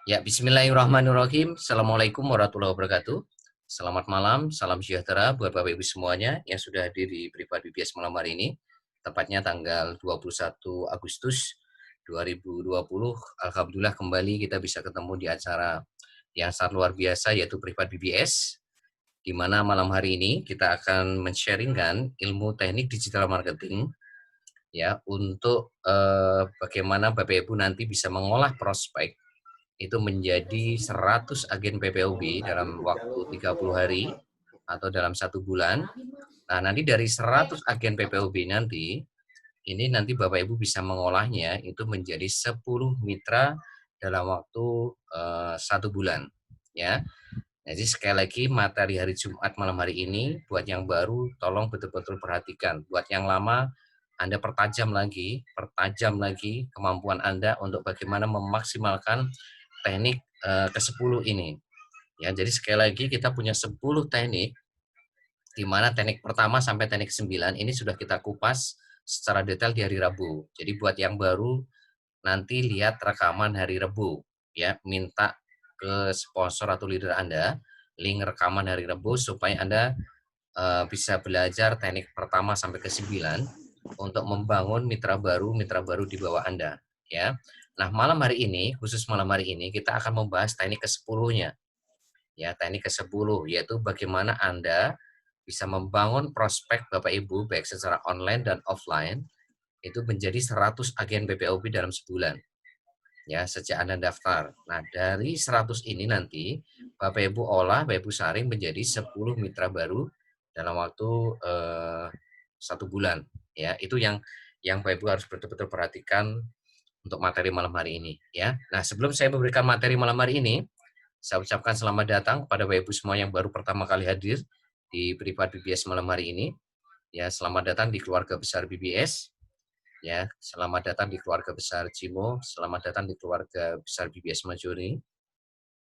Ya, bismillahirrahmanirrahim. Assalamualaikum warahmatullahi wabarakatuh. Selamat malam, salam sejahtera buat Bapak Ibu semuanya yang sudah hadir di Privat BBS malam hari ini. Tepatnya tanggal 21 Agustus 2020. Alhamdulillah kembali kita bisa ketemu di acara yang sangat luar biasa yaitu Privat BBS, di mana malam hari ini kita akan men-sharingkan ilmu teknik digital marketing ya untuk bagaimana Bapak Ibu nanti bisa mengolah prospek itu menjadi 100 agen PPOB dalam waktu 30 hari atau dalam 1 bulan. Nah, nanti dari 100 agen PPOB nanti, ini nanti Bapak Ibu bisa mengolahnya itu menjadi 10 mitra dalam waktu 1 bulan. Ya, jadi sekali lagi materi hari Jumat malam hari ini buat yang baru tolong betul-betul perhatikan. Buat yang lama Anda pertajam lagi kemampuan Anda untuk bagaimana memaksimalkan teknik ke-10 ini. Ya, jadi sekali lagi kita punya 10 teknik di mana teknik pertama sampai teknik 9 ini sudah kita kupas secara detail di hari Rabu. Jadi buat yang baru nanti lihat rekaman hari Rabu ya, minta ke sponsor atau leader Anda link rekaman hari Rabu supaya Anda bisa belajar teknik pertama sampai ke 9 untuk membangun mitra baru di bawah Anda ya. Nah, malam hari ini, khusus malam hari ini kita akan membahas teknik ke-10-nya. Ya, teknik ke-10 yaitu bagaimana Anda bisa membangun prospek Bapak Ibu baik secara online dan offline itu menjadi 100 agen PPOB dalam sebulan. Ya, sejak Anda daftar. Nah, dari 100 ini nanti Bapak Ibu olah, Bapak Ibu saring menjadi 10 mitra baru dalam waktu 1 bulan. Ya, itu yang Bapak Ibu harus betul-betul perhatikan untuk materi malam hari ini. Ya, nah sebelum saya memberikan materi malam hari ini, saya ucapkan selamat datang kepada Bapak Ibu semua yang baru pertama kali hadir di Privat BBS malam hari ini. Ya, selamat datang di keluarga besar BBS. Ya, selamat datang di keluarga besar Cimo, selamat datang di keluarga besar BBS Majuri.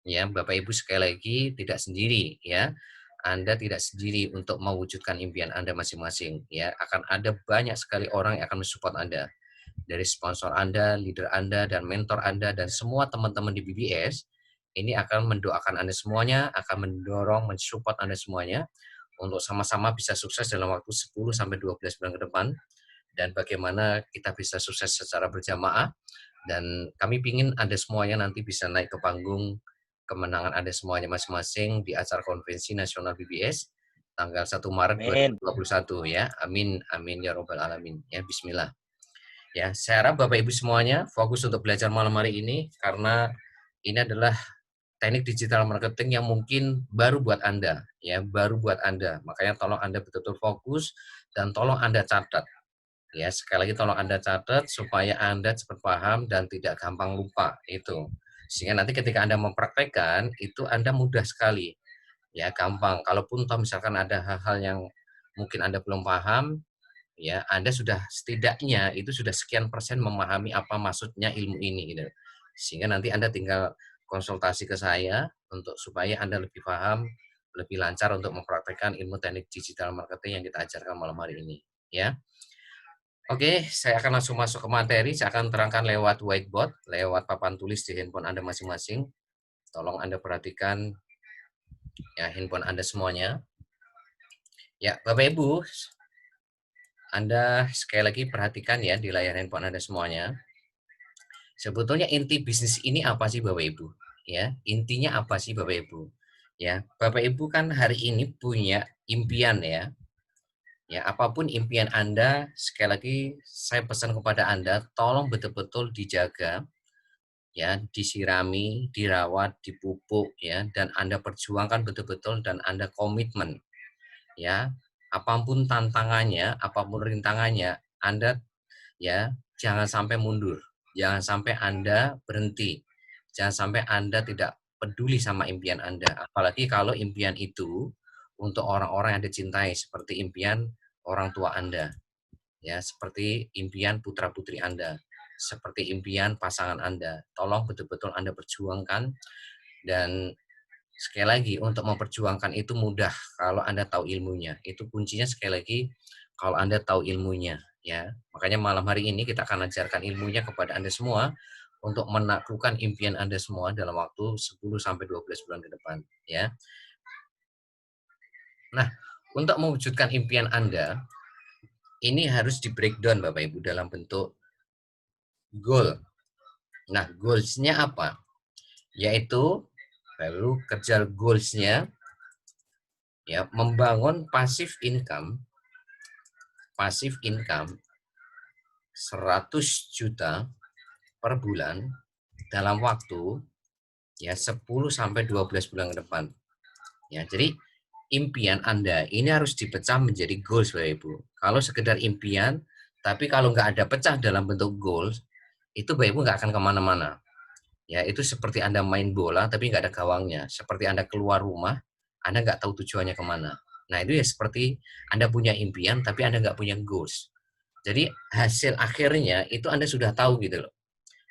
Ya, Bapak Ibu sekali lagi tidak sendiri ya. Anda tidak sendiri untuk mewujudkan impian Anda masing-masing ya. Akan ada banyak sekali orang yang akan mensupport Anda. Dari sponsor Anda, leader Anda dan mentor Anda dan semua teman-teman di BBS ini akan mendoakan Anda semuanya, akan mendorong, mensupport Anda semuanya untuk sama-sama bisa sukses dalam waktu 10 sampai 12 bulan ke depan dan bagaimana kita bisa sukses secara berjamaah dan kami ingin Anda semuanya nanti bisa naik ke panggung kemenangan Anda semuanya masing-masing di acara konvensi nasional BBS tanggal 1 Maret Amin. 2021 ya. Amin amin ya robbal alamin. Ya, bismillah. Ya, saya harap Bapak Ibu semuanya fokus untuk belajar malam hari ini karena ini adalah teknik digital marketing yang mungkin baru buat Anda, ya, baru buat Anda. Makanya tolong Anda betul-betul fokus dan tolong Anda catat. Ya, sekali lagi tolong Anda catat supaya Anda cepat paham dan tidak gampang lupa itu. Sehingga nanti ketika Anda mempraktekkan itu Anda mudah sekali. Ya, gampang. Kalaupun toh misalkan ada hal-hal yang mungkin Anda belum paham, ya Anda sudah setidaknya itu sudah sekian persen memahami apa maksudnya ilmu ini gitu. Sehingga nanti Anda tinggal konsultasi ke saya untuk supaya Anda lebih paham, lebih lancar untuk mempraktekkan ilmu teknik digital marketing yang kita ajarkan malam hari ini, ya. Oke, saya akan langsung masuk ke materi. Saya akan terangkan lewat whiteboard, lewat papan tulis di handphone Anda masing-masing. Tolong Anda perhatikan ya handphone Anda semuanya. Ya, Bapak Ibu, Anda sekali lagi perhatikan ya di layar handphone Anda semuanya. Sebetulnya inti bisnis ini apa sih Bapak Ibu? Ya, intinya apa sih Bapak Ibu? Ya, Bapak Ibu kan hari ini punya impian ya. Ya, apapun impian Anda, sekali lagi saya pesan kepada Anda, tolong betul-betul dijaga, ya, disirami, dirawat, dipupuk ya, dan Anda perjuangkan betul-betul dan Anda komitmen ya. Apapun tantangannya, apapun rintangannya, Anda ya jangan sampai mundur, jangan sampai Anda berhenti, jangan sampai Anda tidak peduli sama impian Anda, apalagi kalau impian itu untuk orang-orang yang Anda cintai seperti impian orang tua Anda ya, seperti impian putra-putri Anda, seperti impian pasangan Anda. Tolong betul-betul Anda perjuangkan dan sekali lagi untuk memperjuangkan itu mudah kalau Anda tahu ilmunya. Itu kuncinya sekali lagi kalau Anda tahu ilmunya ya. Makanya malam hari ini kita akan ajarkan ilmunya kepada Anda semua untuk menaklukkan impian Anda semua dalam waktu 10-12 bulan ke depan, ya. Nah, untuk mewujudkan impian Anda, ini harus di-breakdown Bapak Ibu dalam bentuk goal. Nah, goals-nya apa? Yaitu lalu kerja goals-nya ya membangun passive income 100 juta per bulan dalam waktu ya 10 sampai 12 bulan ke depan. Ya, jadi impian Anda ini harus dipecah menjadi goals Bapak Ibu. Kalau sekedar impian, tapi kalau nggak ada pecah dalam bentuk goals, itu Bapak Ibu nggak akan kemana-mana. Ya, itu seperti Anda main bola tapi nggak ada gawangnya. Seperti Anda keluar rumah, Anda nggak tahu tujuannya kemana. Nah, itu ya seperti Anda punya impian tapi Anda nggak punya goals. Jadi hasil akhirnya itu Anda sudah tahu gitu loh.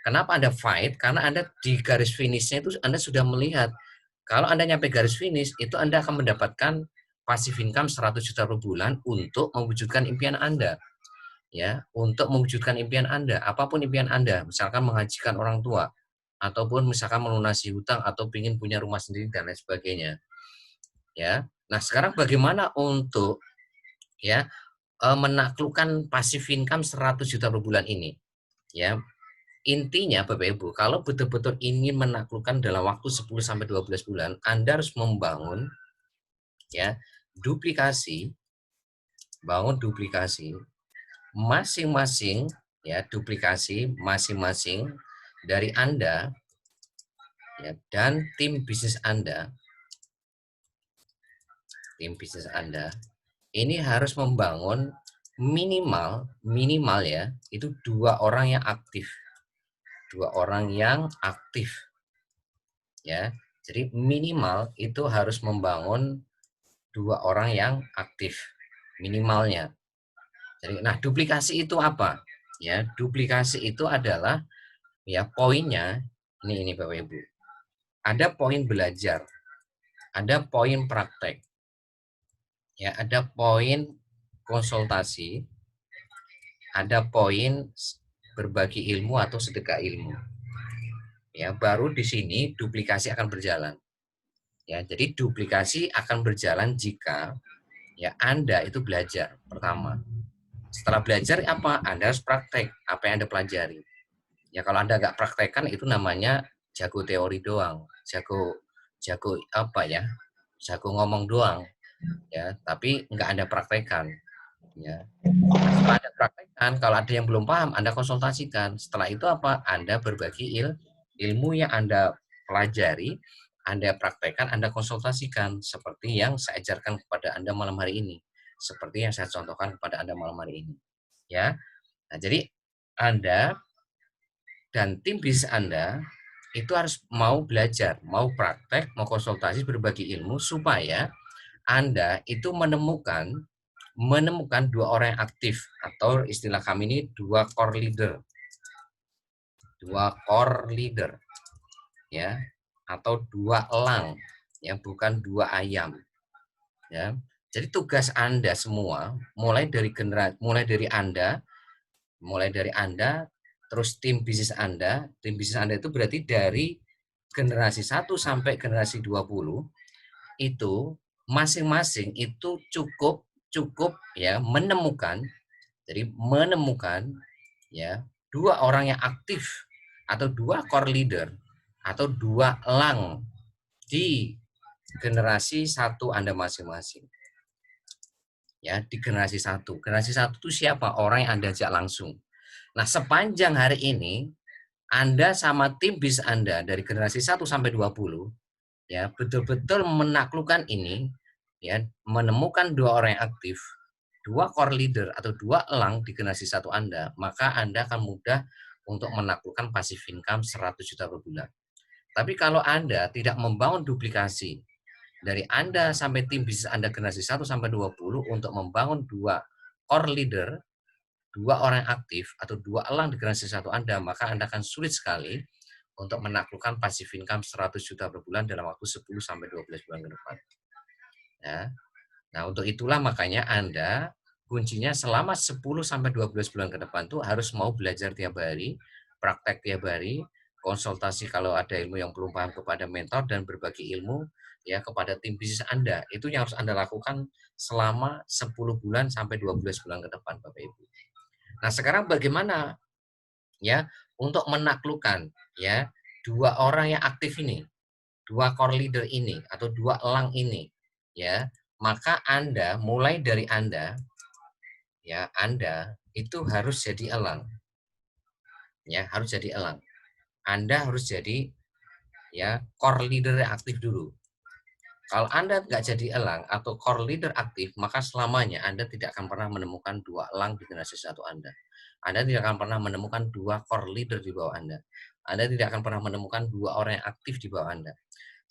Kenapa Anda fight? Karena Anda di garis finishnya itu Anda sudah melihat. Kalau Anda nyampe garis finish, itu Anda akan mendapatkan passive income 100 juta per bulan untuk mewujudkan impian Anda. Ya, untuk mewujudkan impian Anda, apapun impian Anda, misalkan menghajikan orang tua, ataupun misalkan melunasi hutang atau ingin punya rumah sendiri dan lain sebagainya. Ya. Nah, sekarang bagaimana untuk ya menaklukkan passive income 100 juta per bulan ini? Ya, intinya Bapak Ibu, kalau betul-betul ingin menaklukkan dalam waktu 10 sampai 12 bulan, Anda harus membangun ya duplikasi, bangun duplikasi masing-masing ya duplikasi masing-masing dari Anda ya dan tim bisnis Anda ini harus membangun minimal ya itu 2 orang yang aktif ya. Jadi minimal itu harus membangun 2 orang yang aktif minimalnya. Jadi, nah duplikasi itu apa? Ya, duplikasi itu adalah ya poinnya ini Bapak Ibu. Ada poin belajar, ada poin praktek, ya ada poin konsultasi, ada poin berbagi ilmu atau sedekah ilmu. Ya, baru di sini duplikasi akan berjalan. Ya, jadi duplikasi akan berjalan jika ya Anda itu belajar pertama. Setelah belajar apa? Anda harus praktek apa yang Anda pelajari. Ya kalau Anda nggak praktekkan itu namanya jago teori doang, jago apa ya? Jago ngomong doang, ya. Tapi nggak Anda praktekkan, ya. Setelah Anda praktekkan, kalau ada yang belum paham, Anda konsultasikan. Setelah itu apa? Anda berbagi ilmu yang Anda pelajari, Anda praktekkan, Anda konsultasikan seperti yang saya ajarkan kepada Anda malam hari ini, seperti yang saya contohkan kepada Anda malam hari ini, ya. Nah, jadi Anda dan tim bisnis Anda itu harus mau belajar, mau praktek, mau konsultasi, berbagi ilmu supaya Anda itu menemukan 2 orang yang aktif atau istilah kami ini 2 core leader ya atau 2 elang ya bukan 2 ayam ya. Jadi tugas Anda semua mulai dari Anda terus tim bisnis Anda itu berarti dari generasi 1 sampai generasi 20 itu masing-masing itu cukup ya menemukan ya 2 orang yang aktif atau 2 core leader atau 2 elang di generasi 1 Anda masing-masing. Ya, di generasi 1. Generasi 1 itu siapa? Orang yang Anda ajak langsung. Nah, sepanjang hari ini Anda sama tim bis Anda dari generasi 1 sampai 20 ya betul-betul menaklukkan ini ya menemukan 2 orang yang aktif, 2 core leader atau 2 elang di generasi 1 Anda, maka Anda akan mudah untuk menaklukkan passive income 100 juta per bulan. Tapi kalau Anda tidak membangun duplikasi dari Anda sampai tim bisnis Anda generasi 1 sampai 20 untuk membangun 2 core leader, 2 orang yang aktif atau 2 elang di generasi 1 Anda, maka Anda akan sulit sekali untuk menaklukkan passive income 100 juta per bulan dalam waktu 10 sampai 12 bulan ke depan. Ya. Nah, untuk itulah makanya Anda kuncinya selama 10 sampai 12 bulan ke depan tuh harus mau belajar tiap hari, praktek tiap hari, konsultasi kalau ada ilmu yang belum paham kepada mentor, dan berbagi ilmu ya kepada tim bisnis Anda. Itu yang harus Anda lakukan selama 10 bulan sampai 12 bulan ke depan, Bapak Ibu. Nah, sekarang bagaimana ya untuk menaklukkan ya dua orang yang aktif ini, dua core leader ini atau dua elang ini ya. Maka Anda mulai dari Anda ya, Anda itu harus jadi elang. Ya, harus jadi elang. Anda harus jadi ya core leader yang aktif dulu. Kalau Anda nggak jadi elang atau core leader aktif, maka selamanya Anda tidak akan pernah menemukan dua elang di generasi satu Anda. Anda tidak akan pernah menemukan dua core leader di bawah Anda. Anda tidak akan pernah menemukan dua orang yang aktif di bawah Anda.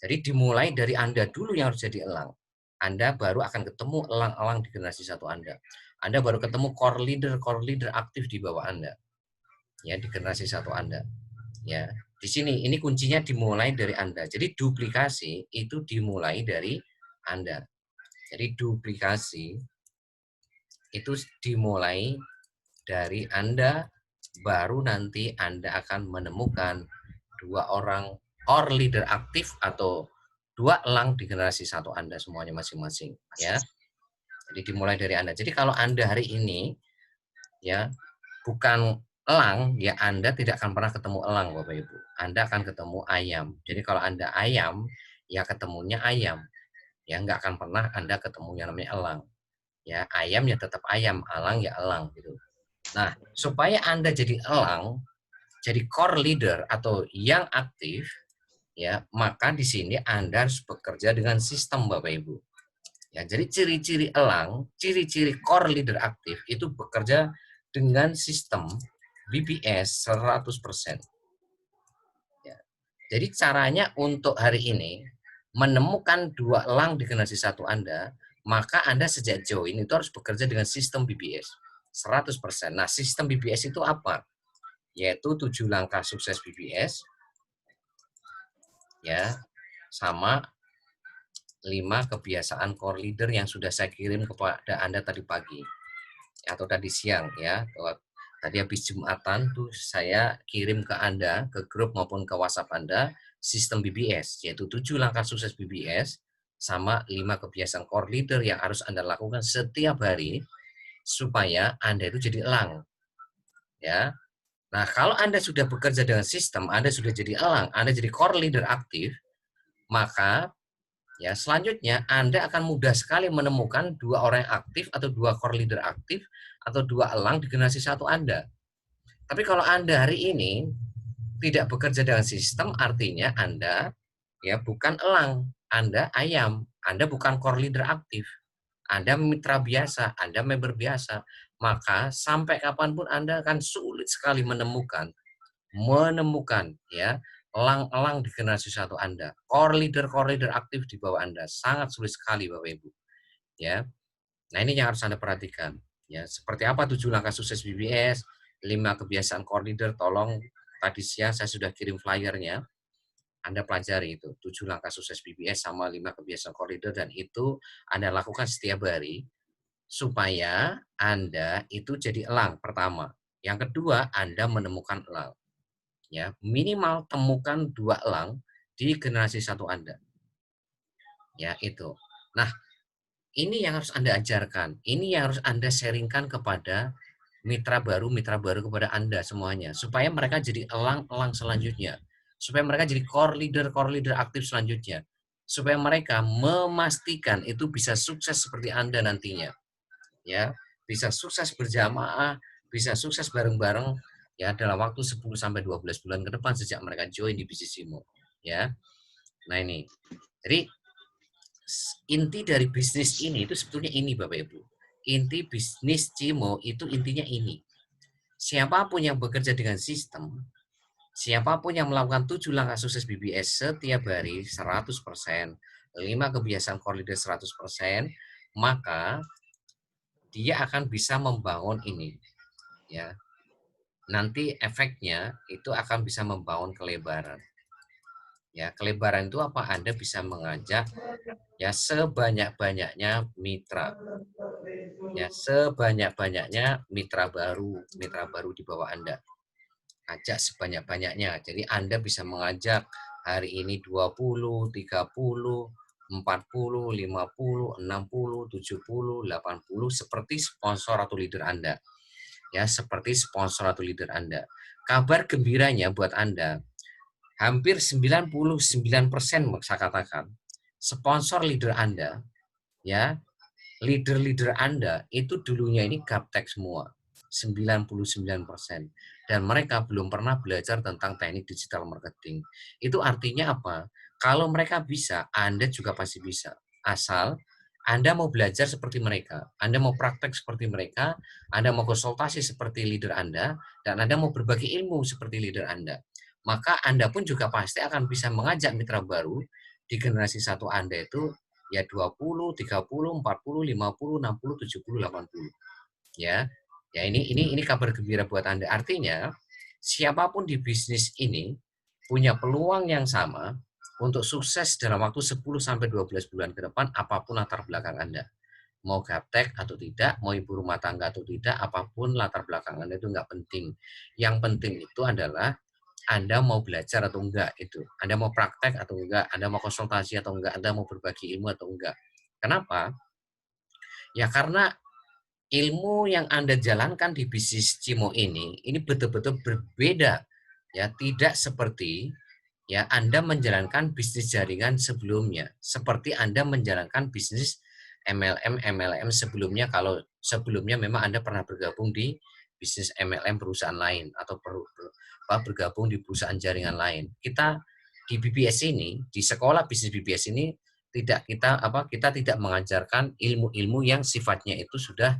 Jadi dimulai dari Anda dulu yang harus jadi elang. Anda baru akan ketemu elang-elang di generasi satu Anda. Anda baru ketemu core leader aktif di bawah Anda. Ya, di generasi satu Anda. Ya, di sini ini kuncinya dimulai dari Anda. Jadi duplikasi itu dimulai dari Anda. Jadi duplikasi itu dimulai dari Anda, baru nanti Anda akan menemukan dua orang core leader aktif atau dua elang di generasi satu Anda semuanya masing-masing ya. Jadi dimulai dari Anda. Jadi kalau Anda hari ini ya bukan elang, ya Anda tidak akan pernah ketemu elang, Bapak Ibu. Anda akan ketemu ayam. Jadi kalau Anda ayam, ya ketemunya ayam. Ya nggak akan pernah Anda ketemu yang namanya elang. Ya ayam ya tetap ayam, elang ya elang gitu. Nah, supaya Anda jadi elang, jadi core leader atau yang aktif, ya maka di sini Anda harus bekerja dengan sistem, Bapak Ibu. Ya, jadi ciri-ciri elang, ciri-ciri core leader aktif itu bekerja dengan sistem BBS 100%. Ya. Jadi caranya untuk hari ini menemukan dua elang di generasi satu Anda, maka Anda sejak join itu harus bekerja dengan sistem BBS 100%. Nah, sistem BBS itu apa? Yaitu 7 langkah sukses BBS ya, sama 5 kebiasaan core leader yang sudah saya kirim kepada Anda tadi pagi atau tadi siang ya. Tadi habis Jumatan tuh saya kirim ke Anda, ke grup maupun ke WhatsApp Anda, sistem BBS, yaitu 7 langkah sukses BBS sama 5 kebiasaan core leader yang harus Anda lakukan setiap hari supaya Anda itu jadi elang. Ya. Nah, kalau Anda sudah bekerja dengan sistem, Anda sudah jadi elang, Anda jadi core leader aktif, maka ya selanjutnya Anda akan mudah sekali menemukan dua orang yang aktif atau dua core leader aktif atau dua elang di generasi satu Anda. Tapi kalau Anda hari ini tidak bekerja dengan sistem, artinya Anda ya bukan elang, Anda ayam, Anda bukan core leader aktif. Anda mitra biasa, Anda member biasa, maka sampai kapanpun Anda akan sulit sekali menemukan ya elang-elang di generasi satu Anda, core leader aktif di bawah Anda, sangat sulit sekali Bapak Ibu. Ya, nah ini yang harus Anda perhatikan. Ya, seperti apa 7 langkah sukses BBS, 5 kebiasaan core leader, tolong tadi siang saya sudah kirim flyernya. Anda pelajari itu, 7 langkah sukses BBS sama 5 kebiasaan core leader, dan itu Anda lakukan setiap hari supaya Anda itu jadi elang pertama. Yang kedua, Anda menemukan elang. Ya, minimal temukan 2 elang di generasi satu Anda. Ya, itu. Nah, ini yang harus Anda ajarkan. Ini yang harus Anda sharingkan kepada mitra baru kepada Anda semuanya, supaya mereka jadi elang-elang selanjutnya. Supaya mereka jadi core leader aktif selanjutnya. Supaya mereka memastikan itu bisa sukses seperti Anda nantinya. Ya, bisa sukses berjamaah, bisa sukses bareng-bareng ya dalam waktu 10 sampai 12 bulan ke depan sejak mereka join di bisnis Cimo, ya. Nah, ini. Jadi inti dari bisnis ini itu sebetulnya ini Bapak Ibu. Inti bisnis Cimo itu intinya ini. Siapapun yang bekerja dengan sistem, siapapun yang melakukan 7 langkah sukses BBS setiap hari 100%, 5 kebiasaan core leader 100%, maka dia akan bisa membangun ini. Ya, nanti efeknya itu akan bisa membangun kelebaran. Ya, kelebaran itu apa? Anda bisa mengajak ya sebanyak-banyaknya mitra. Ya, sebanyak-banyaknya mitra baru di bawah Anda. ajak sebanyak-banyaknya. Jadi Anda bisa mengajak hari ini 20, 30, 40, 50, 60, 70, 80 seperti sponsor atau leader Anda. Ya, seperti sponsor atau leader Anda. Kabar gembiranya buat Anda, hampir 99% saya katakan, sponsor leader Anda, ya, leader-leader Anda itu dulunya ini gaptek semua. 99%. Dan mereka belum pernah belajar tentang teknik digital marketing. Itu artinya apa? Kalau mereka bisa, Anda juga pasti bisa. Asal Anda mau belajar seperti mereka, Anda mau praktek seperti mereka, Anda mau konsultasi seperti leader Anda, dan Anda mau berbagi ilmu seperti leader Anda. Maka Anda pun juga pasti akan bisa mengajak mitra baru di generasi satu Anda itu ya 20, 30, 40, 50, 60, 70, 80. Ya. Ya ini kabar gembira buat Anda. Artinya siapapun di bisnis ini punya peluang yang sama untuk sukses dalam waktu 10 sampai 12 bulan ke depan apapun latar belakang Anda. Mau gaptek atau tidak, mau ibu rumah tangga atau tidak, apapun latar belakang Anda itu nggak penting. Yang penting itu adalah Anda mau belajar atau enggak itu. Anda mau praktek atau enggak, Anda mau konsultasi atau enggak, Anda mau berbagi ilmu atau enggak. Kenapa? Ya karena ilmu yang Anda jalankan di bisnis Cimo ini betul-betul berbeda. Ya, tidak seperti ya Anda menjalankan bisnis jaringan sebelumnya, seperti Anda menjalankan bisnis MLM sebelumnya kalau sebelumnya memang Anda pernah bergabung di bisnis MLM perusahaan lain atau bergabung di perusahaan jaringan lain. Kita di BBS ini, di sekolah bisnis BBS ini kita tidak mengajarkan ilmu-ilmu yang sifatnya itu sudah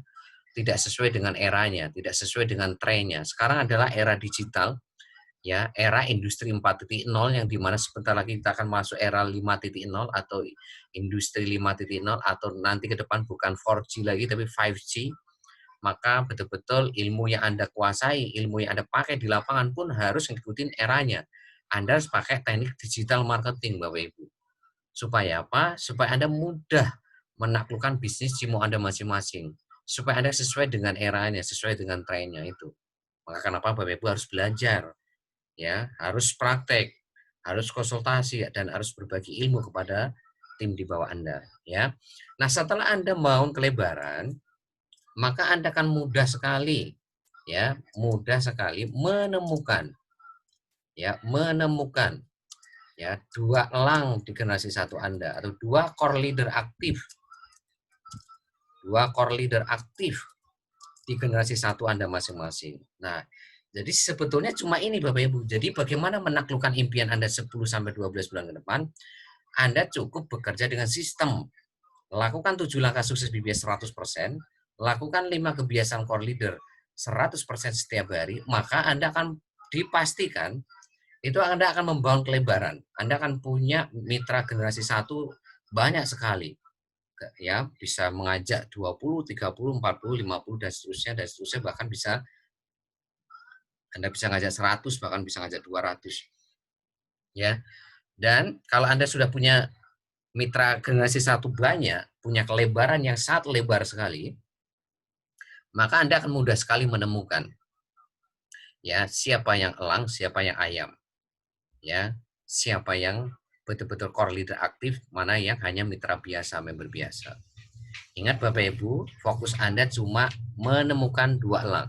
tidak sesuai dengan eranya, tidak sesuai dengan trennya. Sekarang adalah era digital, ya, era industri 4.0 yang dimana sebentar lagi kita akan masuk era 5.0 atau industri 5.0 atau nanti ke depan bukan 4G lagi tapi 5G. Maka betul-betul ilmu yang Anda kuasai, ilmu yang Anda pakai di lapangan pun harus ngikutin eranya. Anda harus pakai teknik digital marketing, Bapak Ibu. Supaya apa? Supaya Anda mudah menaklukkan bisnis Cimo Anda masing-masing. Supaya Anda sesuai dengan eranya, sesuai dengan trennya itu. Maka kenapa Bapak Ibu harus belajar, ya, harus praktek, harus konsultasi dan harus berbagi ilmu kepada tim di bawah Anda, ya. Nah, setelah Anda mau kelebaran, maka Anda akan mudah sekali, ya, mudah sekali menemukan, ya, dua elang di generasi satu Anda atau dua core leader aktif di generasi satu Anda masing-masing. Nah, jadi sebetulnya cuma ini Bapak Ibu. Jadi bagaimana menaklukkan impian Anda 10 sampai 12 bulan ke depan? Anda cukup bekerja dengan sistem. Lakukan 7 langkah sukses BBS 100%, lakukan 5 kebiasaan core leader 100% setiap hari, maka Anda akan dipastikan itu Anda akan membangun kelebaran. Anda akan punya mitra generasi satu banyak sekali. Ya, bisa mengajak 20, 30, 40, 50 dan seterusnya bahkan bisa Anda bisa ngajak 100 bahkan bisa ngajak 200. Ya. Dan kalau Anda sudah punya mitra generasi satu banyak, punya kelebaran yang sangat lebar sekali, maka Anda akan mudah sekali menemukan ya siapa yang elang, siapa yang ayam. Ya, siapa yang betul-betul core leader aktif, mana yang hanya mitra biasa, member biasa. Ingat Bapak Ibu, fokus Anda cuma menemukan dua elang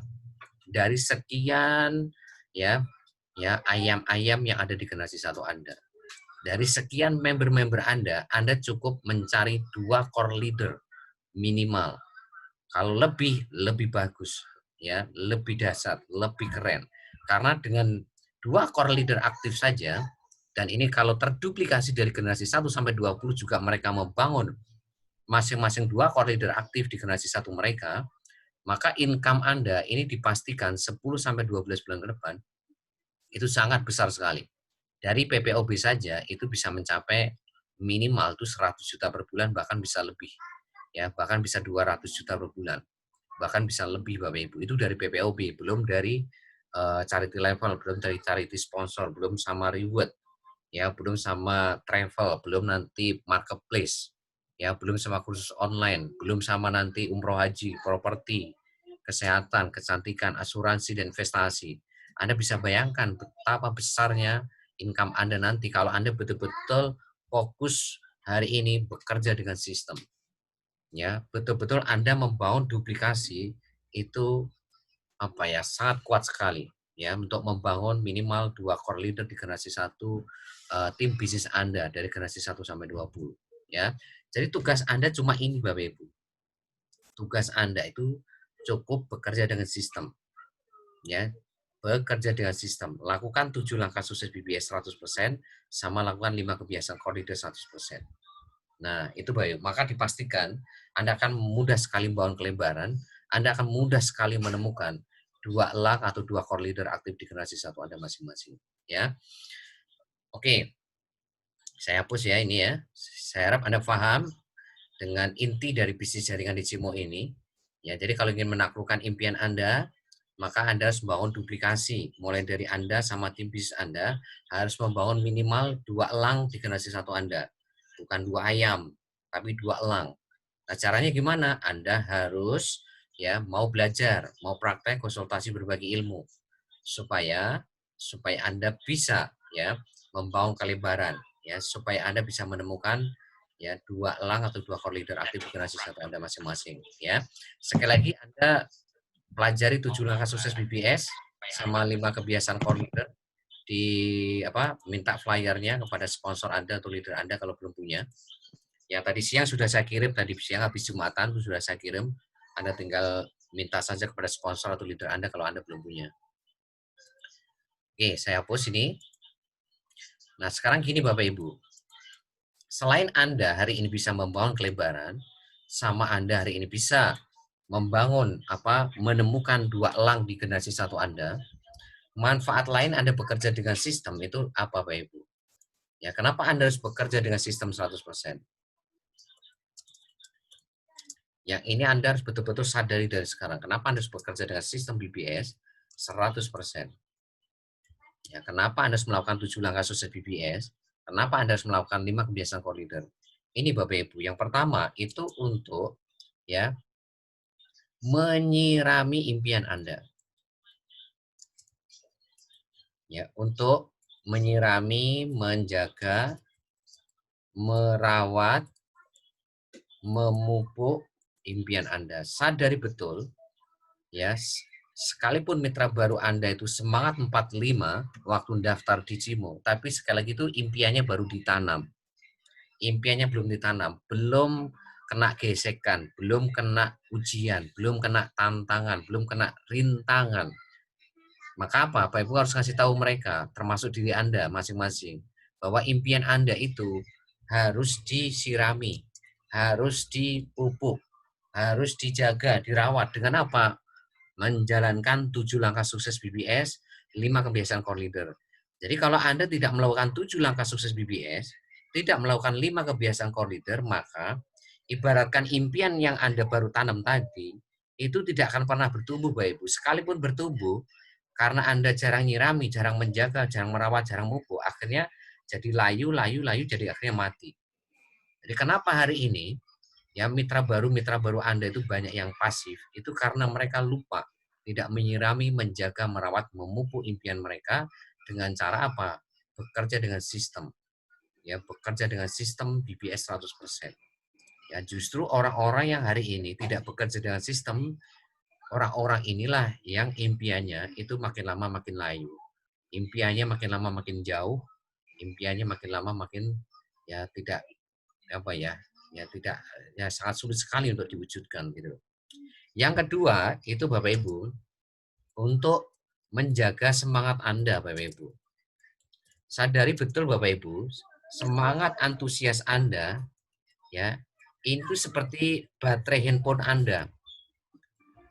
dari sekian ya ayam-ayam yang ada di generasi satu Anda. Dari sekian member-member Anda cukup mencari dua core leader minimal. Kalau lebih bagus, ya, lebih dahsyat, lebih keren. Karena dengan dua core leader aktif saja, dan ini kalau terduplikasi dari generasi 1 sampai 20 juga mereka membangun masing-masing dua core leader aktif di generasi satu mereka, maka income Anda ini dipastikan 10 sampai 12 bulan ke depan itu sangat besar sekali. Dari PPOB saja itu bisa mencapai minimal itu 100 juta per bulan bahkan bisa lebih. Ya, bahkan bisa 200 juta per bulan. Bahkan bisa lebih Bapak Ibu. Itu dari PPOB, belum dari charity level, belum dari charity sponsor, belum sama reward. Ya, belum sama travel, belum nanti marketplace. Ya, belum sama kursus online, belum sama nanti umroh haji, properti, kesehatan, kecantikan, asuransi dan investasi. Anda bisa bayangkan betapa besarnya income Anda nanti kalau Anda betul-betul fokus hari ini bekerja dengan sistem. Ya, betul-betul Anda membangun duplikasi itu sangat kuat sekali ya untuk membangun minimal 2 core leader di generasi 1 tim bisnis Anda dari generasi 1 sampai 20 ya. Jadi tugas Anda cuma ini Bapak Ibu. Tugas Anda itu cukup bekerja dengan sistem ya. Bekerja dengan sistem. Lakukan 7 langkah sukses BBS 100% sama lakukan 5 kebiasaan core leader 100%. Nah, itu Bayu. Maka dipastikan Anda akan mudah sekali membangun kelebaran, Anda akan mudah sekali menemukan 2 elang atau 2 core leader aktif di generasi 1 Anda masing-masing, ya. Oke, saya hapus ya ini ya. Saya harap Anda paham dengan inti dari bisnis jaringan Digimo ini. Ya, jadi kalau ingin menaklukkan impian Anda, maka Anda harus membangun duplikasi. Mulai dari Anda sama tim bisnis Anda harus membangun minimal 2 elang di generasi 1 Anda. Bukan 2 ayam, tapi 2 elang. Nah, caranya gimana? Anda harus ya mau belajar, mau praktek, konsultasi berbagi ilmu supaya supaya Anda bisa ya membangun kelebaran ya supaya Anda bisa menemukan ya 2 elang atau 2 core leader aktif generasi 1 Anda masing-masing ya. Sekali lagi Anda pelajari 7 langkah sukses BBS sama 5 kebiasaan core leader di minta flyernya kepada sponsor Anda atau leader Anda kalau belum punya. Yang tadi siang sudah saya kirim, tadi siang habis Jumatan itu sudah saya kirim. Anda tinggal minta saja kepada sponsor atau leader Anda kalau Anda belum punya. Oke, saya hapus ini. Nah, sekarang gini Bapak Ibu. Selain Anda hari ini bisa membangun kelebaran, sama Anda hari ini bisa membangun menemukan 2 elang di generasi 1 Anda, manfaat lain Anda bekerja dengan sistem itu apa Bapak Ibu? Ya, kenapa Anda harus bekerja dengan sistem 100%? Yang ini Anda harus betul-betul sadari dari sekarang. Kenapa Anda harus bekerja dengan sistem BBS 100%? Ya, kenapa Anda harus melakukan 7 langkah sukses BBS? Kenapa Anda harus melakukan 5 kebiasaan core leader? Ini Bapak Ibu. Yang pertama itu untuk ya menyirami impian Anda. Ya, untuk menyirami, menjaga, merawat, memupuk impian Anda. Sadari betul ya, sekalipun mitra baru Anda itu semangat 45 waktu daftar di Cimo, tapi sekali lagi itu impiannya baru ditanam. Impiannya belum ditanam, belum kena gesekan, belum kena ujian, belum kena tantangan, belum kena rintangan. Maka apa? Bapak Ibu harus kasih tahu mereka, termasuk diri Anda masing-masing, bahwa impian Anda itu harus disirami, harus dipupuk, harus dijaga, dirawat. Dengan apa? Menjalankan 7 langkah sukses BBS, 5 kebiasaan core leader. Jadi kalau Anda tidak melakukan 7 langkah sukses BBS, tidak melakukan 5 kebiasaan core leader, maka ibaratkan impian yang Anda baru tanam tadi, itu tidak akan pernah bertumbuh Bapak Ibu. Sekalipun bertumbuh, karena Anda jarang nyirami, jarang menjaga, jarang merawat, jarang pupuk, akhirnya jadi layu, jadi akhirnya mati. Jadi kenapa hari ini ya mitra baru Anda itu banyak yang pasif, itu karena mereka lupa tidak menyirami, menjaga, merawat, memupuk impian mereka dengan cara apa? Bekerja dengan sistem. Ya, bekerja dengan sistem BBS 100%. Ya, justru orang-orang yang hari ini tidak bekerja dengan sistem, orang-orang inilah yang impiannya itu makin lama makin layu. Impiannya makin lama makin jauh, impiannya makin lama makin ya tidak tidak ya sangat sulit sekali untuk diwujudkan gitu. Yang kedua itu Bapak Ibu untuk menjaga semangat Anda Bapak Ibu. Sadari betul Bapak Ibu, semangat antusias Anda ya itu seperti baterai handphone Anda.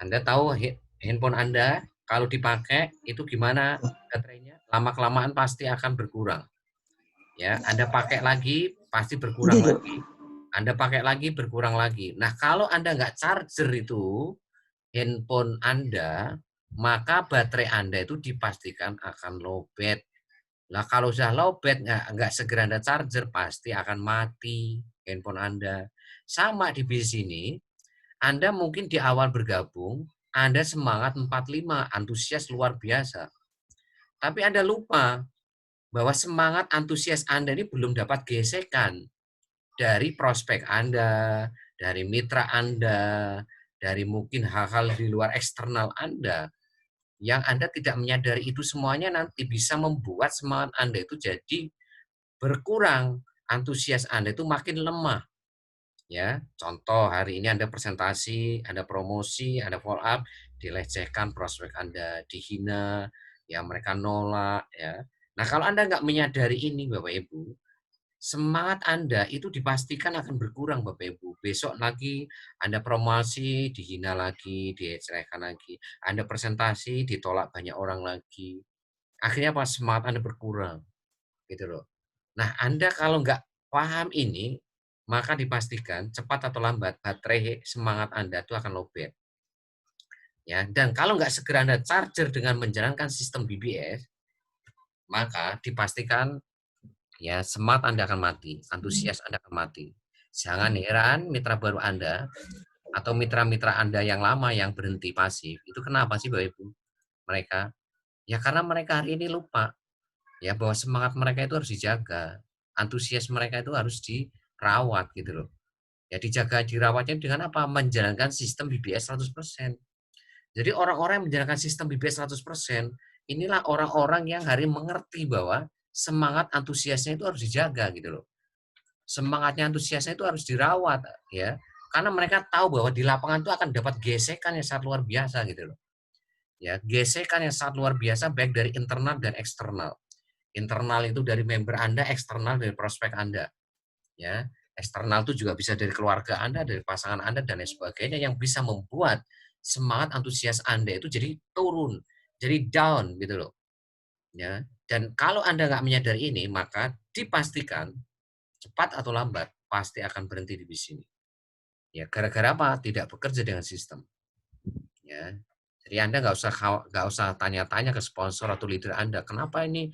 Anda tahu handphone Anda kalau dipakai itu gimana baterainya? Lama-kelamaan pasti akan berkurang. Ya, Anda pakai lagi pasti berkurang lagi. Anda pakai lagi berkurang lagi. Nah, kalau Anda nggak charger itu handphone Anda, maka baterai Anda itu dipastikan akan lowbat. Nah, kalau sudah lowbat nggak segera Anda charger pasti akan mati handphone Anda. Sama di bisnis ini, Anda mungkin di awal bergabung, Anda semangat 45, antusias luar biasa. Tapi Anda lupa bahwa semangat antusias Anda ini belum dapat gesekan dari prospek Anda, dari mitra Anda, dari mungkin hal-hal di luar eksternal Anda, yang Anda tidak menyadari itu semuanya nanti bisa membuat semangat Anda itu jadi berkurang, antusias Anda itu makin lemah. Ya, contoh hari ini Anda presentasi, Anda promosi, Anda follow up, dilecehkan prospek Anda, dihina, ya mereka nolak, ya. Nah, kalau Anda nggak menyadari ini, Bapak Ibu, semangat Anda itu dipastikan akan berkurang, Bapak Ibu. Besok lagi Anda promosi, dihina lagi, dilecehkan lagi. Anda presentasi, ditolak banyak orang lagi. Akhirnya apa? Semangat Anda berkurang, gitu loh. Nah, Anda kalau nggak paham ini, maka dipastikan cepat atau lambat baterai semangat Anda itu akan lowbat. Ya, dan kalau nggak segera Anda charger dengan menjalankan sistem BBS, maka dipastikan ya semangat Anda akan mati, antusias Anda akan mati. Jangan heran mitra baru Anda atau mitra-mitra Anda yang lama yang berhenti pasif, itu kenapa sih Bapak Ibu? Mereka, ya karena mereka hari ini lupa ya bahwa semangat mereka itu harus dijaga, antusias mereka itu harus dirawat gitu loh. Ya dijaga dirawatnya dengan apa? Menjalankan sistem BBS 100%. Jadi orang-orang yang menjalankan sistem BBS 100%, inilah orang-orang yang hari mengerti bahwa semangat antusiasnya itu harus dijaga gitu loh. Semangatnya antusiasnya itu harus dirawat ya. Karena mereka tahu bahwa di lapangan itu akan dapat gesekan yang sangat luar biasa gitu loh. Ya, gesekan yang sangat luar biasa baik dari internal dan eksternal. Internal itu dari member Anda, eksternal dari prospek Anda. Ya, eksternal itu juga bisa dari keluarga Anda, dari pasangan Anda dan lain sebagainya yang bisa membuat semangat antusias Anda itu jadi turun, jadi down gitu loh. Ya. Dan kalau Anda nggak menyadari ini, maka dipastikan cepat atau lambat pasti akan berhenti di sini. Ya, gara-gara apa? Tidak bekerja dengan sistem. Ya. Jadi Anda nggak usah tanya-tanya ke sponsor atau leader Anda, kenapa ini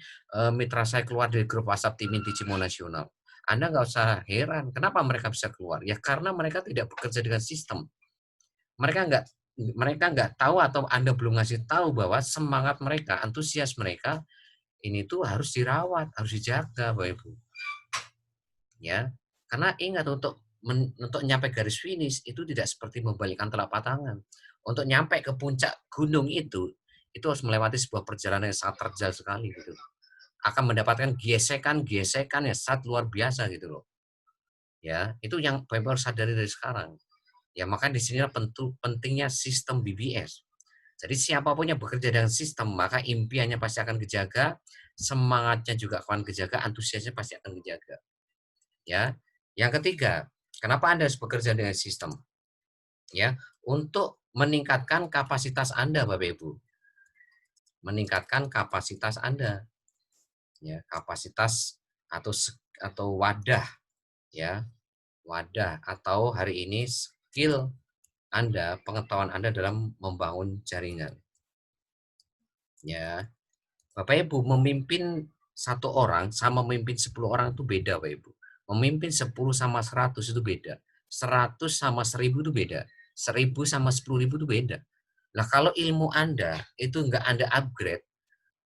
mitra saya keluar dari grup WhatsApp tim inti Cimo Nasional. Anda nggak usah heran, kenapa mereka bisa keluar? Ya karena mereka tidak bekerja dengan sistem. Mereka nggak tahu atau Anda belum ngasih tahu bahwa semangat mereka, antusias mereka ini tuh harus dirawat, harus dijaga, Bapak Ibu. Ya, karena ingat untuk nyampe garis finish itu tidak seperti membalikkan telapak tangan. Untuk nyampe ke puncak gunung itu harus melewati sebuah perjalanan yang sangat terjal sekali gitu. Akan mendapatkan gesekan-gesekan yang sangat luar biasa gitu loh. Ya, itu yang Bapak Ibu harus sadari dari sekarang. Ya, maka di sinilah pentingnya sistem BBS. Jadi siapapun yang bekerja dengan sistem, maka impiannya pasti akan kejaga, semangatnya juga akan kejaga, antusiasnya pasti akan kejaga. Ya. Yang ketiga, kenapa Anda harus bekerja dengan sistem? Ya, untuk meningkatkan kapasitas Anda, Bapak Ibu. Meningkatkan kapasitas Anda. Ya, kapasitas atau wadah ya. Wadah atau hari ini skill Anda, pengetahuan Anda dalam membangun jaringan. Ya. Bapak Ibu, memimpin satu orang sama memimpin 10 orang itu beda, Bapak Ibu. Memimpin 10 sama 100 itu beda. 100 sama 1000 itu beda. 1000 sama 10.000 itu beda. Nah, kalau ilmu Anda itu enggak Anda upgrade,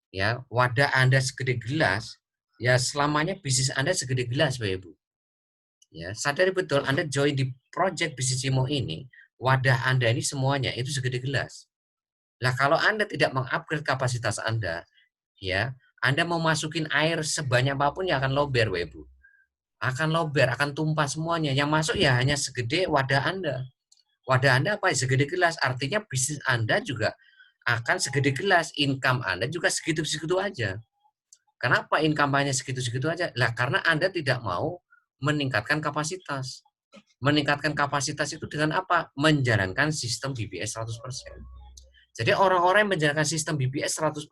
ya, wadah Anda segede gelas, ya selamanya bisnis Anda segede gelas, Bapak Ibu. Ya, sadari betul Anda join di project bisnis Cimo ini, wadah Anda ini semuanya itu segede gelas. Nah, kalau Anda tidak mengupgrade kapasitas Anda, ya, Anda mau masukin air sebanyak apapun ya akan lober, Ibu. Akan lober, akan tumpah semuanya. Yang masuk ya hanya segede wadah Anda. Wadah Anda apa? Segede gelas. Artinya bisnis Anda juga akan segede gelas. Income Anda juga segitu-segitu aja. Kenapa income hanya segitu-segitu aja? Lah karena Anda tidak mau meningkatkan kapasitas. Meningkatkan kapasitas itu dengan apa? Menjalankan sistem BBS 100%. Jadi orang-orang yang menjalankan sistem BBS 100%,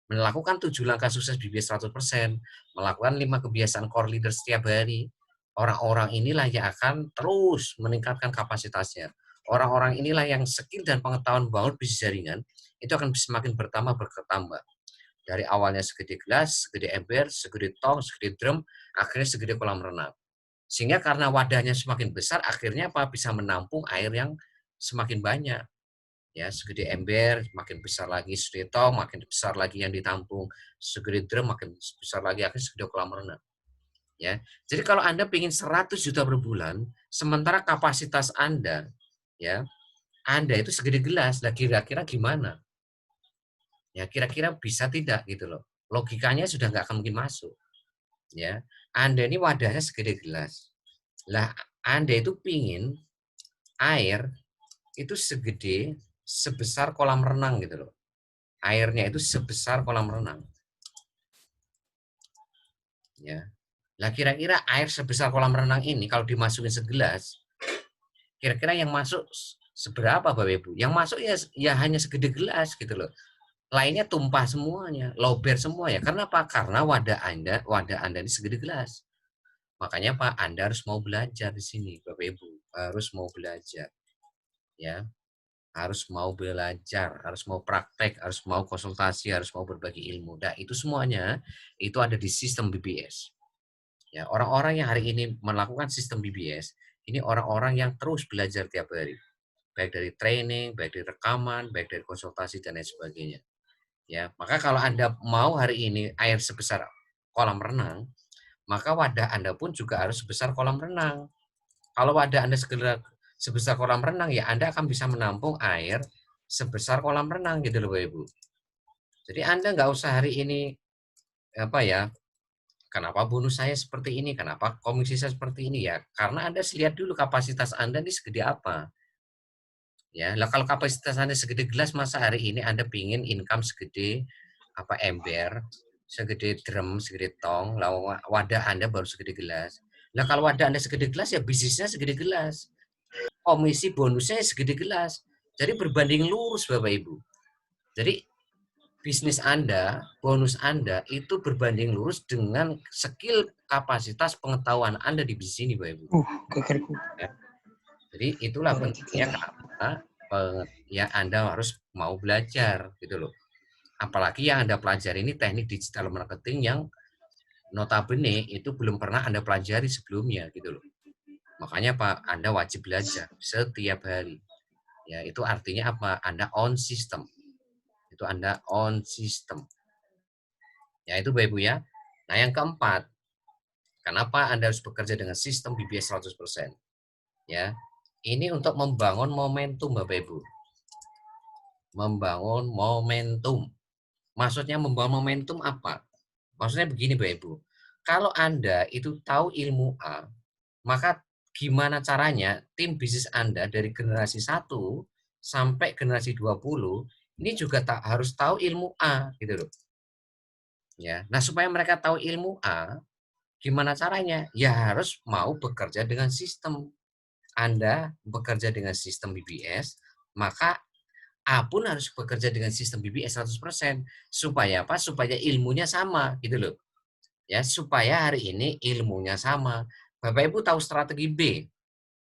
melakukan 7 langkah sukses BBS 100%, melakukan 5 kebiasaan core leader setiap hari, orang-orang inilah yang akan terus meningkatkan kapasitasnya. Orang-orang inilah yang skill dan pengetahuan bangun bisnis jaringan itu akan semakin bertambah. Dari awalnya segede gelas, segede ember, segede tong, segede drum, akhirnya segede kolam renang. Sehingga karena wadahnya semakin besar, akhirnya apa? Bisa menampung air yang semakin banyak. Ya, segede ember makin besar lagi, segede tong makin besar lagi yang ditampung, segede drum makin besar lagi, akhirnya segede kolam renang. Ya, jadi kalau Anda ingin 100 juta per bulan, sementara kapasitas Anda, ya, Anda itu segede gelas, lah kira-kira gimana? Ya, kira-kira bisa tidak gitu loh. Logikanya sudah nggak akan mungkin masuk. Ya, Anda ini wadahnya segede gelas. Lah, Anda itu pingin air itu sebesar kolam renang gitu loh. Airnya itu sebesar kolam renang. Ya. Lah kira-kira air sebesar kolam renang ini kalau dimasukin segelas, kira-kira yang masuk seberapa Bapak Ibu? Yang masuk ya hanya segede gelas gitu loh. Lainnya tumpah semuanya, lober semua ya. Karena apa? Karena wadah Anda ini segede gelas. Makanya Pak, Anda harus mau belajar di sini, Bapak Ibu. Harus mau belajar, ya. Harus mau belajar, harus mau praktek, harus mau konsultasi, harus mau berbagi ilmu. Nah, itu semuanya itu ada di sistem BBS. Ya, orang-orang yang hari ini melakukan sistem BBS, ini orang-orang yang terus belajar tiap hari. Baik dari training, baik dari rekaman, baik dari konsultasi dan lain sebagainya. Ya, maka kalau Anda mau hari ini air sebesar kolam renang, maka wadah Anda pun juga harus sebesar kolam renang. Kalau wadah Anda sebesar kolam renang, ya Anda akan bisa menampung air sebesar kolam renang gitu loh Bapak Ibu. Jadi Anda nggak usah hari ini apa ya, kenapa bonus saya seperti ini, kenapa komisi saya seperti ini ya, karena Anda lihat dulu kapasitas Anda ini segede apa. Ya, lah kalau kapasitas Anda segede gelas, masa hari ini Anda pingin income segede apa ember, segede drum, segede tong, lah wadah Anda baru segede gelas. Nah kalau wadah Anda segede gelas ya bisnisnya segede gelas. Komisi bonusnya segede gelas. Jadi berbanding lurus Bapak Ibu. Jadi bisnis Anda, bonus Anda itu berbanding lurus dengan skill kapasitas pengetahuan Anda di bisnis ini Bapak Ibu. Kakarku. Ya. Jadi itulah pentingnya Perhatikan. kenapa ya Anda harus mau belajar gitu loh. Apalagi yang Anda pelajari ini teknik digital marketing yang notabene itu belum pernah Anda pelajari sebelumnya gitu loh. Makanya Pak, Anda wajib belajar setiap hari. Ya, itu artinya apa? Anda on system. Itu Anda on system. Ya, itu Bapak Ibu ya. Nah, yang keempat, kenapa Anda harus bekerja dengan sistem BBS 100%? Ya. Ini untuk membangun momentum Bapak Ibu. Membangun momentum. Maksudnya membangun momentum apa? Maksudnya begini Bapak Ibu. Kalau Anda itu tahu ilmu A, maka gimana caranya tim bisnis Anda dari generasi 1 sampai generasi 20 ini juga harus tahu ilmu A gitu loh. Ya. Nah, supaya mereka tahu ilmu A, gimana caranya? Ya harus mau bekerja dengan sistem. Anda bekerja dengan sistem BBS, maka A pun harus bekerja dengan sistem BBS 100%. Supaya apa? Supaya ilmunya sama gitu loh. Ya, supaya hari ini ilmunya sama. Bapak Ibu tahu strategi B.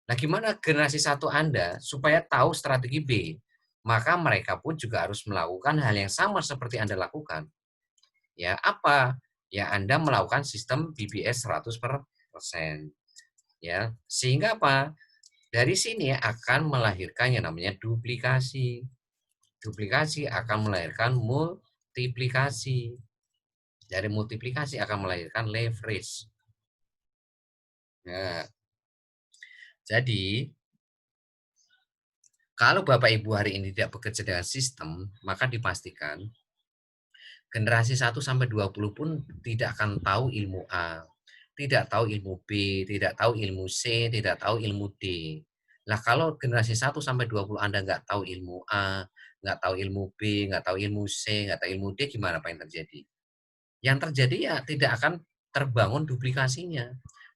Nah, gimana generasi satu Anda supaya tahu strategi B? Maka mereka pun juga harus melakukan hal yang sama seperti Anda lakukan. Ya, apa? Ya, Anda melakukan sistem BBS 100%. Ya, sehingga apa? Dari sini akan melahirkan yang namanya duplikasi. Duplikasi akan melahirkan multiplikasi. Dari multiplikasi akan melahirkan leverage. Nah, jadi kalau Bapak Ibu hari ini tidak bekerja dengan sistem, maka dipastikan generasi 1 sampai 20 pun tidak akan tahu ilmu A, tidak tahu ilmu B, tidak tahu ilmu C, tidak tahu ilmu D. Nah, kalau generasi 1 sampai 20 Anda nggak tahu ilmu A, nggak tahu ilmu B, nggak tahu ilmu C, nggak tahu ilmu D, gimana apa yang terjadi? Yang terjadi ya tidak akan terbangun duplikasinya.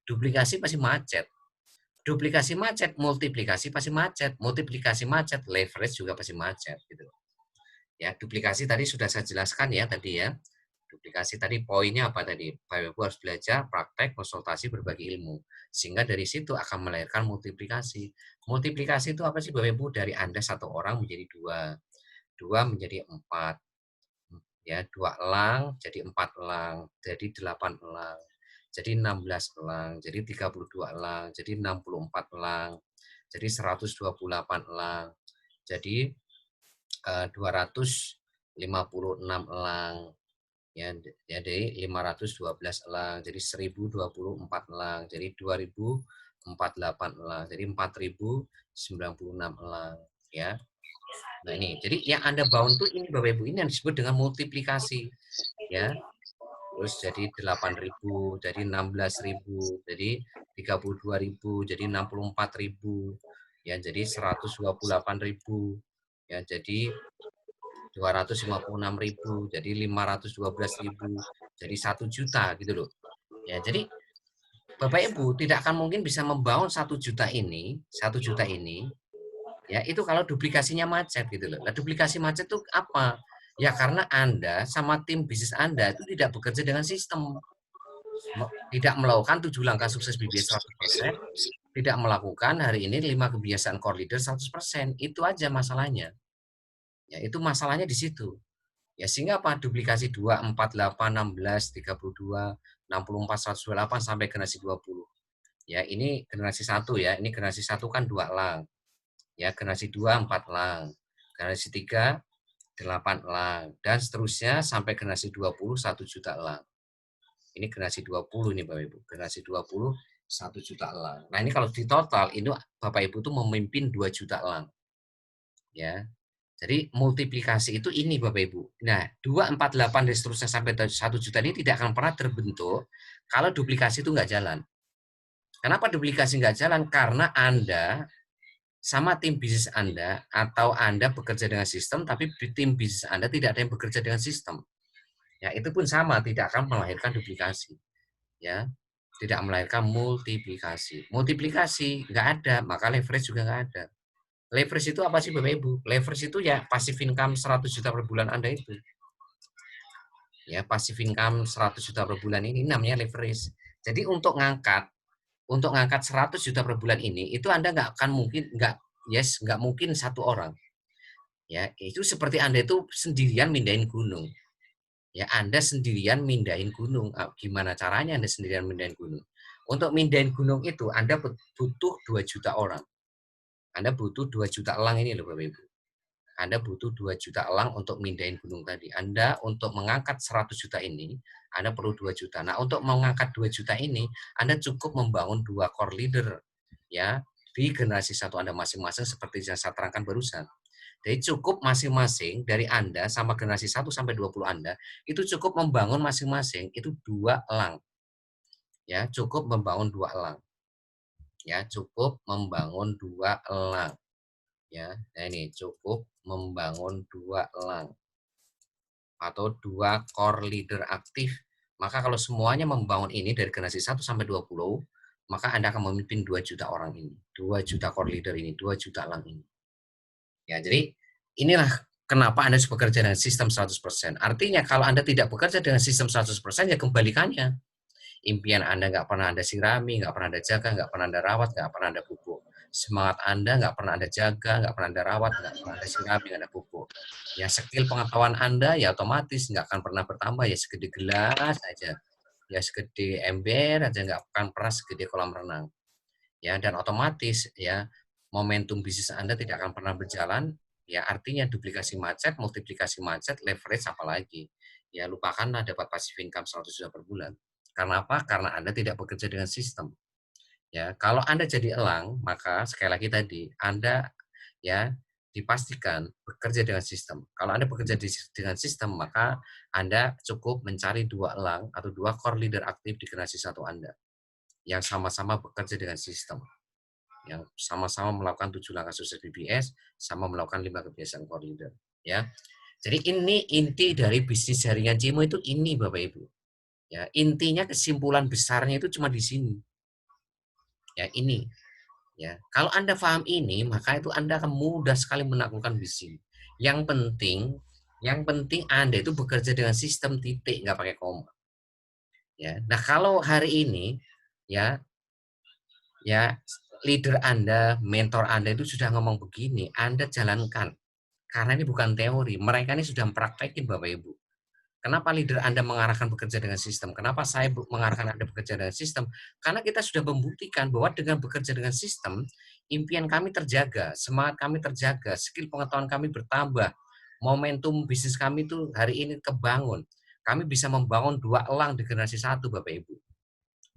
Duplikasi pasti macet. Duplikasi macet, multiplikasi pasti macet. Multiplikasi macet, leverage juga pasti macet gitu. Ya, duplikasi tadi sudah saya jelaskan ya tadi ya. Duplikasi tadi poinnya apa tadi? Bapak Ibu harus belajar, praktek, konsultasi, berbagi ilmu. Sehingga dari situ akan melahirkan multiplikasi. Multiplikasi itu apa sih Bapak Ibu? Dari Anda satu orang menjadi dua, dua menjadi empat, ya dua elang jadi 4 elang, jadi 8 elang, jadi 16 elang, jadi 32 elang, jadi 64 elang, jadi 128 elang, jadi 256 elang. Ya, jadi 512 elang, jadi 1024 elang, jadi 2048 elang, jadi 4096 elang, ya. Nah ini, jadi yang Anda bound tuh ini Bapak Ibu, ini yang disebut dengan multiplikasi, ya. Terus jadi 8.000, jadi 16.000, jadi 32.000, jadi 64.000, ya, jadi 128.000, ya, jadi 256.000, jadi 512.000, jadi 1 juta gitu loh. Ya, jadi Bapak Ibu tidak akan mungkin bisa membangun 1 juta ini, 1 juta ini, ya itu kalau duplikasinya macet gitu loh. Nah, duplikasi macet itu apa? Ya karena Anda sama tim bisnis Anda itu tidak bekerja dengan sistem, tidak melakukan 7 langkah sukses BBS 100%, tidak melakukan hari ini 5 kebiasaan core leader 100%. Itu aja masalahnya. Ya, itu masalahnya di situ. Ya sehingga apa? Duplikasi 2, 4, 8, 16, 32, 64, 128 sampai generasi 20. Ya, ini generasi 1 ya. Ini generasi 1 kan 2 elang. Ya, generasi 2 4 elang. Generasi 3 8 elang dan seterusnya sampai generasi 20 1 juta elang. Ini generasi 20 nih Bapak Ibu. Generasi 20 1 juta elang. Nah, ini kalau di total ini Bapak Ibu tuh memimpin 2 juta elang. Ya. Jadi multiplikasi itu ini Bapak Ibu. Nah, 2, 4, 8 dan seterusnya sampai 1 juta ini tidak akan pernah terbentuk kalau duplikasi itu nggak jalan. Kenapa duplikasi nggak jalan? Karena Anda sama tim bisnis Anda atau Anda bekerja dengan sistem, tapi tim bisnis Anda tidak ada yang bekerja dengan sistem. Ya, itu pun sama, tidak akan melahirkan duplikasi. Ya, tidak melahirkan multiplikasi. Multiplikasi nggak ada, maka leverage juga nggak ada. Leverage itu apa sih Bapak Ibu? Leverage itu ya passive income 100 juta per bulan Anda itu. Ya, passive income 100 juta per bulan ini namanya leverage. Jadi untuk ngangkat 100 juta per bulan ini itu Anda nggak mungkin satu orang. Ya, itu seperti Anda itu sendirian mindahin gunung. Ya, Anda sendirian mindahin gunung. Gimana caranya Anda sendirian mindahin gunung? Untuk mindahin gunung itu Anda butuh 2 juta orang. Anda butuh 2 juta elang ini loh Bapak Ibu. Anda butuh 2 juta elang untuk mindahin gunung tadi. Anda untuk mengangkat 100 juta ini, Anda perlu 2 juta. Nah, untuk mengangkat 2 juta ini, Anda cukup membangun 2 core leader ya di generasi 1 Anda masing-masing seperti yang saya terangkan barusan. Jadi cukup masing-masing dari Anda sama generasi 1 sampai 20 Anda, itu cukup membangun masing-masing itu 2 elang. Ya, cukup membangun 2 elang. Ya, cukup membangun 2 elang. Ya, nah ini cukup membangun 2 elang atau 2 core leader aktif. Maka kalau semuanya membangun ini dari generasi 1 sampai 20, maka Anda akan memimpin 2 juta orang ini, 2 juta core leader ini, 2 juta elang ini. Ya, jadi inilah kenapa Anda harus bekerja dengan sistem 100%. Artinya kalau Anda tidak bekerja dengan sistem 100%, ya kembalikannya. Impian Anda nggak pernah Anda sirami, nggak pernah Anda jaga, nggak pernah Anda rawat, nggak pernah Anda pupuk. Semangat Anda nggak pernah Anda jaga, nggak pernah Anda rawat, nggak pernah Anda sirami, nggak Anda pupuk. Ya skill pengetahuan Anda ya otomatis nggak akan pernah bertambah, ya segede gelas aja. Ya segede ember aja, nggak akan pernah segede kolam renang. Ya, dan otomatis ya momentum bisnis Anda tidak akan pernah berjalan, ya artinya duplikasi macet, multiplikasi macet, leverage apalagi. Ya lupakanlah dapat passive income 100 juta per bulan. Karena apa? Karena Anda tidak bekerja dengan sistem. Ya, kalau Anda jadi elang, maka sekali lagi tadi Anda ya dipastikan bekerja dengan sistem. Kalau Anda bekerja dengan sistem, maka Anda cukup mencari 2 elang atau 2 core leader aktif di generasi 1 Anda yang sama-sama bekerja dengan sistem, yang sama-sama melakukan 7 langkah sukses BBS, sama melakukan 5 kebiasaan core leader. Ya, jadi ini inti dari bisnis jaringan Cimo itu ini Bapak Ibu. Ya, intinya kesimpulan besarnya itu cuma di sini. Ya, ini. Ya, kalau Anda paham ini, maka itu Anda akan mudah sekali menaklukkan bisnis. Yang penting Anda itu bekerja dengan sistem titik, nggak pakai koma. Ya, nah kalau hari ini, ya, ya leader Anda, mentor Anda itu sudah ngomong begini, Anda jalankan. Karena ini bukan teori, mereka ini sudah mempraktekin Bapak Ibu. Kenapa leader Anda mengarahkan bekerja dengan sistem? Kenapa saya mengarahkan Anda bekerja dengan sistem? Karena kita sudah membuktikan bahwa dengan bekerja dengan sistem, impian kami terjaga, semangat kami terjaga, skill pengetahuan kami bertambah, momentum bisnis kami itu hari ini kebangun. Kami bisa membangun 2 elang di generasi 1, Bapak Ibu.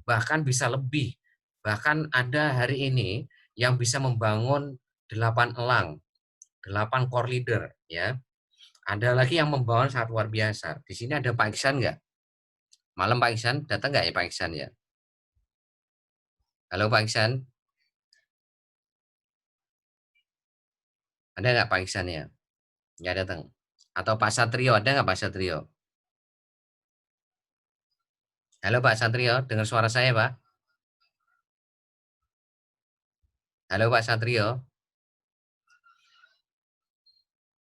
Bahkan bisa lebih. Bahkan ada hari ini yang bisa membangun 8 elang, 8 core leader ya. Ada lagi yang membangun sangat luar biasa. Di sini ada Pak Iksan nggak? Malam Pak Iksan, datang nggak ya Pak Iksan ya? Halo Pak Iksan, ada nggak Pak Iksan ya? Nggak datang. Atau Pak Satrio, ada nggak Pak Satrio? Halo Pak Satrio, dengar suara saya Pak? Halo Pak Satrio,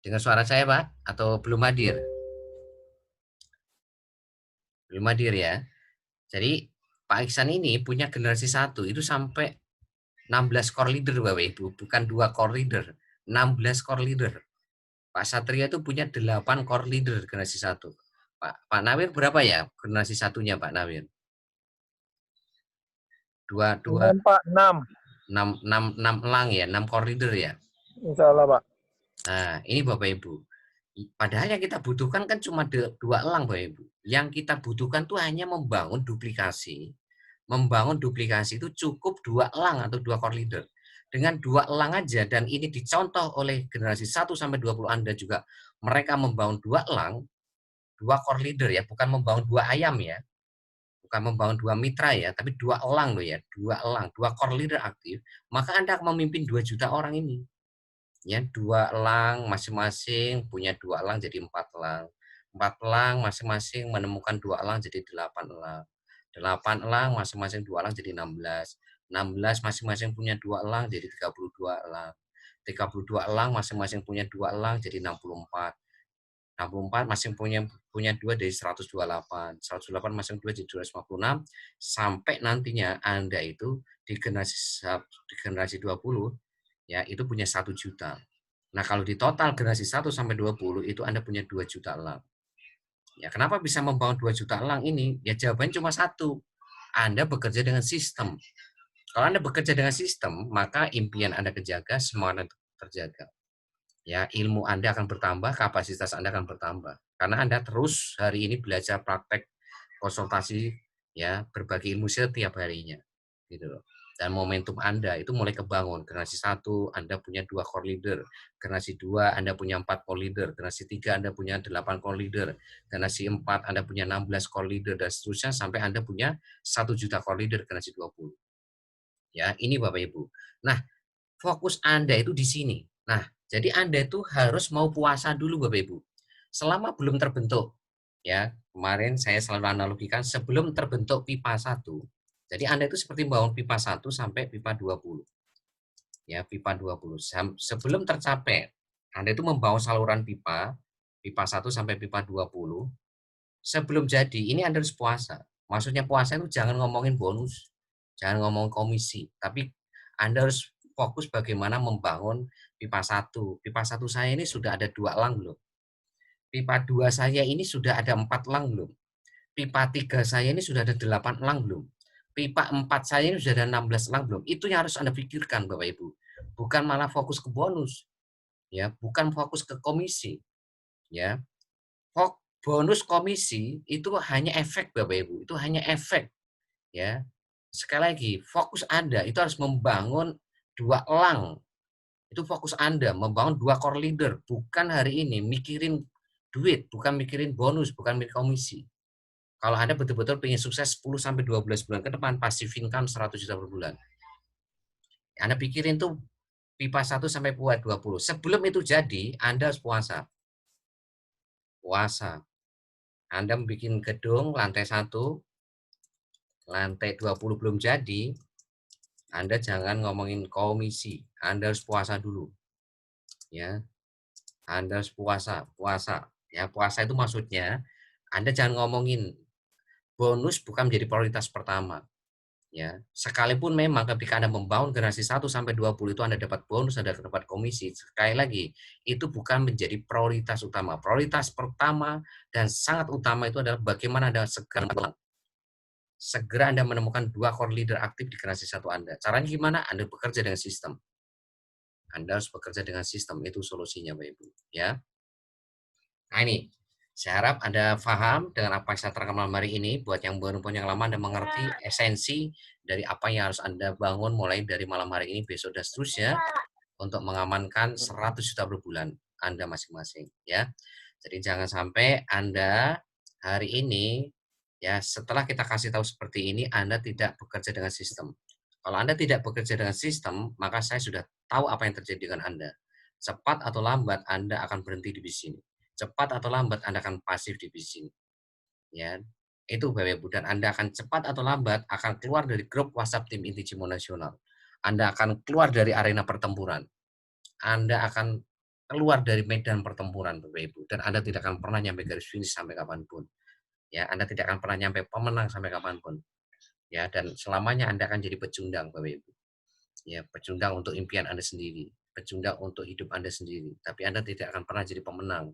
dengar suara saya Pak? Atau belum hadir? Belum hadir ya. Jadi Pak Iksan ini punya generasi 1 itu sampai 16 core leader Bapak Ibu, bukan 2 core leader, 16 core leader. Pak Satria itu punya 8 core leader generasi 1. Pak Nawir berapa ya generasi satunya Pak Nawir? 2 6 Pak, 6. 6 elang ya, 6 core leader ya. Insya Allah Pak. Nah, ini Bapak Ibu. Padahal yang kita butuhkan kan cuma 2 elang Bapak Ibu. Yang kita butuhkan tuh hanya membangun duplikasi. Membangun duplikasi itu cukup 2 elang atau 2 core leader. Dengan 2 elang aja dan ini dicontoh oleh generasi 1 sampai 20 Anda juga, mereka membangun 2 elang, 2 core leader ya, bukan membangun 2 ayam ya. Bukan membangun 2 mitra ya, tapi 2 elang loh ya, 2 elang, 2 core leader aktif, maka Anda akan memimpin 2 juta orang ini. Ya, 2 elang masing-masing punya 2 elang jadi 4 elang. 4 elang masing-masing menemukan 2 elang jadi 8 elang. 8 elang masing-masing 2 elang jadi 16. 16 masing-masing punya 2 elang jadi 32 elang. 32 elang masing-masing punya 2 elang jadi 64. 64 masing punya punya 2 dari 128. 128 masing 2 jadi 256 sampai nantinya Anda itu di generasi 20 ya itu punya 1 juta. Nah, kalau di total generasi 1 sampai 20 itu Anda punya 2 juta elang. Ya, kenapa bisa membangun 2 juta elang ini? Ya jawabannya cuma satu. Anda bekerja dengan sistem. Kalau Anda bekerja dengan sistem, maka impian Anda kejaga, semua Anda terjaga. Ya, ilmu Anda akan bertambah, kapasitas Anda akan bertambah. Karena Anda terus hari ini belajar praktek konsultasi ya, berbagi ilmu setiap harinya. Gitu loh. Dan momentum Anda itu mulai kebangun. Generasi 1 Anda punya 2 core leader, generasi 2 Anda punya 4 core leader, generasi 3 Anda punya 8 core leader, generasi 4 Anda punya 16 core leader dan seterusnya sampai Anda punya 1 juta core leader generasi 20. Ya, ini Bapak Ibu. Nah, fokus Anda itu di sini. Nah, jadi Anda itu harus mau puasa dulu Bapak Ibu. Selama belum terbentuk, ya kemarin saya selalu analogikan sebelum terbentuk pipa 1. Jadi Anda itu seperti membangun pipa 1 sampai pipa 20. Ya, pipa 20. Sebelum tercapai, Anda itu membangun saluran pipa, pipa 1 sampai pipa 20. Sebelum jadi, ini Anda harus puasa. Maksudnya puasa itu jangan ngomongin bonus, jangan ngomong komisi, tapi Anda harus fokus bagaimana membangun pipa 1. Pipa 1 saya ini sudah ada 2 elang belum? Pipa 2 saya ini sudah ada 4 elang belum? Pipa 3 saya ini sudah ada 8 elang belum? Pipa 4 saya ini sudah ada 16 elang belum? Itu yang harus Anda pikirkan Bapak Ibu. Bukan malah fokus ke bonus, ya, bukan fokus ke komisi, ya. Bonus komisi itu hanya efek Bapak Ibu, itu hanya efek, ya. Sekali lagi, fokus Anda itu harus membangun 2 elang. Itu fokus Anda, membangun 2 core leader, bukan hari ini mikirin duit, bukan mikirin bonus, bukan mikirin komisi. Kalau Anda betul-betul pengen sukses 10 sampai 12 bulan ke depan, passive income 100 juta per bulan. Anda pikirin tuh pipa 1 sampai pipa 20. Sebelum itu jadi, Anda harus puasa. Puasa. Anda bikin gedung lantai 1, lantai 20 belum jadi, Anda jangan ngomongin komisi. Anda harus puasa dulu. Ya, Anda harus puasa, puasa. Ya, puasa itu maksudnya Anda jangan ngomongin bonus bukan menjadi prioritas pertama. Ya, sekalipun memang ketika Anda membangun generasi 1 sampai 20 itu Anda dapat bonus, Anda dapat komisi. Sekali lagi, itu bukan menjadi prioritas utama. Prioritas pertama dan sangat utama itu adalah bagaimana Anda segera Anda menemukan 2 core leader aktif di generasi 1 Anda. Caranya gimana? Anda bekerja dengan sistem. Anda harus bekerja dengan sistem, itu solusinya Bapak Ibu, ya. Nah ini, saya harap Anda paham dengan apa yang saya terangkan malam hari ini. Buat yang baru pun yang lama, Anda mengerti esensi dari apa yang harus Anda bangun mulai dari malam hari ini, besok, dan seterusnya untuk mengamankan 100 juta per bulan Anda masing-masing. Ya, jadi jangan sampai Anda hari ini, ya setelah kita kasih tahu seperti ini, Anda tidak bekerja dengan sistem. Kalau Anda tidak bekerja dengan sistem, maka saya sudah tahu apa yang terjadi dengan Anda. Cepat atau lambat Anda akan berhenti di bisnis ini. Cepat atau lambat Anda akan pasif di bisnis ini. Ya, itu Bapak Ibu, dan Anda akan cepat atau lambat akan keluar dari grup WhatsApp tim inti Cimo Nasional. Anda akan keluar dari arena pertempuran. Anda akan keluar dari medan pertempuran Bapak Ibu, dan Anda tidak akan pernah nyampe garis finish sampai kapanpun. Ya, Anda tidak akan pernah nyampe pemenang sampai kapanpun. Ya, dan selamanya Anda akan jadi pecundang Bapak Ibu. Ya, pecundang untuk impian Anda sendiri, pecundang untuk hidup Anda sendiri, tapi Anda tidak akan pernah jadi pemenang.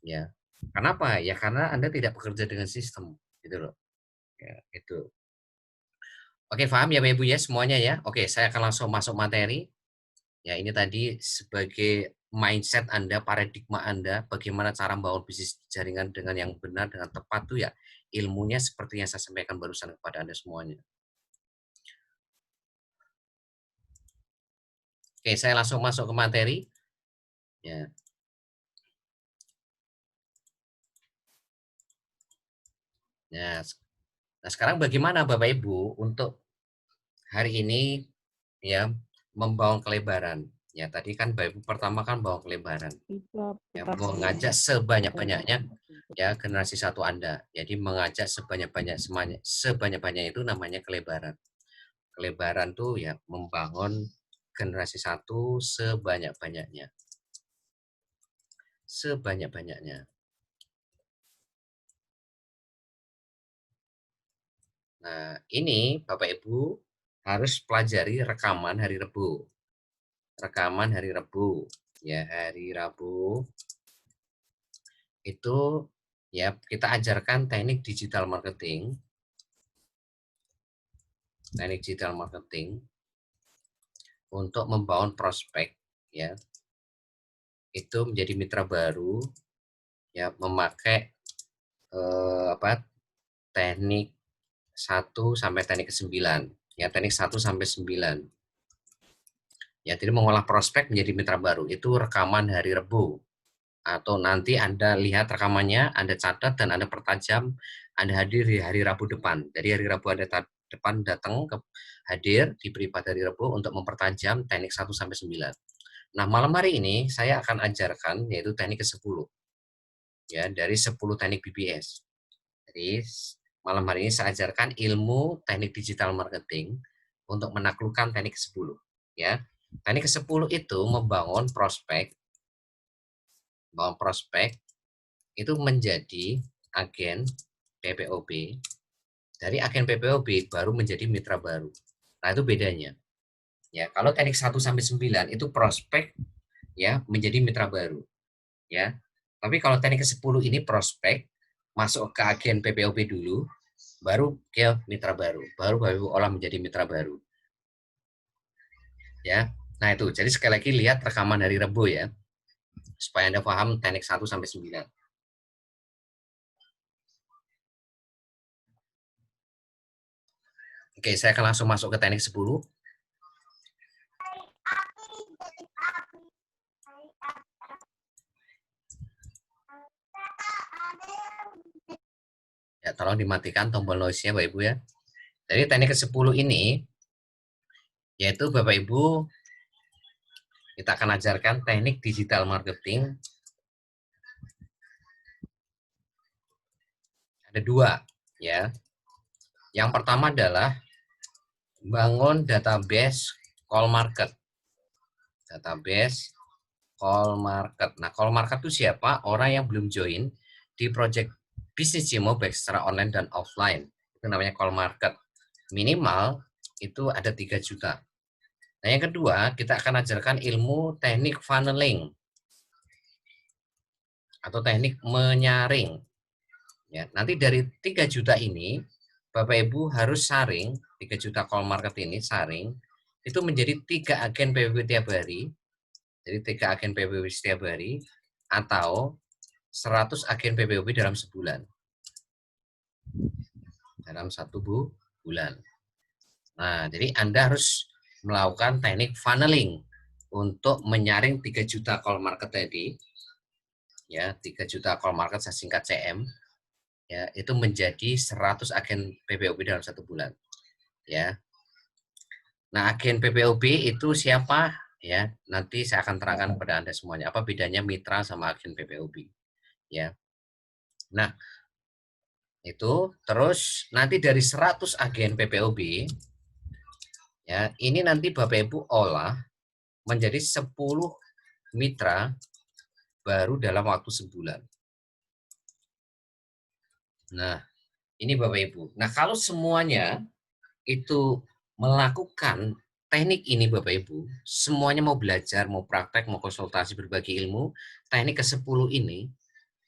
Ya. Kenapa? Ya karena Anda tidak bekerja dengan sistem, gitu loh. Ya, itu. Oke, paham ya Bapak Ibu ya semuanya ya? Oke, saya akan langsung masuk materi. Ya, ini tadi sebagai mindset Anda, paradigma Anda, bagaimana cara membangun bisnis jaringan dengan yang benar, dengan tepat tuh ya, ilmunya seperti yang saya sampaikan barusan kepada Anda semuanya. Oke, saya langsung masuk ke materi. Ya. Nah, sekarang bagaimana Bapak Ibu untuk hari ini ya membangun kelebaran. Ya, tadi kan Bapak Ibu pertama kan bangun kelebaran. Ya, mengajak sebanyak-banyaknya ya generasi satu Anda. Jadi mengajak sebanyak-banyak itu namanya kelebaran. Kelebaran tuh ya membangun generasi satu sebanyak-banyaknya. Sebanyak-banyaknya. Nah, ini Bapak Ibu harus pelajari rekaman hari Rabu. Rekaman hari Rabu. Ya, hari Rabu itu ya kita ajarkan teknik digital marketing. Teknik digital marketing untuk membangun prospek ya. Itu menjadi mitra baru ya memakai teknik 1 sampai teknik ke-9. Ya, teknik 1 sampai 9. Ya, jadi mengolah prospek menjadi mitra baru itu rekaman hari Rabu. Atau nanti Anda lihat rekamannya, Anda catat dan Anda pertajam, Anda hadir di hari Rabu depan. Jadi hari Rabu Anda depan datang ke hadir di privat hari Rabu untuk mempertajam teknik 1 sampai 9. Nah, malam hari ini saya akan ajarkan yaitu teknik ke-10. Ya, dari 10 teknik BBS. Jadi malam hari ini saya ajarkan ilmu teknik digital marketing untuk menaklukkan teknik ke-10. Ya. Teknik ke-10 itu membangun prospek itu menjadi agen PPOB. Dari agen PPOB baru menjadi mitra baru. Nah, itu bedanya. Ya, kalau teknik 1 sampai 9 itu prospek ya menjadi mitra baru. Ya. Tapi kalau teknik ke-10 ini prospek masuk ke agen PPOB dulu, baru ke mitra baru. Baru olah menjadi mitra baru. Ya. Nah, itu. Jadi sekali lagi lihat rekaman hari Rabu ya. Supaya Anda paham teknik 1 sampai 9. Oke, saya akan langsung masuk ke teknik 10. Ya, tolong dimatikan tombol noise-nya Bapak Ibu ya. Jadi teknik ke-10 ini yaitu Bapak Ibu kita akan ajarkan teknik digital marketing. Ada 2 ya. Yang pertama adalah bangun database call market. Database call market. Nah, call market itu siapa? Orang yang belum join di project bisnis Cimo baik secara online dan offline. Itu namanya call market. Minimal itu ada 3 juta. Nah, yang kedua, kita akan ajarkan ilmu teknik funneling atau teknik menyaring. Ya, nanti dari 3 juta ini, Bapak Ibu harus saring, 3 juta call market ini saring, itu menjadi 3 agen PPP tiap hari, jadi 3 agen PPP setiap hari, atau 100 agen PPOB dalam sebulan. Dalam satu bulan. Nah, jadi Anda harus melakukan teknik funneling untuk menyaring 3 juta call market tadi, ya 3 juta call market saya singkat CM, ya itu menjadi 100 agen PPOB dalam satu bulan, ya. Nah, agen PPOB itu siapa? Ya, nanti saya akan terangkan kepada Anda semuanya. Apa bedanya mitra sama agen PPOB, ya. Nah, itu terus nanti dari 100 agen PPOB, ya ini nanti Bapak Ibu olah menjadi 10 mitra baru dalam waktu sebulan. Nah, ini Bapak Ibu. Nah, kalau semuanya itu melakukan teknik ini Bapak Ibu, semuanya mau belajar, mau praktek, mau konsultasi berbagi ilmu, teknik ke-10 ini,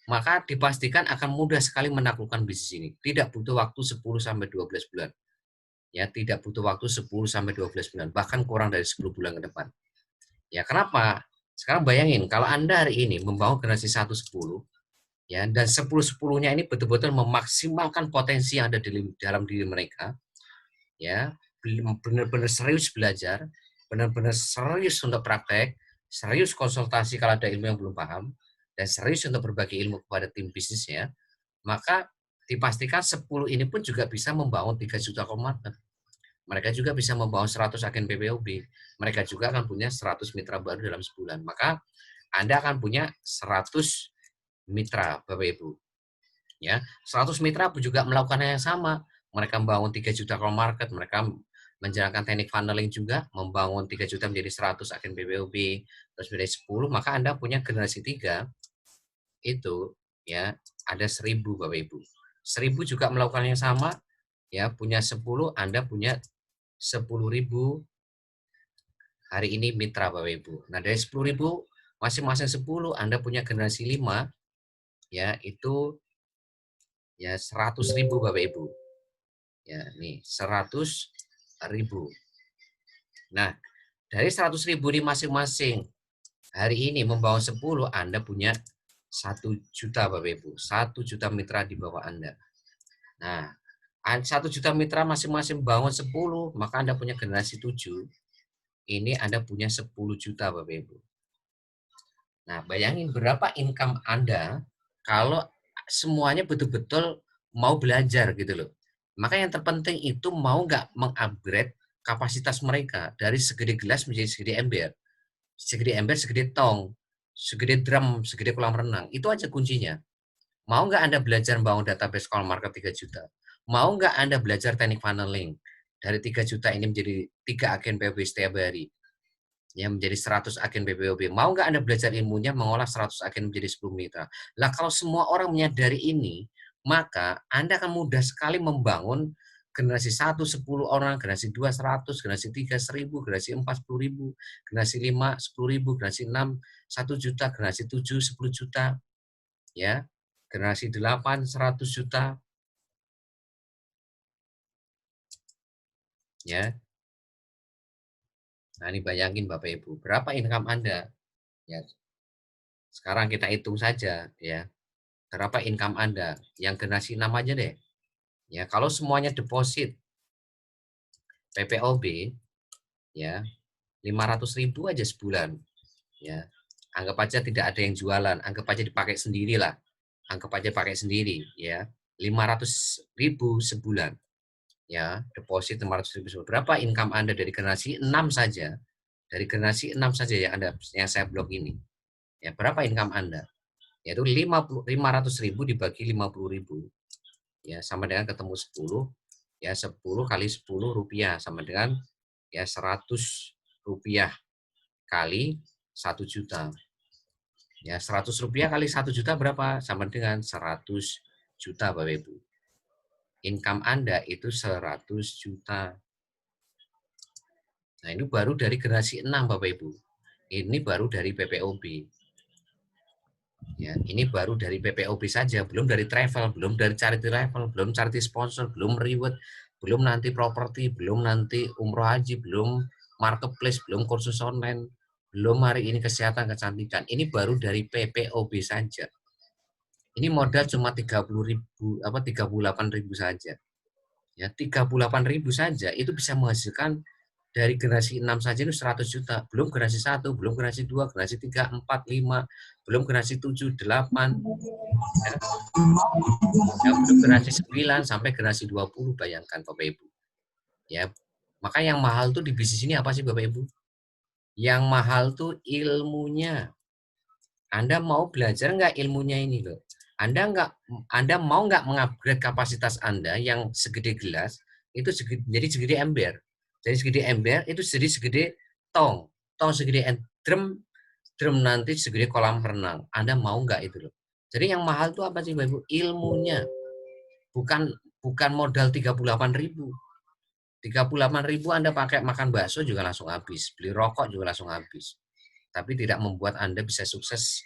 maka dipastikan akan mudah sekali menaklukkan bisnis ini. Tidak butuh waktu 10 sampai 12 bulan. Ya, tidak butuh waktu 10 sampai 12 bulan, bahkan kurang dari 10 bulan ke depan. Ya, kenapa? Sekarang bayangin kalau Anda hari ini membangun generasi 110, ya, dan 10-10-nya ini betul-betul memaksimalkan potensi yang ada di dalam diri mereka, ya, benar-benar serius belajar, benar-benar serius untuk praktek, serius konsultasi kalau ada ilmu yang belum paham, dan serius untuk berbagi ilmu kepada tim bisnisnya, maka dipastikan 10 ini pun juga bisa membangun 3 juta komarket. Mereka juga bisa membangun 100 agen PPOB. Mereka juga akan punya 100 mitra baru dalam sebulan. Maka Anda akan punya 100 mitra, Bapak Ibu. Ya, 100 mitra juga melakukan hal yang sama. Mereka membangun 3 juta call market, mereka menjalankan teknik funneling juga, membangun 3 juta menjadi 100 agen PPOB, terus menjadi 10, maka Anda punya generasi 3 itu ya ada 1000 Bapak Ibu. 1000 juga melakukan yang sama, ya punya 10, Anda punya 10.000 hari ini mitra Bapak Ibu. Nah, dari 10.000 masing-masing 10 Anda punya generasi 5, ya itu ya 100.000 Bapak Ibu. Ya, nih 100.000. Nah, dari 100.000 di masing-masing hari ini membangun 10, Anda punya 1 juta Bapak Ibu. 1 juta mitra di bawah Anda. Nah, 1 juta mitra masing-masing bangun 10, maka Anda punya generasi 7. Ini Anda punya 10 juta Bapak Ibu. Nah, bayangin berapa income Anda kalau semuanya betul-betul mau belajar gitu loh. Maka yang terpenting itu mau nggak mengupgrade kapasitas mereka dari segede gelas menjadi segede ember. Segede ember, segede tong, segede drum, segede kolam renang. Itu aja kuncinya. Mau nggak Anda belajar membangun database call market 3 juta? Mau nggak Anda belajar teknik funneling? Dari 3 juta ini menjadi 3 agen PB setiap hari, yang menjadi 100 agen PPOB. Mau nggak Anda belajar ilmunya mengolah 100 agen menjadi 10 mitra? Lah kalau semua orang menyadari ini, maka Anda akan mudah sekali membangun generasi 1 10 orang, generasi 2 100, generasi 3 1000, generasi 4 10.000, generasi 5 10.000, generasi 6 1 juta, generasi 7 10 juta, ya. Generasi 8 100 juta, ya. Nah, ini bayangin Bapak Ibu, berapa income Anda? Ya, sekarang kita hitung saja, ya. Berapa income Anda? Yang generasi 6 aja deh. Ya, kalau semuanya deposit PPOB, ya 500.000 aja sebulan. Ya, anggap aja tidak ada yang jualan, anggap aja dipakai sendiri lah. Anggap aja pakai sendiri, ya. 500.000 sebulan. Ya, deposit 500.000 sebulan. Berapa income Anda dari generasi 6 saja? Dari generasi 6 saja yang saya blok ini. Ya, berapa income Anda? Yaitu 500.000 dibagi 50.000. Ya, sama dengan ketemu 10, ya 10 kali 10 rupiah sama dengan ya 100 rupiah kali 1 juta. Ya, 100 rupiah kali 1 juta berapa? Sama dengan 100 juta Bapak Ibu. Income Anda itu 100 juta. Nah, ini baru dari generasi 6 Bapak Ibu. Ini baru dari PPOB. Ya, ini baru dari PPOB saja, belum dari travel, belum dari charity travel, belum charity sponsor, belum reward, belum nanti properti, belum nanti umroh haji, belum marketplace, belum kursus online, belum hari ini kesehatan kecantikan. Ini baru dari PPOB saja. Ini modal cuma 30.000 apa 38.000 saja. Ya, 38.000 saja itu bisa menghasilkan dari generasi 6 saja itu 100 juta. Belum generasi 1, belum generasi 2, generasi 3, 4, 5, belum generasi 7, 8, ya. Ya, belum generasi 9 sampai generasi 20, bayangkan Bapak Ibu. Ya, maka yang mahal tuh di bisnis ini apa sih Bapak Ibu? Yang mahal tuh ilmunya. Anda mau belajar nggak ilmunya ini loh? Anda mau nggak mengupgrade kapasitas Anda yang segede gelas itu jadi segede ember. Jadi segede ember itu jadi segede tong. Tong segede drum, drum nanti segede kolam renang. Anda mau nggak itu loh? Jadi yang mahal itu apa sih Bapak Ibu? Ilmunya. Bukan bukan modal 38.000. 38.000 Anda pakai makan bakso juga langsung habis, beli rokok juga langsung habis. Tapi tidak membuat Anda bisa sukses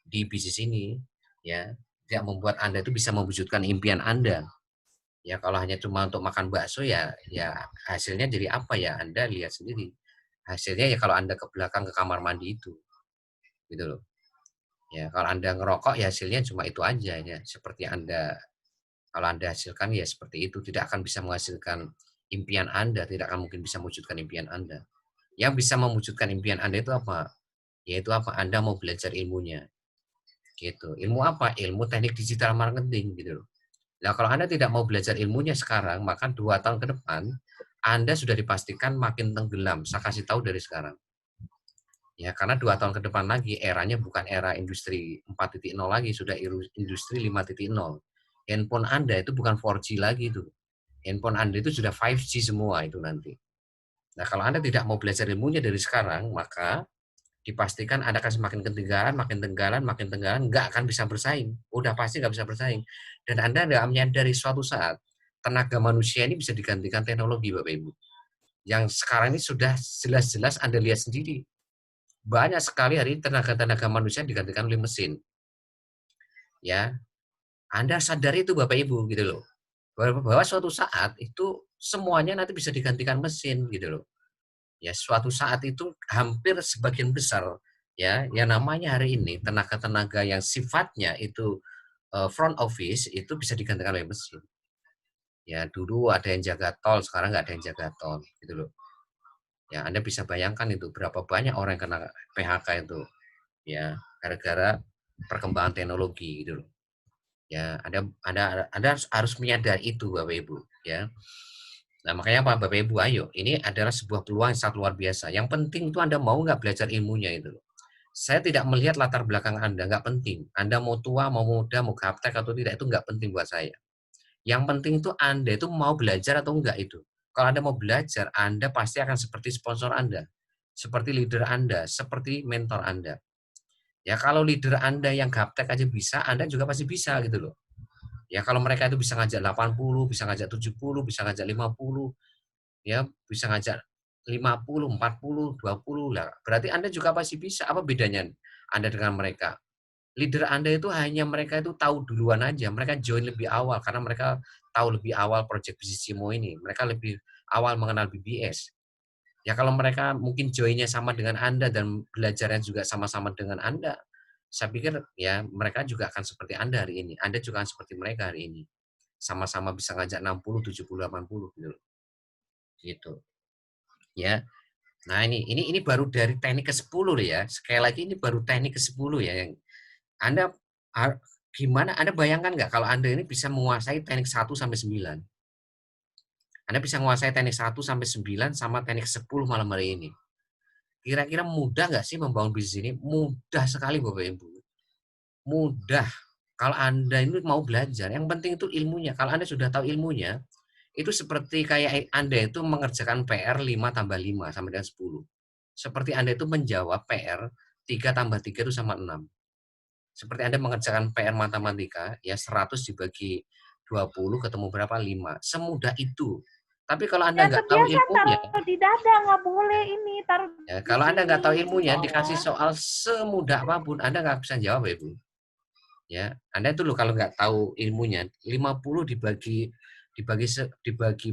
di bisnis ini, ya. Tidak membuat Anda itu bisa mewujudkan impian Anda. Ya kalau hanya cuma untuk makan bakso ya hasilnya jadi apa ya? Anda lihat sendiri. Hasilnya ya kalau Anda ke belakang ke kamar mandi itu, gitu loh. Ya kalau Anda ngerokok ya hasilnya cuma itu aja ya. Seperti Anda kalau Anda hasilkan ya seperti itu, tidak akan bisa menghasilkan impian Anda, tidak akan mungkin bisa mewujudkan impian Anda. Yang bisa mewujudkan impian Anda itu apa? Yaitu apa? Anda mau belajar ilmunya. Gitu. Ilmu apa? Ilmu teknik digital marketing gitu loh. Nah, kalau Anda tidak mau belajar ilmunya sekarang, maka 2 tahun ke depan Anda sudah dipastikan makin tenggelam. Saya kasih tahu dari sekarang. Ya, karena 2 tahun ke depan lagi eranya bukan era industri 4.0 lagi, sudah industri 5.0. Handphone Anda itu bukan 4G lagi itu. Handphone Anda itu sudah 5G semua itu nanti. Nah, kalau Anda tidak mau belajar ilmunya dari sekarang, maka dipastikan Anda akan semakin ketinggalan, makin tenggalan, makin tenggalan, nggak akan bisa bersaing. Udah pasti nggak bisa bersaing. Dan Anda nggak menyadari suatu saat tenaga manusia ini bisa digantikan teknologi, Bapak Ibu. Yang sekarang ini sudah jelas-jelas Anda lihat sendiri. Banyak sekali hari tenaga-tenaga manusia digantikan oleh mesin. Ya, Anda sadari itu Bapak Ibu gitu loh. Bahwa suatu saat itu semuanya nanti bisa digantikan mesin gitu loh. Ya, suatu saat itu hampir sebagian besar ya, yang namanya hari ini tenaga-tenaga yang sifatnya itu front office itu bisa digantikan oleh mesin. Ya, dulu ada yang jaga tol, sekarang nggak ada yang jaga tol, gitu loh. Ya, Anda bisa bayangkan itu berapa banyak orang yang kena PHK itu, ya, gara-gara perkembangan teknologi, gitu loh. Ya, Anda harus menyadari itu, Bapak Ibu, ya. Nah, makanya apa, Bapak Ibu, ayo, ini adalah sebuah peluang yang sangat luar biasa. Yang penting itu Anda mau nggak belajar ilmunya itu loh. Saya tidak melihat latar belakang Anda, nggak penting. Anda mau tua, mau muda, mau gaptek atau tidak, itu nggak penting buat saya. Yang penting itu Anda itu mau belajar atau enggak itu. Kalau Anda mau belajar, Anda pasti akan seperti sponsor Anda, seperti leader Anda, seperti mentor Anda. Ya kalau leader Anda yang gaptek aja bisa, Anda juga pasti bisa gitu loh. Ya kalau mereka itu bisa ngajak 80, bisa ngajak 70, bisa ngajak 50, ya bisa ngajak 50, 40, 20 lah. Berarti Anda juga pasti bisa. Apa bedanya Anda dengan mereka? Leader Anda itu hanya mereka itu tahu duluan aja, mereka join lebih awal karena mereka tahu lebih awal project bisnis Cimo ini, mereka lebih awal mengenal BBS. Ya kalau mereka mungkin joinnya sama dengan Anda dan belajarnya juga sama-sama dengan Anda, saya pikir ya mereka juga akan seperti Anda hari ini. Anda juga akan seperti mereka hari ini. Sama-sama bisa ngajak 60, 70, 80 gitu loh. Gitu. Ya. Nah, ini baru dari teknik ke-10 loh ya. Sekali lagi ini baru teknik ke-10 ya yang Anda gimana Anda bayangkan nggak kalau Anda ini bisa menguasai teknik 1 sampai 9. Anda bisa menguasai teknik 1 sampai 9 sama teknik 10 malam hari ini. Kira-kira mudah nggak sih membangun bisnis ini? Mudah sekali Bapak Ibu. Mudah. Kalau Anda ini mau belajar, yang penting itu ilmunya. Kalau Anda sudah tahu ilmunya, itu seperti kayak Anda itu mengerjakan PR 5 tambah 5 sama dengan 10. Seperti Anda itu menjawab PR 3 tambah 3 itu sama 6. Seperti Anda mengerjakan PR matematika, ya 100 dibagi 20 ketemu berapa? 5. Semudah itu. Tapi kalau Anda Yang nggak tahu kebiasaan ilmunya, taruh di dada, nggak boleh ini taruh ya, di kalau Anda nggak tahu sini. ilmunya, dikasih Oh. soal semudah apapun, Anda nggak bisa jawab ya, Bu. Ya, Anda itu loh kalau nggak tahu ilmunya, 50 dibagi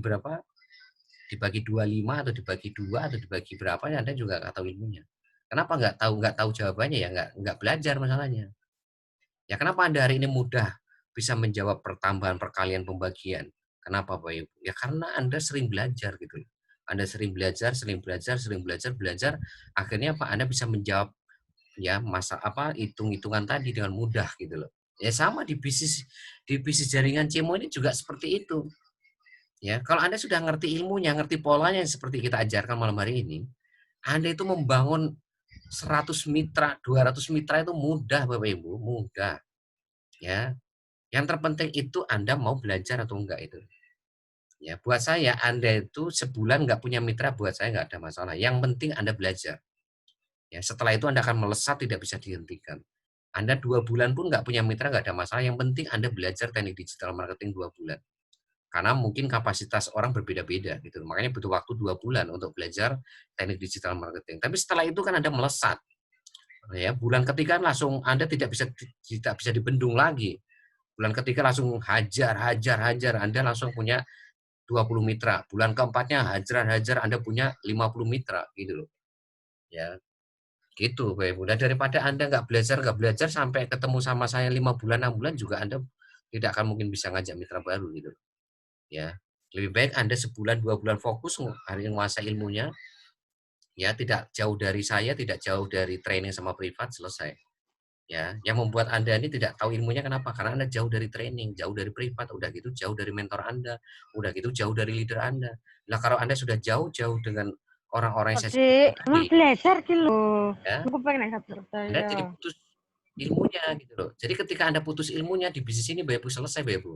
berapa? Dibagi 25 atau dibagi 2 atau dibagi berapa ya Anda juga nggak tahu ilmunya. Kenapa nggak tahu jawabannya ya nggak belajar masalahnya. Ya, kenapa Anda hari ini mudah bisa menjawab pertambahan perkalian pembagian? Kenapa Bapak Ibu? Ya karena Anda sering belajar gitu loh. Anda sering belajar, sering belajar, sering belajar, belajar, akhirnya apa? Anda bisa menjawab ya masa apa hitung-hitungan tadi dengan mudah gitu loh. Ya sama di bisnis jaringan CMO ini juga seperti itu. Ya, kalau Anda sudah ngerti ilmunya, ngerti polanya yang seperti kita ajarkan malam hari ini, Anda itu membangun 100 mitra, 200 mitra itu mudah Bapak Ibu, mudah. Ya, yang terpenting itu Anda mau belajar atau enggak itu. Ya, buat saya Anda itu sebulan nggak punya mitra buat saya nggak ada masalah. Yang penting Anda belajar. Ya, setelah itu Anda akan melesat tidak bisa dihentikan. Anda 2 bulan pun nggak punya mitra nggak ada masalah. Yang penting Anda belajar teknik digital marketing 2 bulan. Karena mungkin kapasitas orang berbeda-beda gitu. Makanya butuh waktu 2 bulan untuk belajar teknik digital marketing. Tapi setelah itu kan Anda melesat. Ya, bulan ketiga langsung Anda tidak bisa dibendung lagi. Bulan ketiga langsung hajar, hajar, hajar. Anda langsung punya 20 mitra. Bulan keempatnya hajar, hajar. Anda punya 50 mitra gitu loh. Ya, gitu Bapak Ibu. Nah, daripada Anda nggak belajar sampai ketemu sama saya 5 bulan, 6 bulan juga Anda tidak akan mungkin bisa ngajak mitra baru gitu. Ya. Lebih baik Anda sebulan, 2 bulan fokus hari menguasai ilmunya, ya tidak jauh dari saya, tidak jauh dari training sama privat, selesai. Ya, yang membuat Anda ini tidak tahu ilmunya kenapa? Karena Anda jauh dari training, jauh dari privat, udah gitu jauh dari mentor Anda, udah gitu jauh dari leader Anda. Nah, kalau Anda sudah jauh-jauh dengan orang-orang yang saya sebutkan Dek, tadi, mah belajar ki lho. ya, Aku pengen satu Anda saya. jadi putus ilmunya gitu loh. Jadi ketika Anda putus ilmunya di bisnis ini, Bapak Ibu, selesai Bapak Ibu.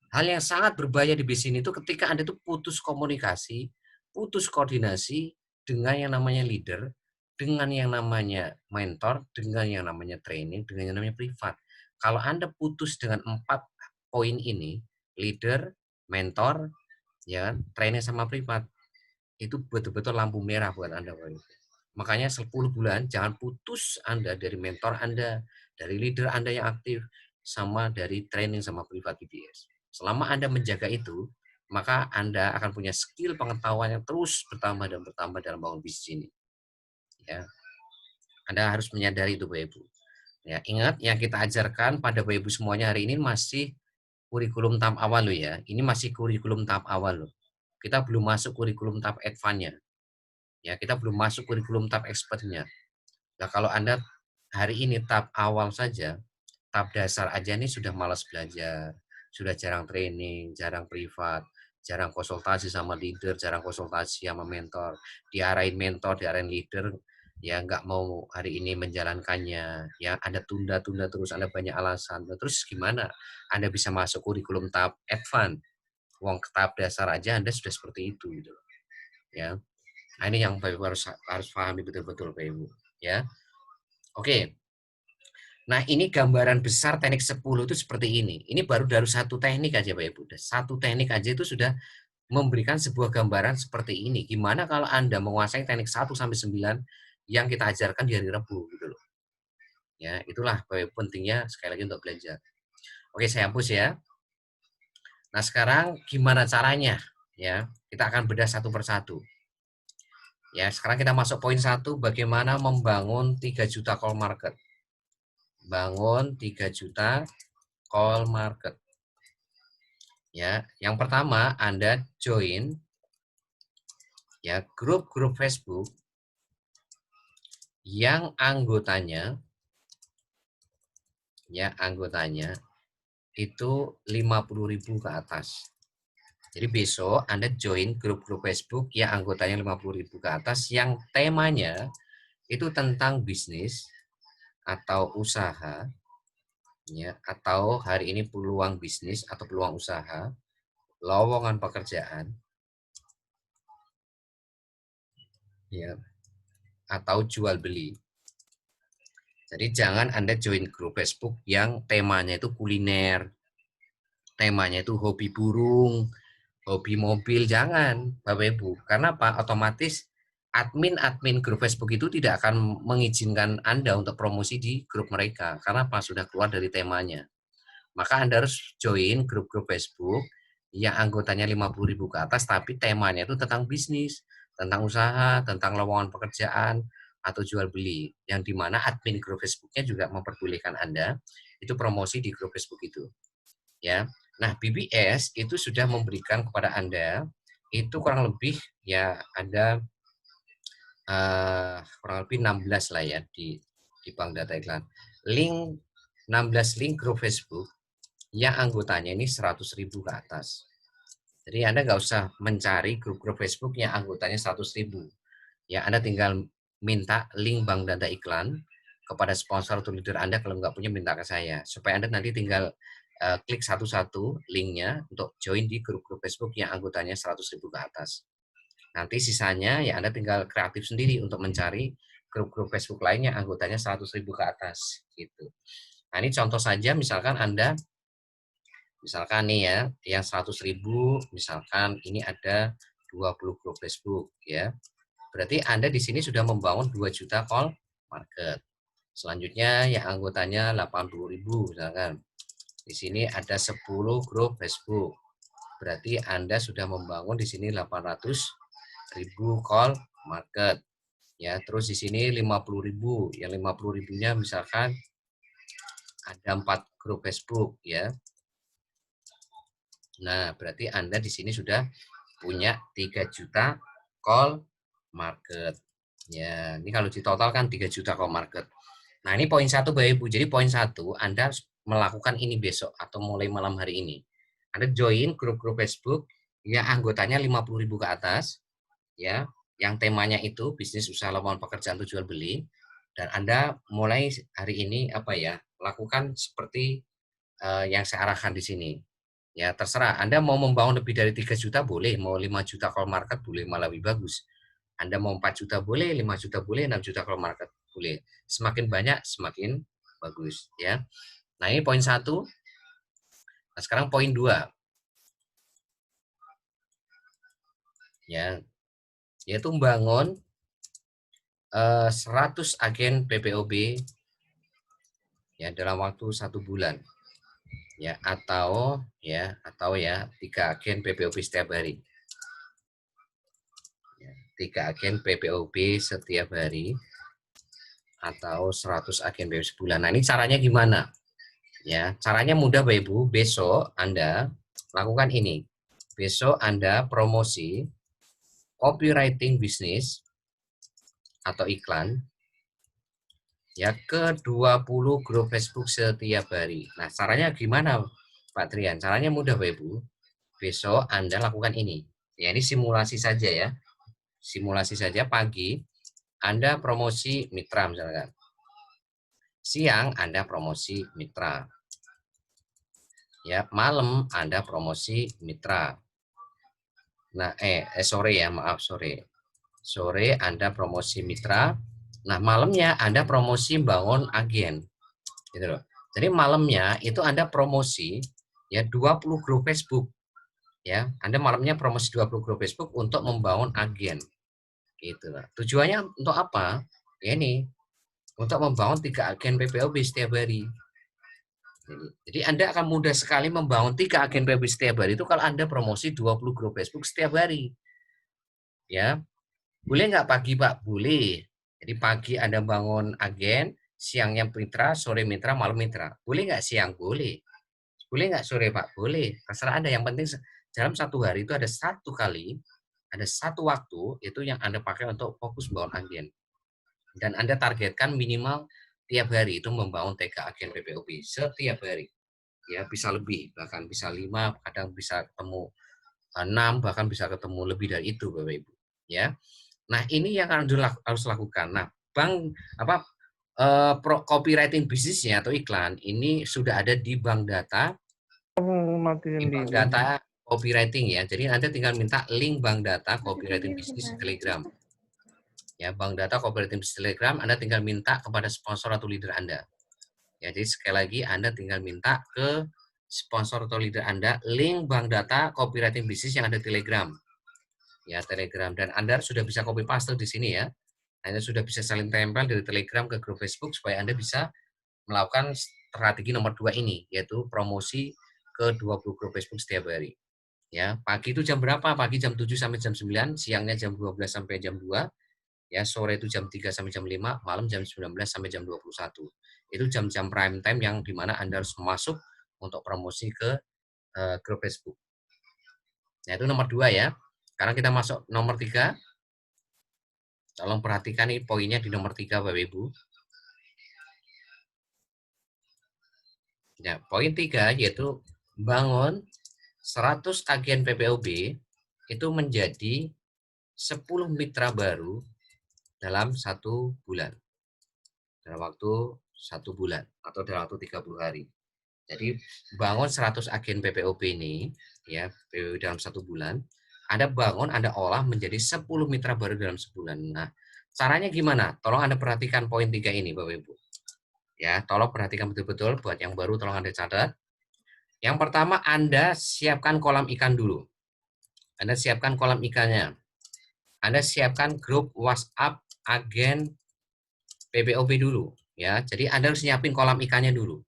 Hal yang sangat berbahaya di bisnis ini itu ketika Anda itu putus komunikasi, putus koordinasi dengan yang namanya leader, dengan yang namanya mentor, dengan yang namanya training, dengan yang namanya privat. Kalau Anda putus dengan 4 poin ini, leader, mentor, ya, training sama privat, itu betul-betul lampu merah buat Anda. Makanya 10 bulan jangan putus Anda dari mentor Anda, dari leader Anda yang aktif, sama dari training sama privat BBS. Selama Anda menjaga itu, maka Anda akan punya skill pengetahuan yang terus bertambah dan bertambah dalam bangun bisnis ini. Ya, Anda harus menyadari itu Bapak Ibu. Ya, ingat yang kita ajarkan pada Bapak Ibu semuanya hari ini masih kurikulum tahap awal loh ya. Ini masih kurikulum tahap awal loh. Kita belum masuk kurikulum tahap advance-nya. Ya, kita belum masuk kurikulum tahap expert-nya. Nah, kalau Anda hari ini tahap awal saja, tahap dasar aja ini sudah malas belajar, sudah jarang training, jarang privat, jarang konsultasi sama leader, jarang konsultasi sama mentor, diarahin mentor, diarahin leader, ya nggak mau hari ini menjalankannya, ya Anda tunda-tunda terus, Anda banyak alasan, terus gimana Anda bisa masuk kurikulum tahap advance, uang tahap dasar aja Anda sudah seperti itu gitu, ya. Nah, ini yang Bapak Ibu harus pahami betul-betul Bapak Ibu, ya. Oke. Nah, ini gambaran besar teknik 10 itu seperti ini. Ini baru dari satu teknik aja, Bapak Ibu. Satu teknik aja itu sudah memberikan sebuah gambaran seperti ini. Gimana kalau Anda menguasai teknik 1 sampai 9 yang kita ajarkan di hari Rabu gitu loh. Ya, itulah Bapak Ibu pentingnya sekali lagi untuk belajar. Oke, saya hapus ya. Nah, sekarang gimana caranya? Ya, kita akan bedah satu persatu. Ya, sekarang kita masuk poin 1, bagaimana membangun 3 juta call market. Bangun 3 juta call market. Ya, yang pertama Anda join ya grup-grup Facebook yang anggotanya itu 50.000 ke atas. Jadi besok Anda join grup-grup Facebook yang anggotanya 50.000 ke atas yang temanya itu tentang bisnis atau usaha ya, atau hari ini peluang bisnis atau peluang usaha, lowongan pekerjaan ya, atau jual beli. Jadi jangan Anda join grup Facebook yang temanya itu kuliner, temanya itu hobi burung, hobi mobil, jangan Bapak Ibu. Karena apa? Otomatis admin-admin grup Facebook itu tidak akan mengizinkan Anda untuk promosi di grup mereka. Karena apa? Sudah keluar dari temanya. Maka Anda harus join grup-grup Facebook yang anggotanya 50.000 ke atas, tapi temanya itu tentang bisnis, tentang usaha, tentang lowongan pekerjaan, atau jual beli. Yang dimana admin grup Facebooknya juga memperbolehkan Anda itu promosi di grup Facebook itu. Ya. Nah, BBS itu sudah memberikan kepada Anda itu kurang lebih ya ada kurang lebih 16 lah ya di bank data iklan. Link 16 link grup Facebook yang anggotanya ini 100.000 ke atas. Jadi Anda nggak usah mencari grup-grup Facebook yang anggotanya 100.000. Ya, Anda tinggal minta link bank data iklan kepada sponsor atau leader Anda, kalau nggak punya minta ke saya. Supaya Anda nanti tinggal klik satu-satu linknya untuk join di grup-grup Facebook yang anggotanya 100.000 ke atas. Nanti sisanya ya Anda tinggal kreatif sendiri untuk mencari grup-grup Facebook lainnya anggotanya 100.000 ke atas gitu. Nah, ini contoh saja, misalkan Anda nih ya, yang 100.000 misalkan ini ada 20 grup Facebook ya. Berarti Anda di sini sudah membangun 2 juta call market. Selanjutnya yang anggotanya 80.000 misalkan. Di sini ada 10 grup Facebook. Berarti Anda sudah membangun di sini 800.000 call market. Ya, terus di sini 50.000. Yang 50.000-nya misalkan ada 4 grup Facebook ya. Nah, berarti Anda di sini sudah punya 3 juta call market. Ya, ini kalau ditotal kan 3 juta call market. Nah, ini poin 1 Bapak Ibu. Jadi poin 1, Anda melakukan ini besok atau mulai malam hari ini. Anda join grup-grup Facebook yang anggotanya 50.000 ke atas, ya, yang temanya itu bisnis usaha lapangan pekerjaan atau jual beli, dan Anda mulai hari ini lakukan seperti yang saya arahkan di sini. Ya, terserah. Anda mau membangun lebih dari 3 juta boleh, mau 5 juta call market boleh, malah lebih bagus. Anda mau 4 juta boleh, 5 juta boleh, 6 juta call market boleh. Semakin banyak, semakin bagus. Ya. Nah, ini poin 1. Nah, sekarang poin 2. Ya, yaitu membangun 100 agen PPOB ya dalam waktu 1 bulan. Ya, atau 3 agen PPOB setiap hari. 3 agen PPOB setiap hari atau 100 agen PPOB sebulan. Nah, ini caranya gimana? Ya, caranya mudah Bapak Ibu. Besok Anda lakukan ini. Besok Anda promosi copywriting bisnis atau iklan ya ke 20 grup Facebook setiap hari. Nah, caranya gimana Pak Trian? Caranya mudah Bapak Ibu. Besok Anda lakukan ini. Ya, ini simulasi saja ya. Simulasi saja. Pagi Anda promosi mitra misalkan. Siang Anda promosi mitra. Ya, malam Anda promosi mitra. Nah, sore ya, maaf sore. Sore Anda promosi mitra. Nah, malamnya Anda promosi bangun agen. Gitu loh. Jadi malamnya itu Anda promosi ya 20 grup Facebook. Ya, Anda malamnya promosi 20 grup Facebook untuk membangun agen. Gitu loh. Tujuannya untuk apa? Ya ini, untuk membangun 3 agen PPOB setiap hari. Jadi Anda akan mudah sekali membangun 3 agen PPOB setiap hari itu kalau Anda promosi 20 grup Facebook setiap hari. Ya, boleh nggak pagi Pak? Boleh. Jadi pagi Anda bangun agen, siangnya mitra, sore mitra, malam mitra. Boleh nggak siang? Boleh. Boleh nggak sore Pak? Boleh. Terserah Anda. Yang penting dalam 1 hari itu ada 1 kali, ada 1 waktu itu yang Anda pakai untuk fokus bangun agen. Dan Anda targetkan minimal tiap hari itu membangun 3 agen PPOB setiap hari. Ya, bisa lebih, bahkan bisa 5, kadang bisa ketemu 6, bahkan bisa ketemu lebih dari itu Bapak Ibu. Ya. Nah, ini yang harus lakukan. Nah, copywriting bisnisnya atau iklan ini sudah ada di bank data. Di bank data copywriting ya. Jadi Anda tinggal minta link bank data copywriting bisnis Telegram. Ya, bank data copywriting bisnis Telegram Anda tinggal minta kepada sponsor atau leader Anda. Ya, jadi sekali lagi Anda tinggal minta ke sponsor atau leader Anda link bank data copywriting bisnis yang ada Telegram. Ya, Telegram, dan Anda sudah bisa copy paste di sini ya. Anda sudah bisa saling tempel dari Telegram ke grup Facebook supaya Anda bisa melakukan strategi nomor 2 ini, yaitu promosi ke 20 grup Facebook setiap hari. Ya, pagi itu jam berapa? Pagi jam 7 sampai jam 9, siangnya jam 12 sampai jam 2, Ya, sore itu jam 3 sampai jam 5, malam jam 19 sampai jam 21. Itu jam-jam prime time yang dimana Anda harus masuk untuk promosi ke grup Facebook. Nah, itu nomor 2 ya. Sekarang kita masuk nomor 3. Tolong perhatikan nih poinnya di nomor 3 Bapak Ibu. Ya, poin 3 yaitu bangun 100 agen PPOB itu menjadi 10 mitra baru dalam 1 bulan. Dalam waktu 1 bulan atau dalam waktu 30 hari. Jadi bangun 100 agen PPOB ini ya PPOB dalam 1 bulan, Anda bangun, Anda olah menjadi 10 mitra baru dalam sebulan. Nah, caranya gimana? Tolong Anda perhatikan poin 3 ini Bapak Ibu. Ya, tolong perhatikan betul-betul, buat yang baru tolong Anda catat. Yang pertama, Anda siapkan kolam ikan dulu. Anda siapkan kolam ikannya. Anda siapkan grup WhatsApp agen PPOB dulu ya. Jadi Anda harus nyiapin kolam ikannya dulu.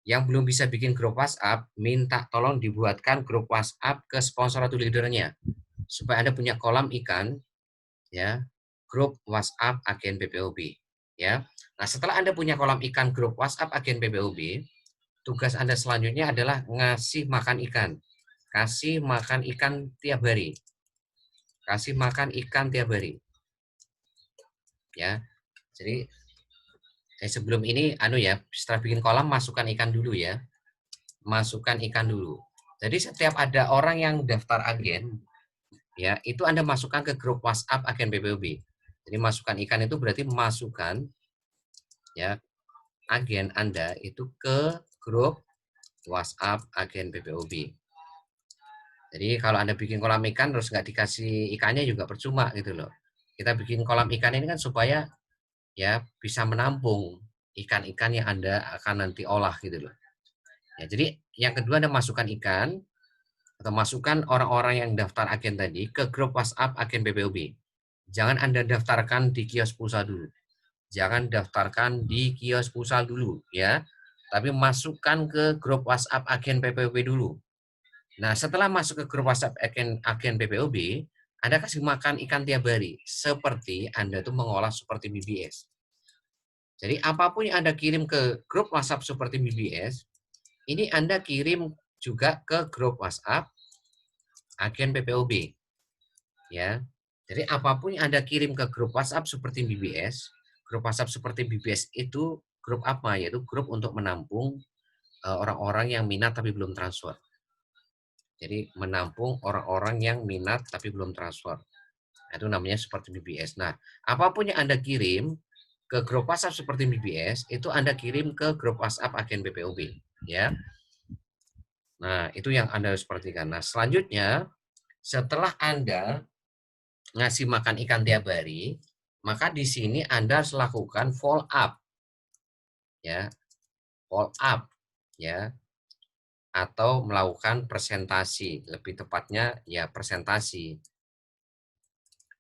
Yang belum bisa bikin grup WhatsApp, minta tolong dibuatkan grup WhatsApp ke sponsor atau leadernya supaya Anda punya kolam ikan ya, grup WhatsApp agen PPOB ya. Nah, setelah Anda punya kolam ikan grup WhatsApp agen PPOB, tugas Anda selanjutnya adalah ngasih makan ikan. Kasih makan ikan tiap hari. Kasih makan ikan tiap hari. Ya. Jadi sebelum ini setelah bikin kolam masukkan ikan dulu ya. Masukkan ikan dulu. Jadi setiap ada orang yang daftar agen ya, itu Anda masukkan ke grup WhatsApp agen PPOB. Jadi masukkan ikan itu berarti masukkan ya agen Anda itu ke grup WhatsApp agen PPOB. Jadi kalau Anda bikin kolam ikan terus nggak dikasih ikannya juga percuma gitu loh. Kita bikin kolam ikan ini kan supaya ya bisa menampung ikan-ikan yang Anda akan nanti olah gitu loh. Ya, jadi yang kedua Anda masukkan ikan atau masukkan orang-orang yang daftar agen tadi ke grup WhatsApp agen PPOB. Jangan Anda daftarkan di kios pulsa dulu. Jangan daftarkan di kios pulsa dulu ya. Tapi masukkan ke grup WhatsApp agen PPOB dulu. Nah, setelah masuk ke grup WhatsApp agen PPOB, Anda kasih makan ikan tiap hari, seperti Anda tuh mengolah seperti BBS. Jadi apapun yang Anda kirim ke grup WhatsApp seperti BBS, ini Anda kirim juga ke grup WhatsApp agen PPOB. Ya. Jadi apapun yang Anda kirim ke grup WhatsApp seperti BBS, grup WhatsApp seperti BBS itu grup apa? Yaitu grup untuk menampung orang-orang yang minat tapi belum transfer. Jadi menampung orang-orang yang minat tapi belum transfer. Itu namanya seperti BBS. Nah, apapun yang Anda kirim ke grup WhatsApp seperti BBS, itu Anda kirim ke grup WhatsApp agen PPOB. Ya. Nah, itu yang Anda harus perhatikan. Nah, selanjutnya, setelah Anda ngasih makan ikan tiap hari, maka di sini Anda harus lakukan follow up. Ya, follow up. Ya, atau melakukan presentasi, lebih tepatnya ya presentasi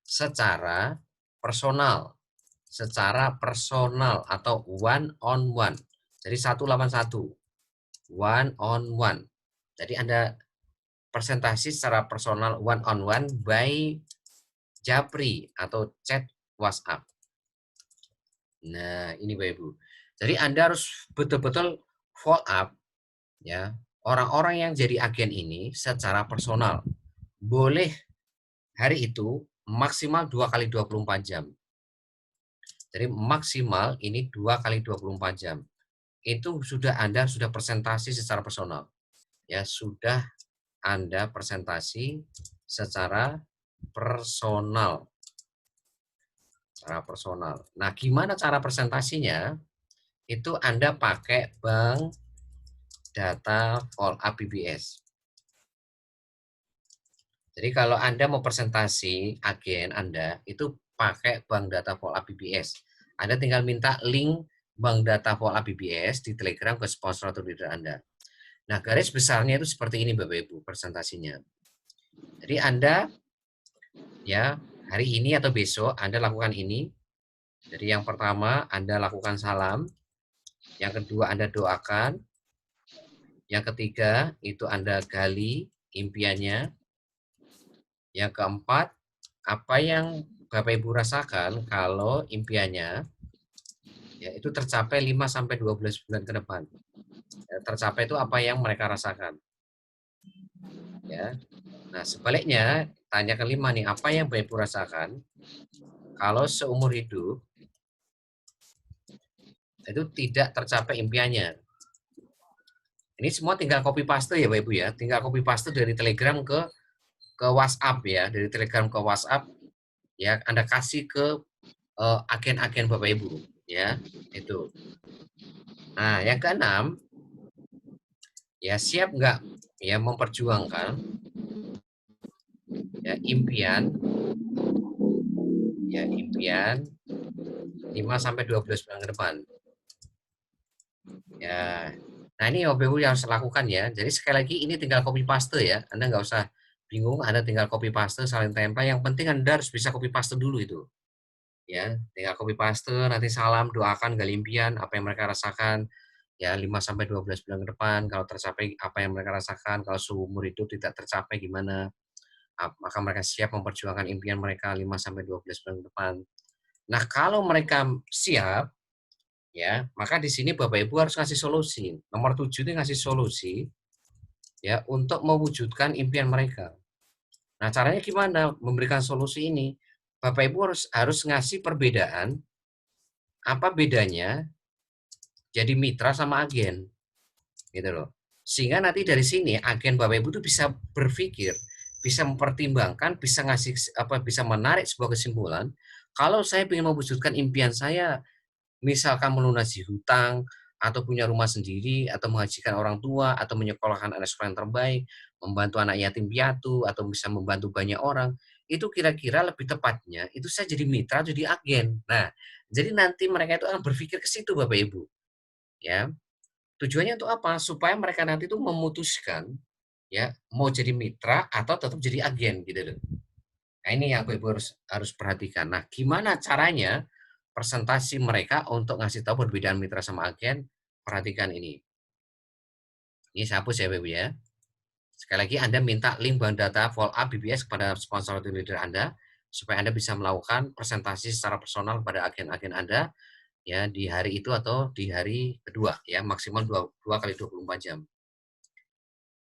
secara personal atau one on one. Jadi 1 lawan 1. One on one. Jadi Anda presentasi secara personal one on one by Japri atau chat WhatsApp. Nah, ini Bapak Ibu. Jadi Anda harus betul-betul follow up ya orang-orang yang jadi agen ini secara personal. Boleh hari itu maksimal 2 kali 24 jam. Jadi maksimal ini 2 kali 24 jam. Itu Anda sudah presentasi secara personal. Ya, sudah Anda presentasi secara personal. Nah, gimana cara presentasinya? Itu Anda pakai bank data follow up BBS. Jadi kalau Anda mau presentasi agen Anda, itu pakai bank data follow up BBS. Anda tinggal minta link bank data follow up BBS di Telegram ke sponsor atau leader Anda. Nah, garis besarnya itu seperti ini Bapak Ibu presentasinya. Jadi Anda ya hari ini atau besok Anda lakukan ini. Jadi yang pertama Anda lakukan salam, yang kedua Anda doakan, yang ketiga itu Anda gali impiannya, yang keempat apa yang Bapak Ibu rasakan kalau impiannya ya itu tercapai 5 sampai 12 bulan ke depan. Ya, tercapai itu apa yang mereka rasakan, ya. Nah, sebaliknya tanya kelima nih, apa yang Bapak Ibu rasakan kalau seumur hidup itu tidak tercapai impiannya. Ini semua tinggal copy paste ya Bapak Ibu ya, tinggal copy paste dari Telegram ke WhatsApp ya, dari Telegram ke WhatsApp ya, Anda kasih ke agen-agen Bapak Ibu ya, itu. Nah, yang keenam, ya siap nggak ya memperjuangkan ya impian 5 sampai 12 bulan ke depan. Ya. Nah, ini OBU yang harus lakukan ya. Jadi sekali lagi ini tinggal copy paste ya. Anda nggak usah bingung, Anda tinggal copy paste, salin tempel. Yang penting Anda harus bisa copy paste dulu itu. Ya, tinggal copy paste, nanti salam, doakan gali impian, apa yang mereka rasakan. Ya, 5 sampai 12 bulan ke depan, kalau tercapai apa yang mereka rasakan, kalau seumur hidup tidak tercapai gimana. Maka mereka siap memperjuangkan impian mereka 5 sampai 12 bulan ke depan. Nah, kalau mereka siap, ya, maka di sini Bapak Ibu harus ngasih solusi. Nomor 7 itu ngasih solusi ya untuk mewujudkan impian mereka. Nah, caranya gimana memberikan solusi ini? Bapak Ibu harus ngasih perbedaan apa bedanya jadi mitra sama agen gitu loh. Sehingga nanti dari sini agen Bapak Ibu itu bisa berpikir, bisa mempertimbangkan, bisa ngasih bisa menarik sebuah kesimpulan. Kalau saya ingin mewujudkan impian saya, misalkan melunasi hutang, atau punya rumah sendiri, atau menghajikan orang tua, atau menyekolahkan anak sekolah yang terbaik, membantu anak yatim piatu, atau bisa membantu banyak orang, itu kira-kira lebih tepatnya, itu saya jadi mitra, jadi agen. Nah, jadi nanti mereka itu akan berpikir ke situ Bapak Ibu. Ya, tujuannya untuk apa? Supaya mereka nanti itu memutuskan, ya, mau jadi mitra atau tetap jadi agen gitu loh. Nah, ini yang Bapak Ibu harus perhatikan. Nah, gimana caranya presentasi mereka untuk ngasih tahu perbedaan mitra sama agen? Perhatikan ini. Ini saya hapus ya, Bapak Ibu ya. Sekali lagi Anda minta link bank data follow up BBS kepada sponsor atau leader Anda supaya Anda bisa melakukan presentasi secara personal kepada agen-agen Anda ya di hari itu atau di hari kedua ya, maksimal 2 kali 24 jam.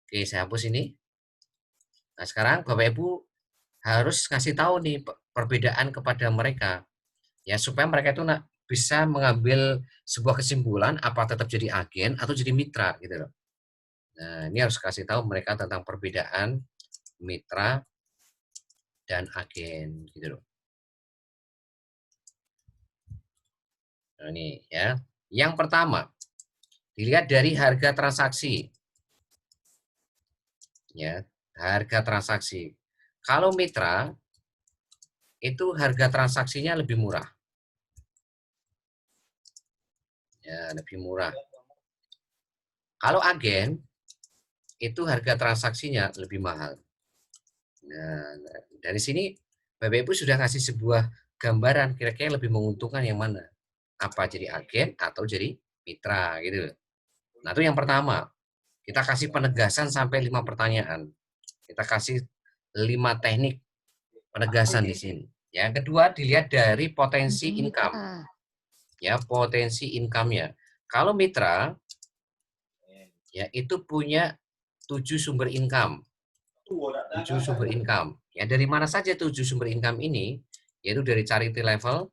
Oke, saya hapus ini. Nah, sekarang Bapak Ibu harus ngasih tahu nih perbedaan kepada mereka ya supaya mereka itu bisa mengambil sebuah kesimpulan apa tetap jadi agen atau jadi mitra gitu loh. Nah, ini harus kasih tahu mereka tentang perbedaan mitra dan agen gitu loh. Nah, ini ya. Yang pertama, dilihat dari harga transaksi. Ya, harga transaksi. Kalau mitra itu harga transaksinya lebih murah. Ya, lebih murah. Kalau agen itu harga transaksinya lebih mahal. Nah, dari sini Bapak Ibu sudah kasih sebuah gambaran kira-kira lebih menguntungkan yang mana? Apa jadi agen atau jadi mitra gitu. Nah, itu yang pertama. Kita kasih penegasan sampai 5 pertanyaan. Kita kasih 5 teknik penegasan di sini. Yang kedua dilihat dari potensi income. Ya, potensi income-nya. Kalau mitra ya itu punya 7 sumber income. 7 sumber income. Ya, dari mana saja 7 sumber income ini? Yaitu dari charity level,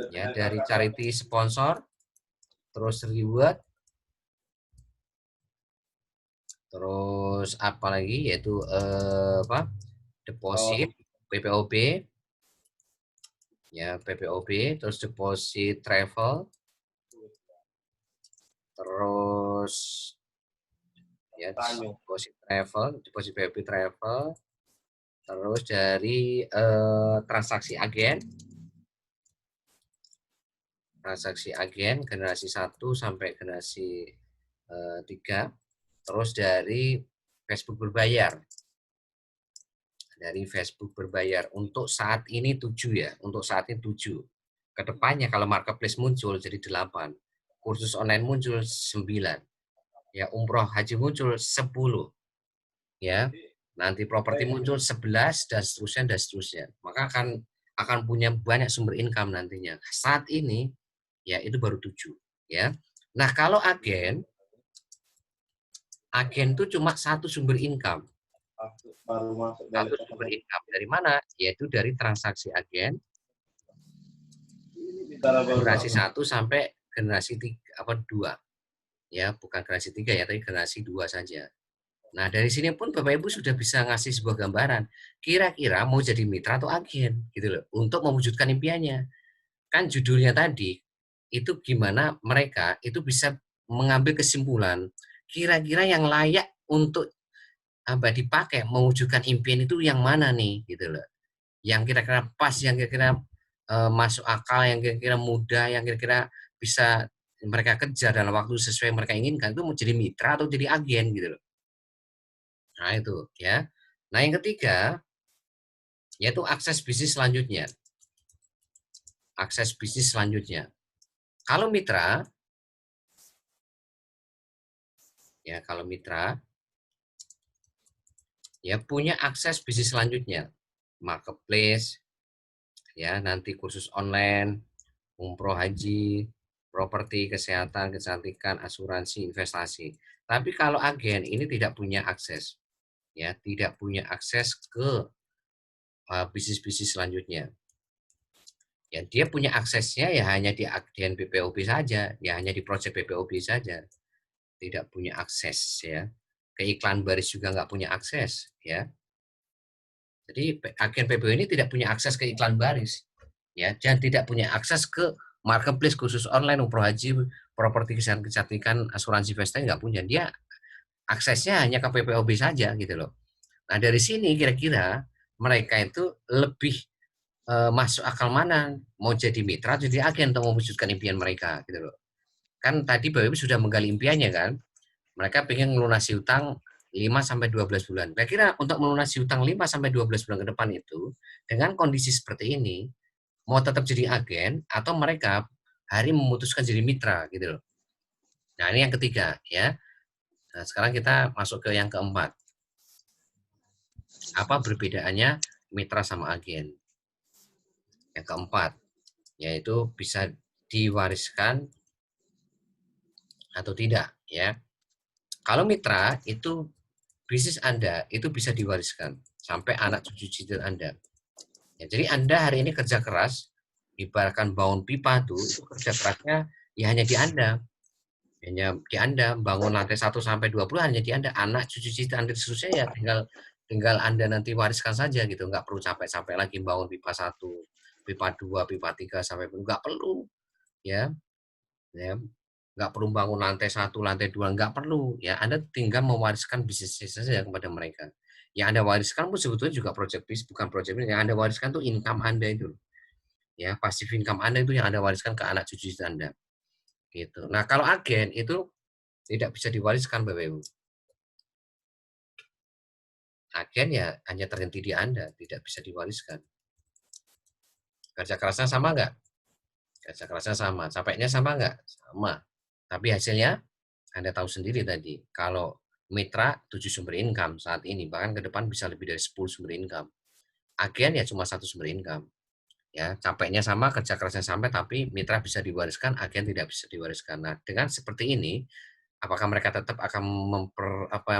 ya, dari charity sponsor, terus reward, terus apa lagi? Yaitu deposit, PPOB, ya PPOB, terus deposit travel, terus ya deposit travel, deposit PPOB travel, terus dari transaksi agen generasi 1 sampai generasi 3, terus dari Facebook berbayar. Dari Facebook berbayar untuk saat ini 7 ya, untuk saat ini 7. Kedepannya kalau marketplace muncul jadi 8, kursus online muncul 9, ya umroh haji muncul 10, ya nanti properti muncul 11 dan seterusnya dan seterusnya. Maka akan akan punya banyak sumber income nantinya. Saat ini ya itu baru 7 ya. Nah, kalau agen itu cuma satu sumber income. Satu sumber income dari mana? Yaitu dari transaksi agen generasi 1 sampai generasi 3 apa 2. Ya, bukan generasi 3 ya, tapi generasi 2 saja. Nah, dari sini pun Bapak Ibu sudah bisa ngasih sebuah gambaran. Kira-kira mau jadi mitra atau agen gitu loh, untuk mewujudkan impiannya. Kan judulnya tadi itu gimana mereka itu bisa mengambil kesimpulan kira-kira yang layak untuk dipakai mewujudkan impian itu yang mana nih gitu loh. Yang kira-kira pas, yang kira-kira masuk akal, yang kira-kira mudah, yang kira-kira bisa mereka kejar dalam waktu sesuai yang mereka inginkan itu mau jadi mitra atau jadi agen gitu loh. Nah itu ya. Nah yang ketiga yaitu akses bisnis selanjutnya. Akses bisnis selanjutnya. Kalau mitra, ya kalau mitra, ya punya akses bisnis selanjutnya. Marketplace, ya nanti kursus online, umroh haji, properti, kesehatan, kecantikan, asuransi, investasi. Tapi kalau agen ini tidak punya akses, ya tidak punya akses ke bisnis-bisnis selanjutnya. Ya dia punya aksesnya ya hanya di agen BPOB saja, ya hanya di proyek BPOB saja. Tidak punya akses ya. Ke iklan baris juga nggak punya akses ya. Jadi agen PPO ini tidak punya akses ke iklan baris ya, dan tidak punya akses ke marketplace khusus online umroh haji, properti kesehatan kecantikan, asuransi investasi nggak punya. Dia aksesnya hanya ke PPOB saja gitu loh. Nah dari sini kira-kira mereka itu lebih masuk akal mana mau jadi mitra jadi agen untuk mewujudkan impian mereka gitu loh. Kan tadi Bapak Ibu sudah menggali impiannya kan. Mereka pengen melunasi utang 5 sampai 12 bulan. Kira-kira untuk melunasi utang 5 sampai 12 bulan ke depan itu dengan kondisi seperti ini mau tetap jadi agen atau mereka hari memutuskan jadi mitra gitu loh. Nah, ini yang ketiga ya. Nah, sekarang kita masuk ke yang keempat. Apa perbedaannya mitra sama agen? Yang keempat, yaitu bisa diwariskan atau tidak ya. Kalau mitra itu bisnis Anda itu bisa diwariskan sampai anak cucu cicit Anda. Ya, jadi Anda hari ini kerja keras, ibaratkan bangun pipa itu kerja kerasnya ya hanya di Anda. Hanya di Anda bangun lantai 1 sampai 20 hanya di Anda. Anak cucu cicit Anda seterusnya ya tinggal tinggal Anda nanti wariskan saja gitu, nggak perlu capek-capek lagi bangun pipa 1, pipa 2, pipa 3 sampai nggak perlu ya. Ya, nggak perlu bangun lantai 1, lantai 2, nggak perlu ya. Anda tinggal mewariskan bisnis saja kepada mereka. Yang Anda wariskan pun sebetulnya juga project bisnis, bukan project bisnis. Yang Anda wariskan itu income Anda itu. Ya, passive income Anda itu yang Anda wariskan ke anak cucu Anda. Gitu. Nah, kalau agen itu tidak bisa diwariskan Bapak Ibu. Agen ya hanya terhenti di Anda, tidak bisa diwariskan. Kerja kerasnya sama nggak? Kerja kerasnya sama. Capeknya sama nggak? Sama. Tapi hasilnya Anda tahu sendiri tadi, kalau mitra 7 sumber income saat ini, bahkan ke depan bisa lebih dari 10 sumber income. Agen ya cuma satu sumber income. Ya, capeknya sama, kerja kerasnya sama, tapi mitra bisa diwariskan, agen tidak bisa diwariskan. Nah, dengan seperti ini, apakah mereka tetap akan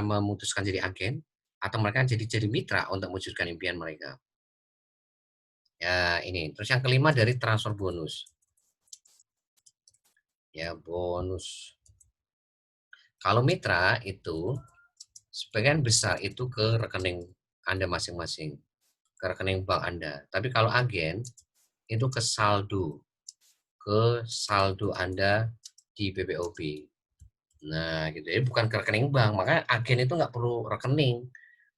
memutuskan jadi agen atau mereka jadi mitra untuk mewujudkan impian mereka? Ya, ini. Terus yang kelima dari transfer bonus. Ya, bonus. Kalau mitra itu sebagian besar itu ke rekening Anda masing-masing, ke rekening bank Anda. Tapi kalau agen itu ke saldo Anda di BPOB. Nah, gitu ya, bukan ke rekening bank. Makanya agen itu nggak perlu rekening.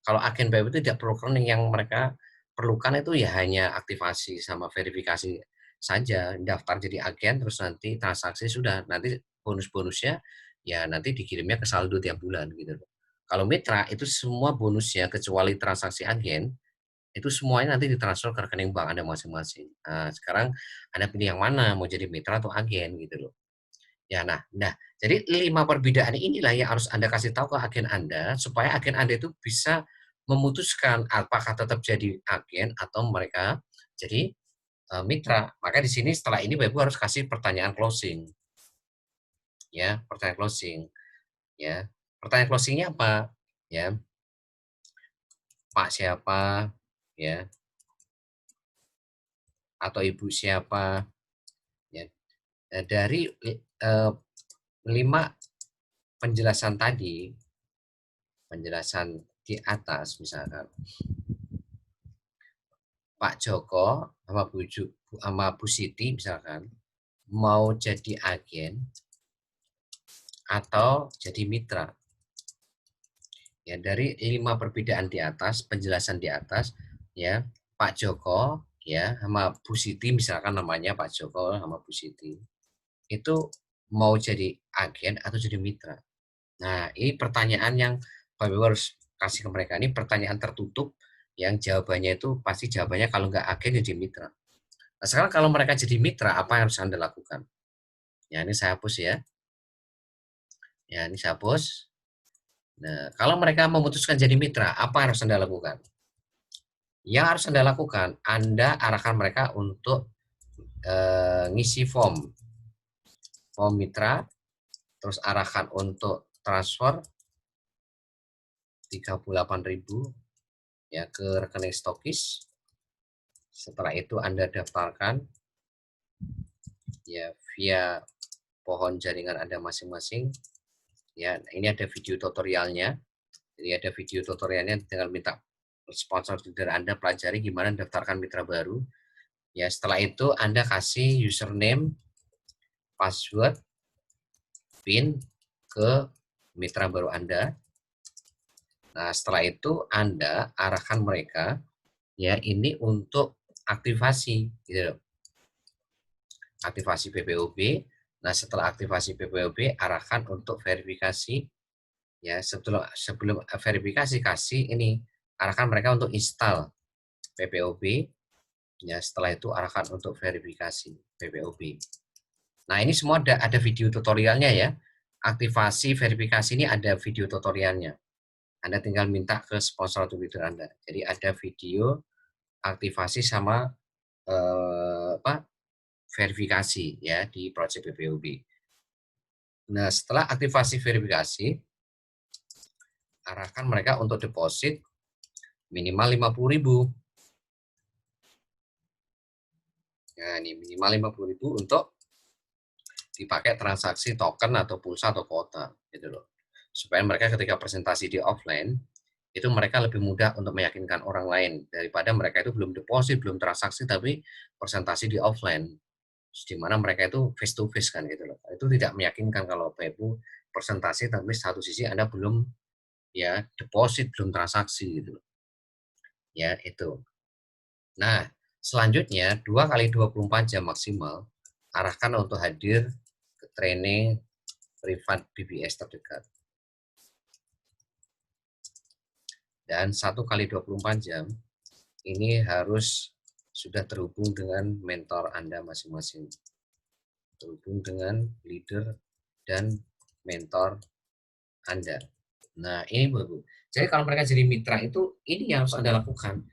Kalau agen BPOB itu tidak perlu rekening, yang mereka perlukan itu ya hanya aktivasi sama verifikasi saja, daftar jadi agen terus nanti transaksi sudah, nanti bonus-bonusnya ya nanti dikirimnya ke saldo tiap bulan gitu loh. Kalau mitra itu semua bonusnya kecuali transaksi agen itu semuanya nanti ditransfer ke rekening bank Anda masing-masing. Nah, sekarang Anda pilih yang mana, mau jadi mitra atau agen gitu loh. Ya, nah, jadi 5 perbedaan inilah yang harus Anda kasih tahu ke agen Anda supaya agen Anda itu bisa memutuskan apakah tetap jadi agen atau mereka jadi mitra. Maka di sini setelah ini Bapak Ibu harus kasih pertanyaan closing. Ya, pertanyaan closing. Ya, pertanyaan closingnya apa? Ya, Pak siapa? Ya, atau Ibu siapa? Ya, dari 5 penjelasan tadi, penjelasan di atas misalkan Pak Joko sama Bu Siti misalkan mau jadi agen atau jadi mitra. Ya, dari 5 perbedaan di atas, penjelasan di atas, ya, Pak Joko ya sama Bu Siti misalkan namanya Pak Joko sama Bu Siti. Itu mau jadi agen atau jadi mitra. Nah, ini pertanyaan yang Bapak Ibu harus kasih ke mereka. Ini pertanyaan tertutup yang jawabannya itu pasti jawabannya kalau nggak agen jadi mitra. Nah, sekarang kalau mereka jadi mitra, apa yang harus Anda lakukan? Ya, ini saya hapus ya. Ya, ini saya hapus. Nah, kalau mereka memutuskan jadi mitra, apa yang harus Anda lakukan? Yang harus Anda lakukan, Anda arahkan mereka untuk ngisi form mitra, terus arahkan untuk transfer 38.000 ya ke rekening stokis. Setelah itu Anda daftarkan ya via pohon jaringan Anda masing-masing. Ya, ini ada video tutorialnya. Jadi ada video tutorialnya, tinggal minta sponsor dari Anda pelajari gimana daftarkan mitra baru. Ya, setelah itu Anda kasih username, password, PIN ke mitra baru Anda. Nah, setelah itu Anda arahkan mereka ya ini untuk aktivasi gitu. Aktivasi PPOB. Nah, setelah aktivasi PPOB arahkan untuk verifikasi ya sebelum verifikasi kasih ini arahkan mereka untuk install PPOB ya, setelah itu arahkan untuk verifikasi PPOB. Nah, ini semua ada video tutorialnya ya. Aktivasi verifikasi ini ada video tutorialnya. Anda tinggal minta ke sponsor Twitter Anda. Jadi ada video aktivasi sama verifikasi ya di project PPOB. Nah, setelah aktivasi verifikasi, arahkan mereka untuk deposit minimal 50.000. Nah, ini minimal 50.000 untuk dipakai transaksi token atau pulsa atau kuota gitu loh. Supaya mereka ketika presentasi di offline itu mereka lebih mudah untuk meyakinkan orang lain daripada mereka itu belum deposit, belum transaksi tapi presentasi di offline. Di mana mereka itu face to face kan gitu loh. Itu tidak meyakinkan kalau Bapak Ibu presentasi tapi satu sisi Anda belum ya deposit, belum transaksi gitu loh. Ya, itu. Nah, selanjutnya 2 kali 24 jam maksimal arahkan untuk hadir ke training privat BBS terdekat. Dan 1 kali 24 jam ini harus sudah terhubung dengan mentor Anda masing-masing. Terhubung dengan leader dan mentor Anda. Nah, ini Bu. Jadi kalau mereka jadi mitra itu ini yang harus Anda lakukan.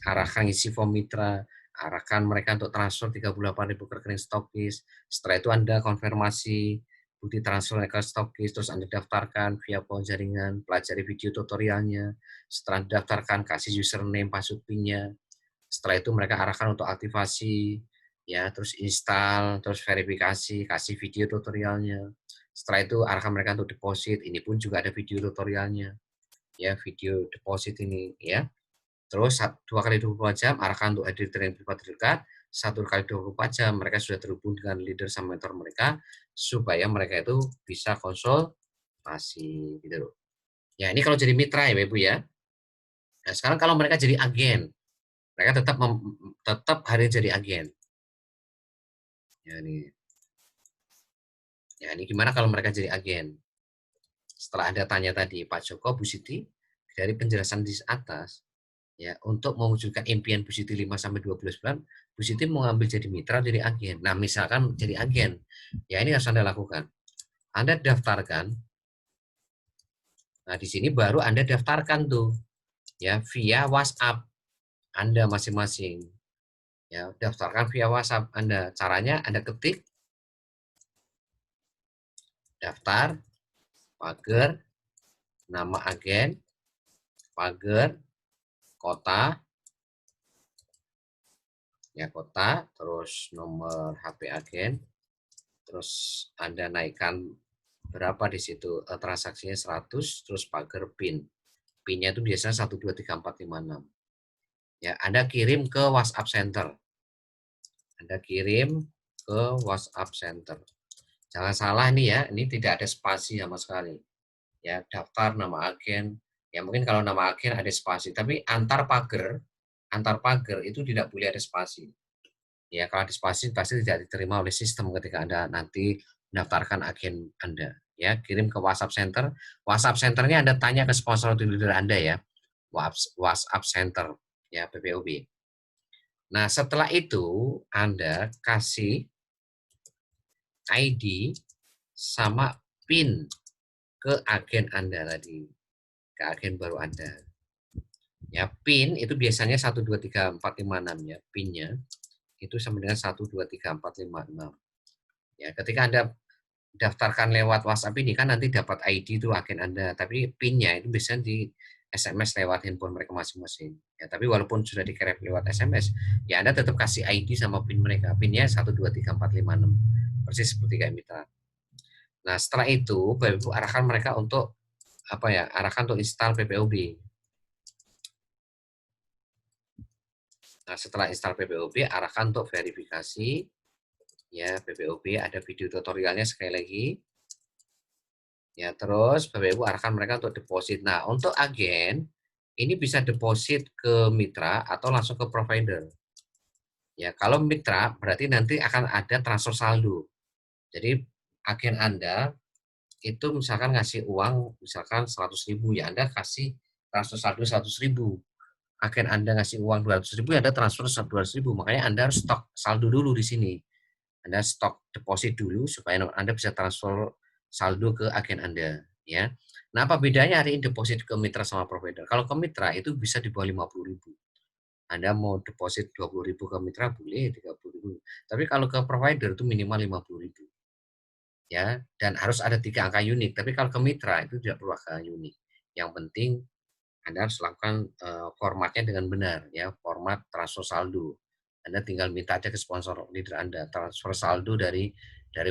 Arahkan isi form mitra, arahkan mereka untuk transfer 38.000 ke rekening stokis. Setelah itu Anda konfirmasi bukti transfer ke stokis, terus Anda daftarkan via pohon jaringan, pelajari video tutorialnya. Setelah daftarkan, kasih username, password PIN-nya. Setelah itu mereka arahkan untuk aktivasi, ya, terus install, terus verifikasi, kasih video tutorialnya. Setelah itu arahkan mereka untuk deposit. Ini pun juga ada video tutorialnya. Ya, video deposit ini ya. Terus 2 kali 24 jam arahkan untuk hadir training privat terdekat. 1 kali 24 jam mereka sudah terhubung dengan leader sama mentor mereka supaya mereka itu bisa konsultasi gitu loh. Ya, ini kalau jadi mitra ya, Ibu ya. Nah, sekarang kalau mereka jadi agen, mereka tetap hari jadi agen. Ya, ini gimana kalau mereka jadi agen? Setelah Anda tanya tadi Pak Joko, Bu Siti, dari penjelasan di atas, ya, untuk mewujudkan impian Bu Siti 5 sampai 12 bulan, Bu Siti mau ngambil jadi mitra jadi agen. Nah, misalkan jadi agen, ya ini harus Anda lakukan. Anda daftarkan. Nah, di sini baru Anda daftarkan tuh ya via WhatsApp Anda masing-masing. Ya, daftarkan via WhatsApp Anda. Caranya Anda ketik daftar, pagar, nama agen, pagar, kota, ya kota, terus nomor HP agen, terus Anda naikkan berapa di situ transaksinya 100, terus pagar PIN. PIN-nya itu biasanya 123456. Ya, Anda kirim ke WhatsApp Center. Anda kirim ke WhatsApp Center. Jangan salah nih ya, ini tidak ada spasi sama sekali. Ya, daftar nama agen. Ya mungkin kalau nama agen ada spasi, tapi antar pagar itu tidak boleh ada spasi. Ya, kalau ada spasi pasti tidak diterima oleh sistem ketika Anda nanti mendaftarkan agen Anda. Ya, kirim ke WhatsApp Center. WhatsApp Centernya Anda tanya ke sponsor leader Anda ya. WhatsApp Center ya PPOB. Nah, setelah itu Anda kasih ID sama PIN ke agen Anda tadi, ke agen baru Anda. Ya, PIN itu biasanya 123456 ya, PIN-nya itu sama dengan 123456. Ya, ketika Anda daftarkan lewat WhatsApp ini kan nanti dapat ID itu agen Anda, tapi PIN-nya itu bisa di SMS lewat handphone mereka masing-masing. Ya, tapi walaupun sudah dikirim lewat SMS, ya Anda tetap kasih ID sama PIN mereka. PIN-nya 123456. Persis seperti kayak mitra. Nah, setelah itu Bapak Ibu arahkan mereka untuk apa ya? Arahkan untuk install PPOB. Nah, setelah install PPOB, arahkan untuk verifikasi. Ya, PPOB ada video tutorialnya sekali lagi. Ya, terus Bapak Ibu arahkan mereka untuk deposit. Nah, untuk agen ini bisa deposit ke mitra atau langsung ke provider. Ya, kalau mitra berarti nanti akan ada transfer saldo. Jadi agen Anda itu misalkan ngasih uang misalkan 100.000 ya Anda kasih transfer saldo 100.000. Agen Anda ngasih uang 200.000 ya Anda transfer 200.000. Makanya Anda harus stok saldo dulu di sini. Anda stok deposit dulu supaya Anda bisa transfer saldo ke agen Anda ya. Nah, apa bedanya hari ini deposit ke mitra sama provider? Kalau ke mitra itu bisa di bawah 50.000. Anda mau deposit 20.000 ke mitra boleh, 30.000. Tapi kalau ke provider itu minimal 50.000 ya, dan harus ada 3 angka unik. Tapi kalau ke mitra itu tidak perlu angka unik. Yang penting Anda harus lakukan formatnya dengan benar ya, format transfer saldo. Anda tinggal minta aja ke sponsor leader Anda transfer saldo dari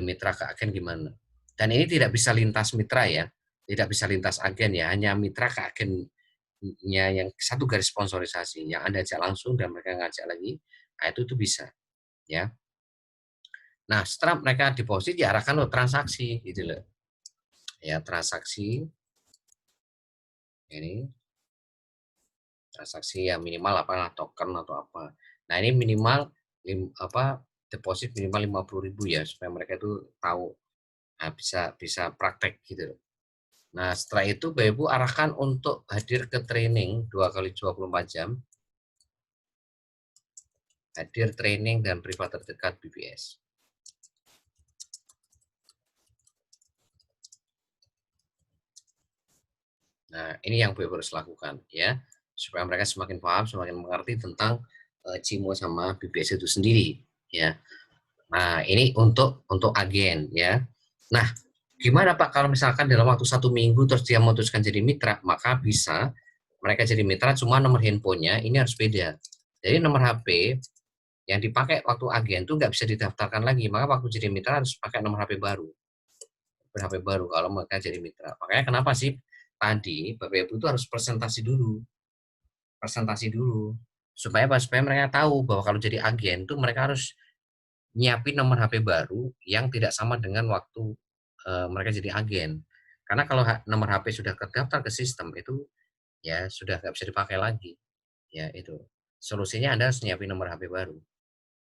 mitra ke agen gimana. Dan ini tidak bisa lintas mitra ya, tidak bisa lintas agen ya, hanya mitra ke agennya yang satu garis sponsorisasi yang Anda ajak langsung dan mereka ngajak lagi, nah itu bisa ya. Nah, setelah mereka deposit diarahkan lo transaksi gitu loh. Ya, transaksi ini transaksi yang minimal apa token atau apa. Nah, ini minimal deposit minimal 50.000 ya supaya mereka itu tahu nah, bisa bisa praktek gitu. Nah, setelah itu Bapak Ibu arahkan untuk hadir ke training 2 kali 24 jam. Hadir training dan privat terdekat BBS. Nah, ini yang Bapak harus lakukan ya, supaya mereka semakin paham, semakin mengerti tentang CIMO sama BBS itu sendiri ya. Nah, ini untuk agen ya. Nah, gimana Pak kalau misalkan dalam waktu 1 minggu terus dia memutuskan jadi mitra, maka bisa mereka jadi mitra cuma nomor handphonenya ini harus beda. Jadi nomor HP yang dipakai waktu agen itu nggak bisa didaftarkan lagi, maka waktu jadi mitra harus pakai nomor HP baru. HP baru kalau mereka jadi mitra. Makanya kenapa sih tadi Bapak Ibu itu harus presentasi dulu. Supaya apa? Supaya mereka tahu bahwa kalau jadi agen itu mereka harus nyiapin nomor HP baru yang tidak sama dengan waktu mereka jadi agen. Karena kalau nomor HP sudah terdaftar ke sistem itu ya sudah nggak bisa dipakai lagi. Ya itu. Solusinya Anda harus nyiapin nomor HP baru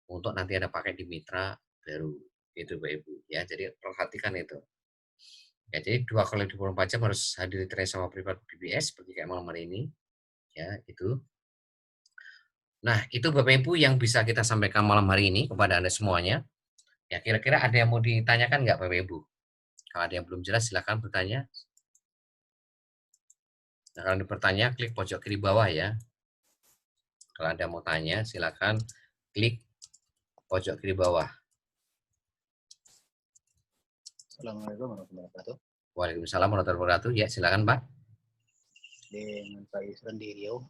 untuk nanti Anda pakai di mitra baru. Itu Bapak Ibu ya. Jadi perhatikan itu. Ya, jadi 2 kali 24 jam harus hadir di train sama privat BBS seperti kayak malam hari ini. Ya, itu. Nah, itu Bapak Ibu yang bisa kita sampaikan malam hari ini kepada Anda semuanya. Ya, kira-kira ada yang mau ditanyakan nggak Bapak Ibu? Kalau ada yang belum jelas silakan bertanya. Nah, kalau ada bertanya klik pojok kiri bawah ya. Kalau Anda mau tanya silakan klik pojok kiri bawah. Assalamualaikum warahmatullahi wabarakatuh. Waalaikumsalam warahmatullahi wabarakatuh. Ya, silakan Pak. Dengan Pak Yusran di Riau.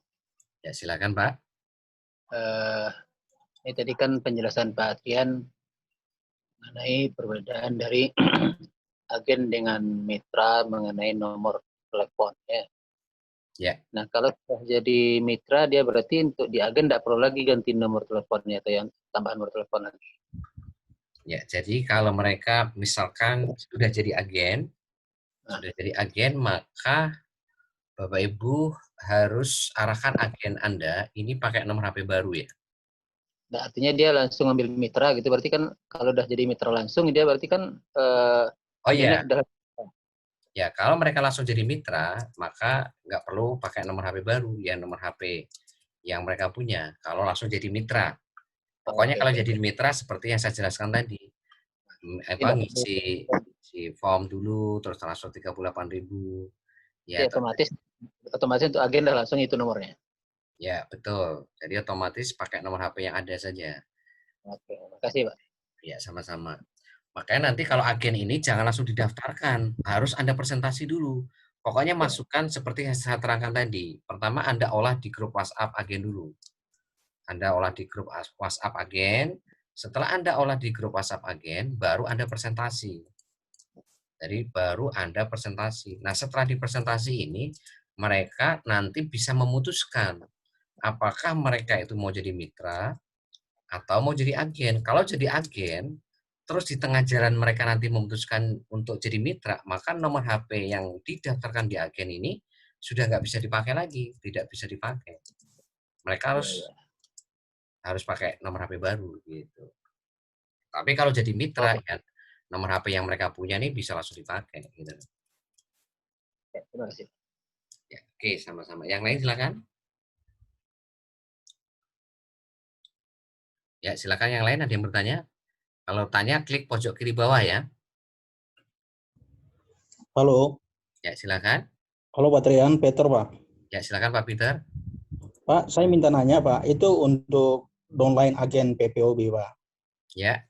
Ya, silakan Pak. Ini tadi kan penjelasan Pak Adrian mengenai perbedaan dari agen dengan mitra mengenai nomor telepon. Ya. Nah, kalau sudah jadi mitra, dia berarti untuk di agen tidak perlu lagi ganti nomor teleponnya atau yang tambahan nomor telepon lagi. Ya, jadi kalau mereka misalkan sudah jadi agen, maka Bapak Ibu harus arahkan agen Anda ini pakai nomor HP baru ya. Nah, artinya dia langsung ambil mitra gitu. Berarti kan kalau udah jadi mitra langsung, dia berarti kan Oh iya. udah. Ya, kalau mereka langsung jadi mitra, maka nggak perlu pakai nomor HP baru, ya nomor HP yang mereka punya. Kalau langsung jadi mitra, pokoknya kalau jadi mitra seperti yang saya jelaskan tadi, ngisi form dulu, terus transfer 38.000. Ya, otomatis untuk agen dah langsung itu nomornya. Ya, betul. Jadi otomatis pakai nomor HP yang ada saja. Oke, makasih Pak. Ya, sama-sama. Makanya nanti kalau agen ini jangan langsung didaftarkan, harus Anda presentasi dulu. Pokoknya masukkan seperti yang saya terangkan tadi. Pertama Anda olah di grup WhatsApp agen dulu. Anda olah di grup WhatsApp agen. Setelah Anda olah di grup WhatsApp agen, baru Anda presentasi. Jadi baru Anda presentasi. Nah, setelah dipresentasi ini, mereka nanti bisa memutuskan apakah mereka itu mau jadi mitra atau mau jadi agen. Kalau jadi agen, terus di tengah jalan mereka nanti memutuskan untuk jadi mitra, maka nomor HP yang didaftarkan di agen ini sudah nggak bisa dipakai lagi, tidak bisa dipakai. Mereka harus pakai nomor HP baru gitu. Tapi kalau jadi mitra, ya, nomor HP yang mereka punya ini bisa langsung dipakai. Gitu. Terima kasih. Ya, oke, sama-sama. Yang lain silakan. Ya, silakan yang lain ada yang bertanya. Kalau tanya klik pojok kiri bawah ya. Halo. Ya, silakan. Halo Pak Trian, Peter Pak. Ya, silakan Pak Peter. Pak, saya minta nanya Pak, itu untuk downline agen PPOB Pak. Ya.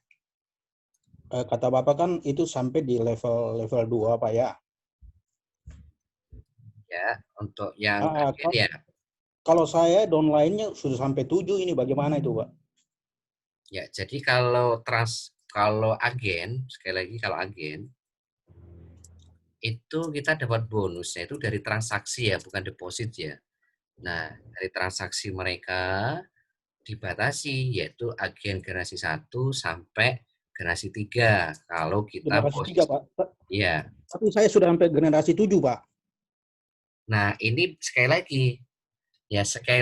Kata Bapak kan itu sampai di level 2 Pak ya. Ya, untuk yang agen ya. Kalau saya downline-nya sudah sampai 7 ini bagaimana itu Pak? Ya, jadi kalau agen, sekali lagi kalau agen itu kita dapat bonusnya itu dari transaksi ya, bukan deposit ya. Nah, dari transaksi mereka dibatasi yaitu agen generasi 1 sampai generasi 3. Kalau kita Generasi 3 Pak. Iya. Tapi saya sudah sampai generasi 7 Pak. Nah, ini sekali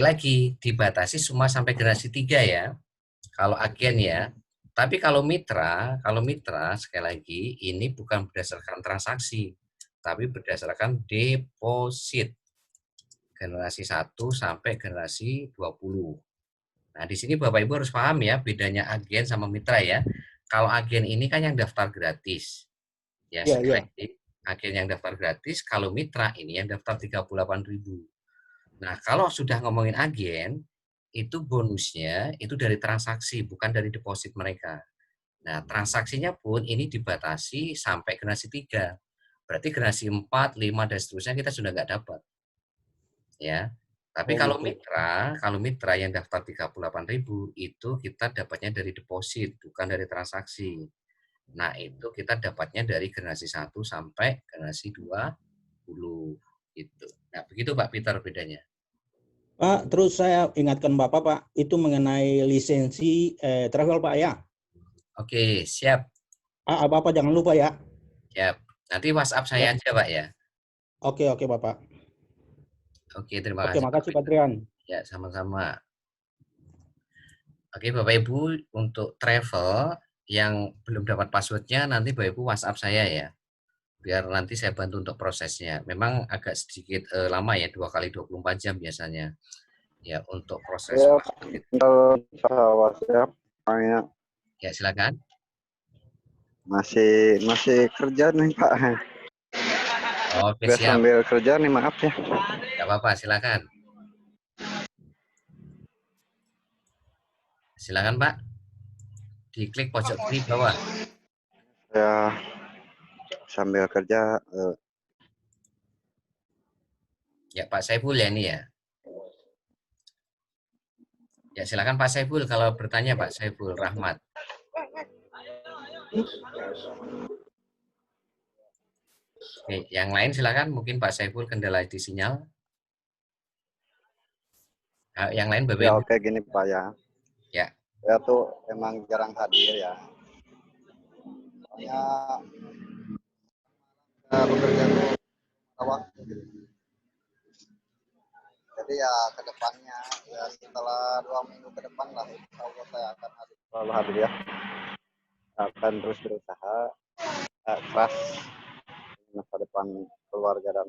lagi dibatasi semua sampai generasi 3 ya. Kalau agen ya. Tapi kalau mitra sekali lagi ini bukan berdasarkan transaksi, tapi berdasarkan deposit. Generasi 1 sampai generasi 20. Nah, di sini Bapak Ibu harus paham ya bedanya agen sama mitra ya. Kalau agen ini kan yang daftar gratis. Ya, sekali lagi agen yang daftar gratis, kalau mitra ini yang daftar 38.000. Nah, kalau sudah ngomongin agen, itu bonusnya itu dari transaksi, bukan dari deposit mereka. Nah, transaksinya pun ini dibatasi sampai generasi 3. Berarti generasi 4, 5, dan seterusnya kita sudah nggak dapat. Ya. Tapi kalau mitra yang daftar 38.000 itu kita dapatnya dari deposit, bukan dari transaksi. Nah, itu kita dapatnya dari generasi 1 sampai generasi 20 gitu. Nah, begitu Pak Peter bedanya. Pak, terus saya ingatkan Bapak Pak, itu mengenai lisensi travel Pak ya. Oke, siap. Bapak jangan lupa ya. Siap. Nanti WhatsApp saya aja Pak ya. Oke Bapak. Oke, terima kasih. Oke, makasih Pak Trian. Ya, sama-sama. Oke, Bapak Ibu, untuk travel yang belum dapat passwordnya nanti Bapak Ibu WhatsApp saya ya. Biar nanti saya bantu untuk prosesnya. Memang agak sedikit lama ya, 2 kali 24 jam biasanya. Ya, untuk proses password itu. WhatsApp. Ya, silakan. Masih kerja nih Pak. Oke, siap. Sambil kerja nih, maaf ya. Enggak apa-apa, silakan. Silakan Pak. Diklik pojok kiri bawah. Saya sambil kerja. Ya Pak Saiful ya ini ya. Ya silakan Pak Saiful kalau bertanya Pak Saiful Rahmat. Oke, yang lain silakan, mungkin Pak Saiful kendala di sinyal. Yang lain Bapak Ya Ibu. oke gini Pak ya. Ya. Saya tuh emang jarang hadir ya. Soalnya bekerja tuh ada waktu gitu. Jadi ya ke depannya ya setelah 2 minggu ke depan lah insya Allah saya akan selalu hadir ya. Akan terus berusaha keras masa depan keluarga dan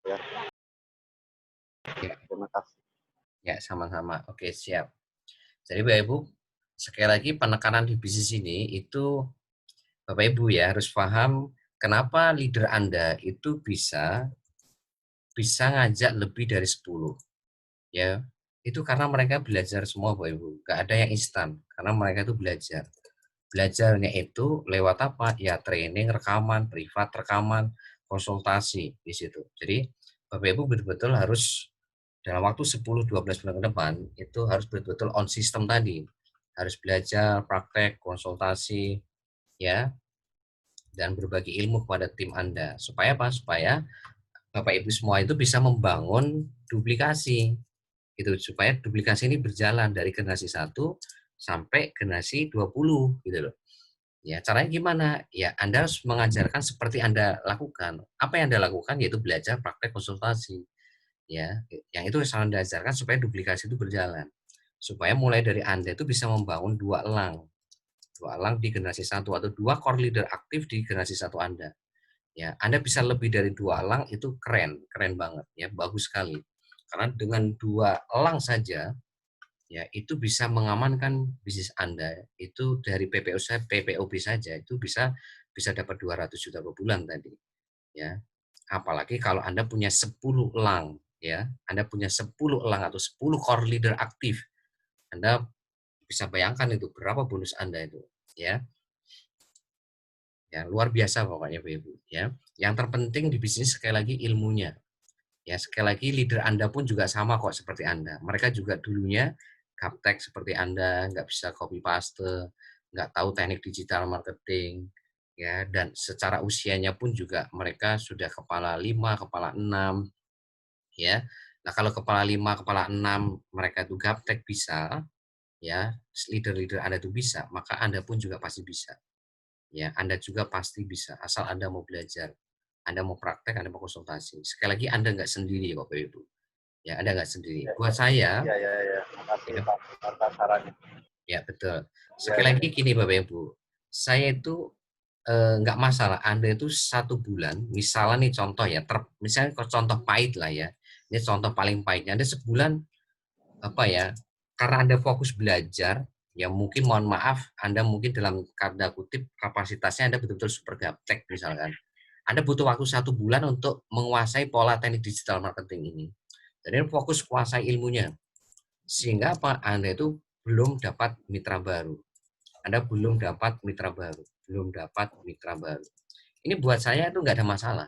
ya. Terima kasih. Ya, sama-sama. Oke, siap. Jadi Bapak Ibu, sekali lagi penekanan di bisnis ini itu Bapak Ibu ya harus paham kenapa leader Anda itu bisa ngajak lebih dari 10. Ya, itu karena mereka belajar semua Bapak Ibu. Gak ada yang instan karena mereka itu belajar. Belajarnya itu lewat apa? Ya training, rekaman, privat rekaman, konsultasi di situ. Jadi Bapak Ibu betul-betul harus dalam waktu 10-12 bulan ke depan itu harus betul-betul on system tadi. Harus belajar, praktek, konsultasi, ya, dan berbagi ilmu kepada tim Anda. Supaya apa? Supaya Bapak Ibu semua itu bisa membangun duplikasi. Gitu, supaya duplikasi ini berjalan dari generasi 1 sampai generasi 20 gitu loh. Ya, caranya gimana? Ya, Anda harus mengajarkan seperti Anda lakukan. Apa yang Anda lakukan yaitu belajar, praktek, konsultasi. Ya, yang itu sangat Anda ajarkan supaya duplikasi itu berjalan. Supaya mulai dari Anda itu bisa membangun 2 elang. 2 elang di generasi 1 atau 2 core leader aktif di generasi 1 Anda. Ya, Anda bisa lebih dari 2 elang itu keren banget ya, bagus sekali. Karena dengan 2 elang saja ya itu bisa mengamankan bisnis Anda itu dari PPOB saja itu bisa dapat 200 juta per bulan tadi ya. Apalagi kalau Anda punya 10 elang ya, Anda punya 10 elang atau 10 core leader aktif. Anda bisa bayangkan itu berapa bonus Anda itu ya. Ya, luar biasa pokoknya Bapak Ibu ya. Yang terpenting di bisnis sekali lagi ilmunya. Ya, sekali lagi leader Anda pun juga sama kok seperti Anda. Mereka juga dulunya gaptek seperti Anda, nggak bisa copy paste, nggak tahu teknik digital marketing, ya, dan secara usianya pun juga mereka sudah kepala 5, kepala 6, ya. Nah, kalau kepala 5, kepala 6 mereka itu gaptek bisa, ya, leader-leader Anda itu bisa, maka Anda pun juga pasti bisa. Ya, Anda juga pasti bisa, asal Anda mau belajar. Anda mau praktek, Anda mau konsultasi. Sekali lagi Anda nggak sendiri Bapak Ibu. Ya, Anda nggak sendiri. Buat saya, Ya. Makasih ya, Pak atas sarannya. ya betul. Ya, Sekali lagi gini Bapak Ibu, saya itu nggak masalah Anda itu 1 bulan, misalnya nih contoh ya, misalnya contoh pahit lah ya, ini contoh paling pahitnya, Anda sebulan apa ya, karena Anda fokus belajar, ya mungkin mohon maaf, Anda mungkin dalam tanda kutip kapasitasnya Anda betul-betul super gaptek misalkan. Anda butuh waktu 1 bulan untuk menguasai pola teknik digital marketing ini. Jadi fokus kuasai ilmunya. Sehingga apa? Anda itu belum dapat mitra baru. Anda belum dapat mitra baru. Belum dapat mitra baru. Ini buat saya itu nggak ada masalah.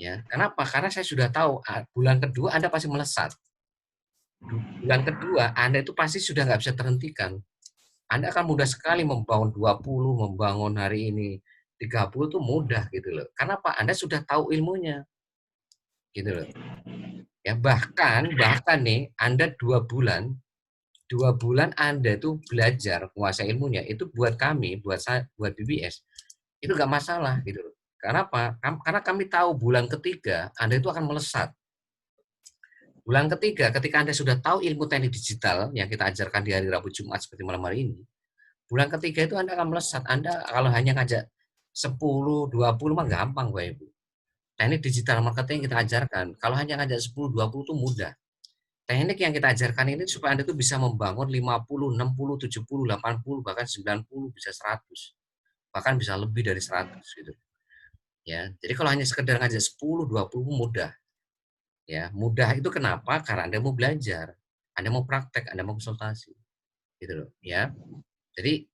Ya, kenapa? Karena saya sudah tahu bulan kedua Anda pasti melesat. Bulan kedua Anda itu pasti sudah nggak bisa terhentikan. Anda akan mudah sekali membangun 20, membangun hari ini 30 itu mudah gitu loh. Karena apa? Anda sudah tahu ilmunya. Gitu loh. Ya, bahkan nih Anda 2 bulan Anda itu belajar menguasai ilmunya itu buat kami, buat saya, buat BBS itu nggak masalah gitu loh. Karena apa? Karena kami tahu bulan ketiga Anda itu akan melesat. Bulan ketiga ketika Anda sudah tahu ilmu teknik digital yang kita ajarkan di hari Rabu Jumat seperti malam hari ini, bulan ketiga itu Anda akan melesat. Anda kalau hanya ngajak 10, 20 mah gampang Bapak Ibu. Teknik digital marketing yang kita ajarkan, kalau hanya ngajak 10, 20 itu mudah. Teknik yang kita ajarkan ini supaya Anda tuh bisa membangun 50, 60, 70, 80, bahkan 90, bisa 100. Bahkan bisa lebih dari 100 gitu. Ya, jadi kalau hanya sekedar ngajak 10, 20 mudah. Ya, mudah itu kenapa? Karena Anda mau belajar, Anda mau praktek, Anda mau konsultasi. gitu loh ya. Jadi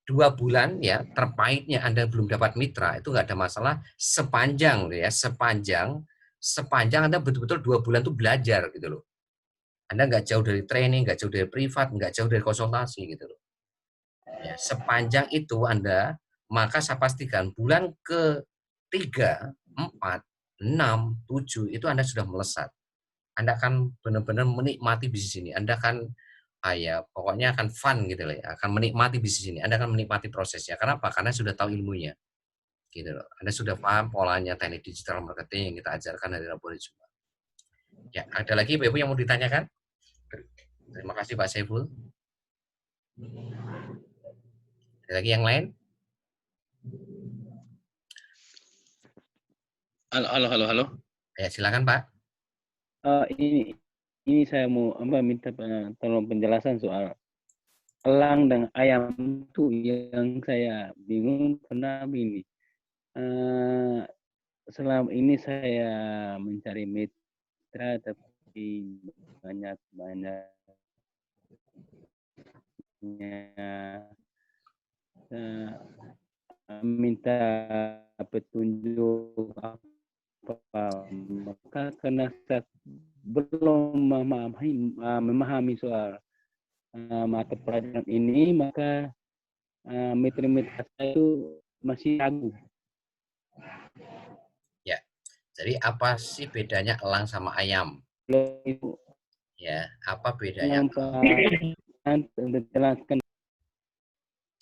2 bulan ya terpaitnya Anda belum dapat mitra itu nggak ada masalah sepanjang ya sepanjang Anda betul-betul 2 bulan itu belajar gitu loh. Anda nggak jauh dari training, nggak jauh dari privat, nggak jauh dari konsultasi gitu loh. Ya, sepanjang itu Anda, maka saya pastikan bulan ke-3, 4, 6, 7 itu Anda sudah melesat. Anda akan benar-benar menikmati bisnis ini. Anda akan ya pokoknya akan fun gitu loh ya, akan menikmati bisnis ini. Anda akan menikmati prosesnya. Kenapa? Karena sudah tahu ilmunya. Gitu loh. Anda sudah paham polanya teknik digital marketing yang kita ajarkan dari Rabu dan Jumat. Ya, ada lagi Bapak Ibu yang mau ditanyakan? Terima kasih Pak Saiful. Ada lagi yang lain? Halo. Ya, silakan Pak. Ini saya mau minta tolong penjelasan soal elang dan ayam itu yang saya bingung kenapa ini. Selama ini saya mencari mitra tapi banyak minta petunjuk apa, maka karena saya belum memahami soal mata pelajaran ini, maka mitra-mitra saya itu masih ragu. Ya, jadi apa sih bedanya elang sama ayam? Itu Ya, apa bedanya? menjelaskan.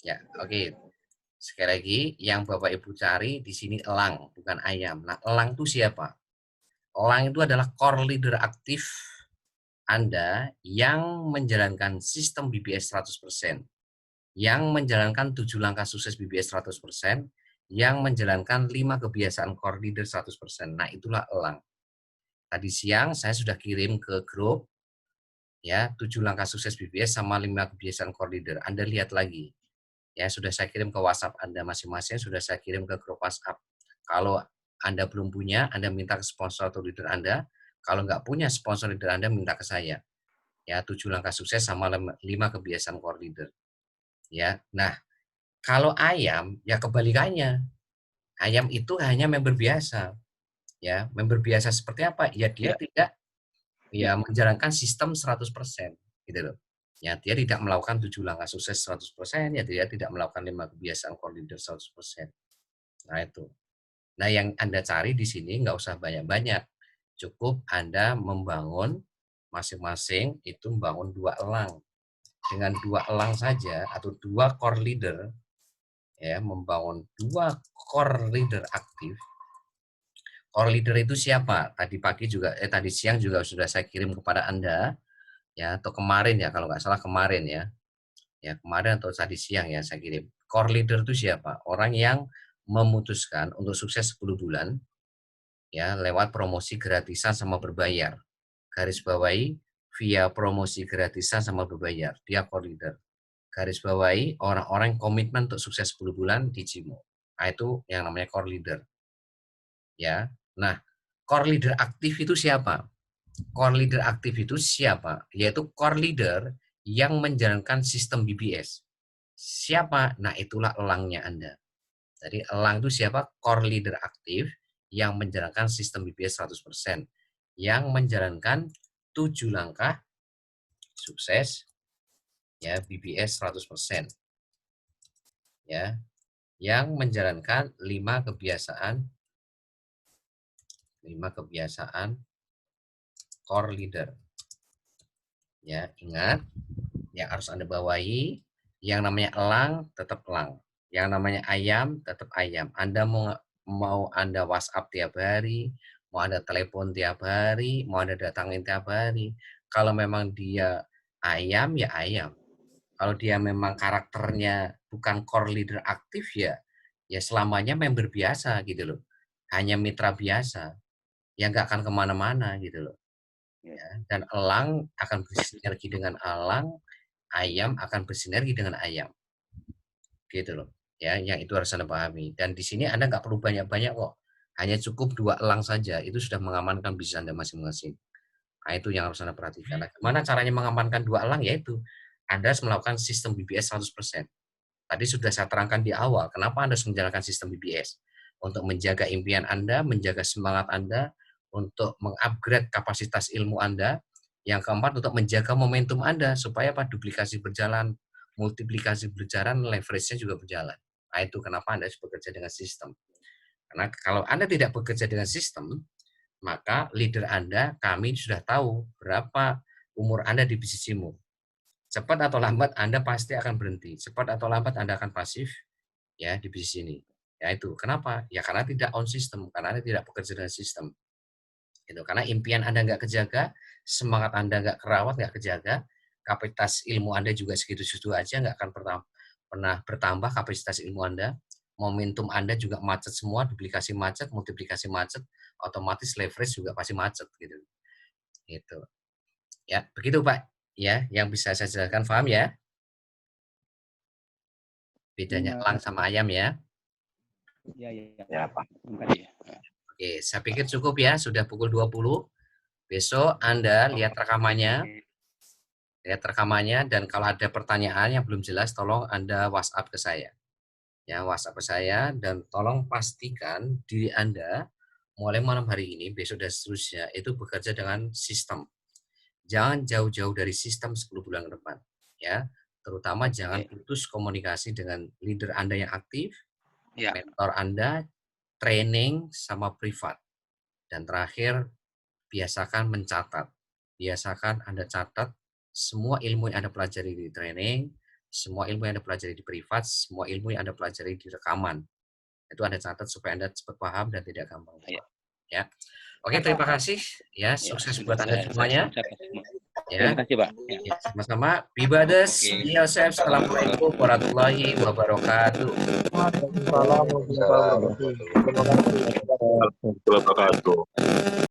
Ya, oke. Sekali lagi, yang Bapak Ibu cari di sini elang, bukan ayam. Nah, elang itu siapa? Elang itu adalah core leader aktif Anda yang menjalankan sistem BBS 100%, yang menjalankan 7 langkah sukses BBS 100%, yang menjalankan 5 kebiasaan core leader 100%. Nah, itulah elang. Tadi siang saya sudah kirim ke grup ya 7 langkah sukses BBS sama 5 kebiasaan core leader. Anda lihat lagi. Ya, sudah saya kirim ke WhatsApp Anda masing-masing, sudah saya kirim ke grup WhatsApp. Kalau Anda belum punya, Anda minta ke sponsor atau leader Anda. Kalau nggak punya sponsor leader Anda, minta ke saya. Ya, 7 langkah sukses sama 5 kebiasaan core leader. Ya, nah kalau ayam, ya kebalikannya. Ayam itu hanya member biasa. Ya, member biasa seperti apa? Ya, dia tidak menjalankan sistem 100%. Gitu loh. Ya, dia tidak melakukan 7 langkah sukses 100%, ya dia tidak melakukan 5 kebiasaan core leader 100%. Nah, itu. Nah, yang Anda cari di sini nggak usah banyak-banyak. Cukup Anda membangun masing-masing itu membangun 2 elang. Dengan 2 elang saja atau 2 core leader, ya, membangun 2 core leader aktif. Core leader itu siapa? Tadi siang juga sudah saya kirim kepada Anda, ya, atau kemarin ya, kalau nggak salah kemarin ya. Ya, kemarin atau tadi siang ya saya kirim. Core leader itu siapa? Orang yang memutuskan untuk sukses 10 bulan ya lewat promosi gratisan sama berbayar. Garis bawahi via promosi gratisan sama berbayar. Dia core leader. Garis bawahi orang-orang yang komitmen untuk sukses 10 bulan di Cimo. Nah, itu yang namanya core leader. Ya. Nah, core leader aktif itu siapa? Core leader aktif itu siapa? Yaitu core leader yang menjalankan sistem BBS. Siapa? Nah, itulah elangnya Anda. Jadi elang itu siapa? Core leader aktif yang menjalankan sistem BBS 100%. Yang menjalankan 7 langkah sukses ya BBS 100%. Ya, yang menjalankan 5 kebiasaan core leader. Ya, ingat yang harus Anda bawahi, yang namanya elang tetap elang. Yang namanya ayam tetap ayam. Anda mau Anda WhatsApp tiap hari, mau Anda telepon tiap hari, mau Anda datangin tiap hari. Kalau memang dia ayam, ya ayam. Kalau dia memang karakternya bukan core leader aktif, ya selamanya member biasa gitu loh. Hanya mitra biasa. Yang nggak akan kemana-mana gitu loh. Ya, dan elang akan bersinergi dengan elang, ayam akan bersinergi dengan ayam. Gitu loh. Ya, yang itu harus Anda pahami. Dan di sini Anda nggak perlu banyak-banyak kok. Hanya cukup 2 elang saja, itu sudah mengamankan bisnis Anda masing-masing. Nah, itu yang harus Anda perhatikan. Nah, gimana caranya mengamankan 2 elang? Yaitu Anda harus melakukan sistem BBS 100%. Tadi sudah saya terangkan di awal, kenapa Anda harus menjalankan sistem BBS. Untuk menjaga impian Anda, menjaga semangat Anda, untuk mengupgrade kapasitas ilmu Anda. Yang keempat, untuk menjaga momentum Anda, supaya duplikasi berjalan, multiplikasi berjalan, leverage-nya juga berjalan. Nah, itu kenapa Anda harus bekerja dengan sistem. Karena kalau Anda tidak bekerja dengan sistem, maka leader Anda, kami sudah tahu berapa umur Anda di bisnismu. Cepat atau lambat Anda pasti akan berhenti. Cepat atau lambat Anda akan pasif ya di bisnis ini. Ya itu. Kenapa? Ya karena tidak on system, karena Anda tidak bekerja dengan sistem. Itu karena impian Anda nggak kejaga, semangat Anda nggak kerawat, nggak kejaga, kapasitas ilmu Anda juga segitu-segitu aja, nggak akan pernah bertambah kapasitas ilmu Anda. Momentum Anda juga macet semua, duplikasi macet, multiplikasi macet, otomatis leverage juga pasti macet gitu. Gitu. Ya, begitu Pak. Ya, yang bisa saya jelaskan, paham ya? Bedanya elang sama ayam ya. Ya, Pak. Terima kasih. Oke, saya pikir cukup ya, sudah pukul 20. Besok Anda lihat rekamannya. Lihat rekamannya, dan kalau ada pertanyaan yang belum jelas, tolong Anda WhatsApp ke saya. Ya, WhatsApp ke saya, dan tolong pastikan diri Anda mulai malam hari ini, besok dan seterusnya, itu bekerja dengan sistem. Jangan jauh-jauh dari sistem 10 bulan ke depan. Ya, terutama jangan putus komunikasi dengan leader Anda yang aktif, mentor Anda, training sama privat. Dan terakhir, biasakan mencatat. Biasakan Anda catat semua ilmu yang Anda pelajari di training, semua ilmu yang Anda pelajari di privat, semua ilmu yang Anda pelajari di rekaman. Itu Anda catat supaya Anda cepat paham dan tidak gampang lupa. Ya. Oke, terima kasih. Ya, sukses buat Anda semuanya. Ya. Terima kasih, Pak. Ya, sama-sama. Be brothers, be yourself. Assalamualaikum warahmatullahi wabarakatuh. Waalaikumsalam warahmatullahi wabarakatuh. Terima kasih. Warahmatullahi wabarakatuh.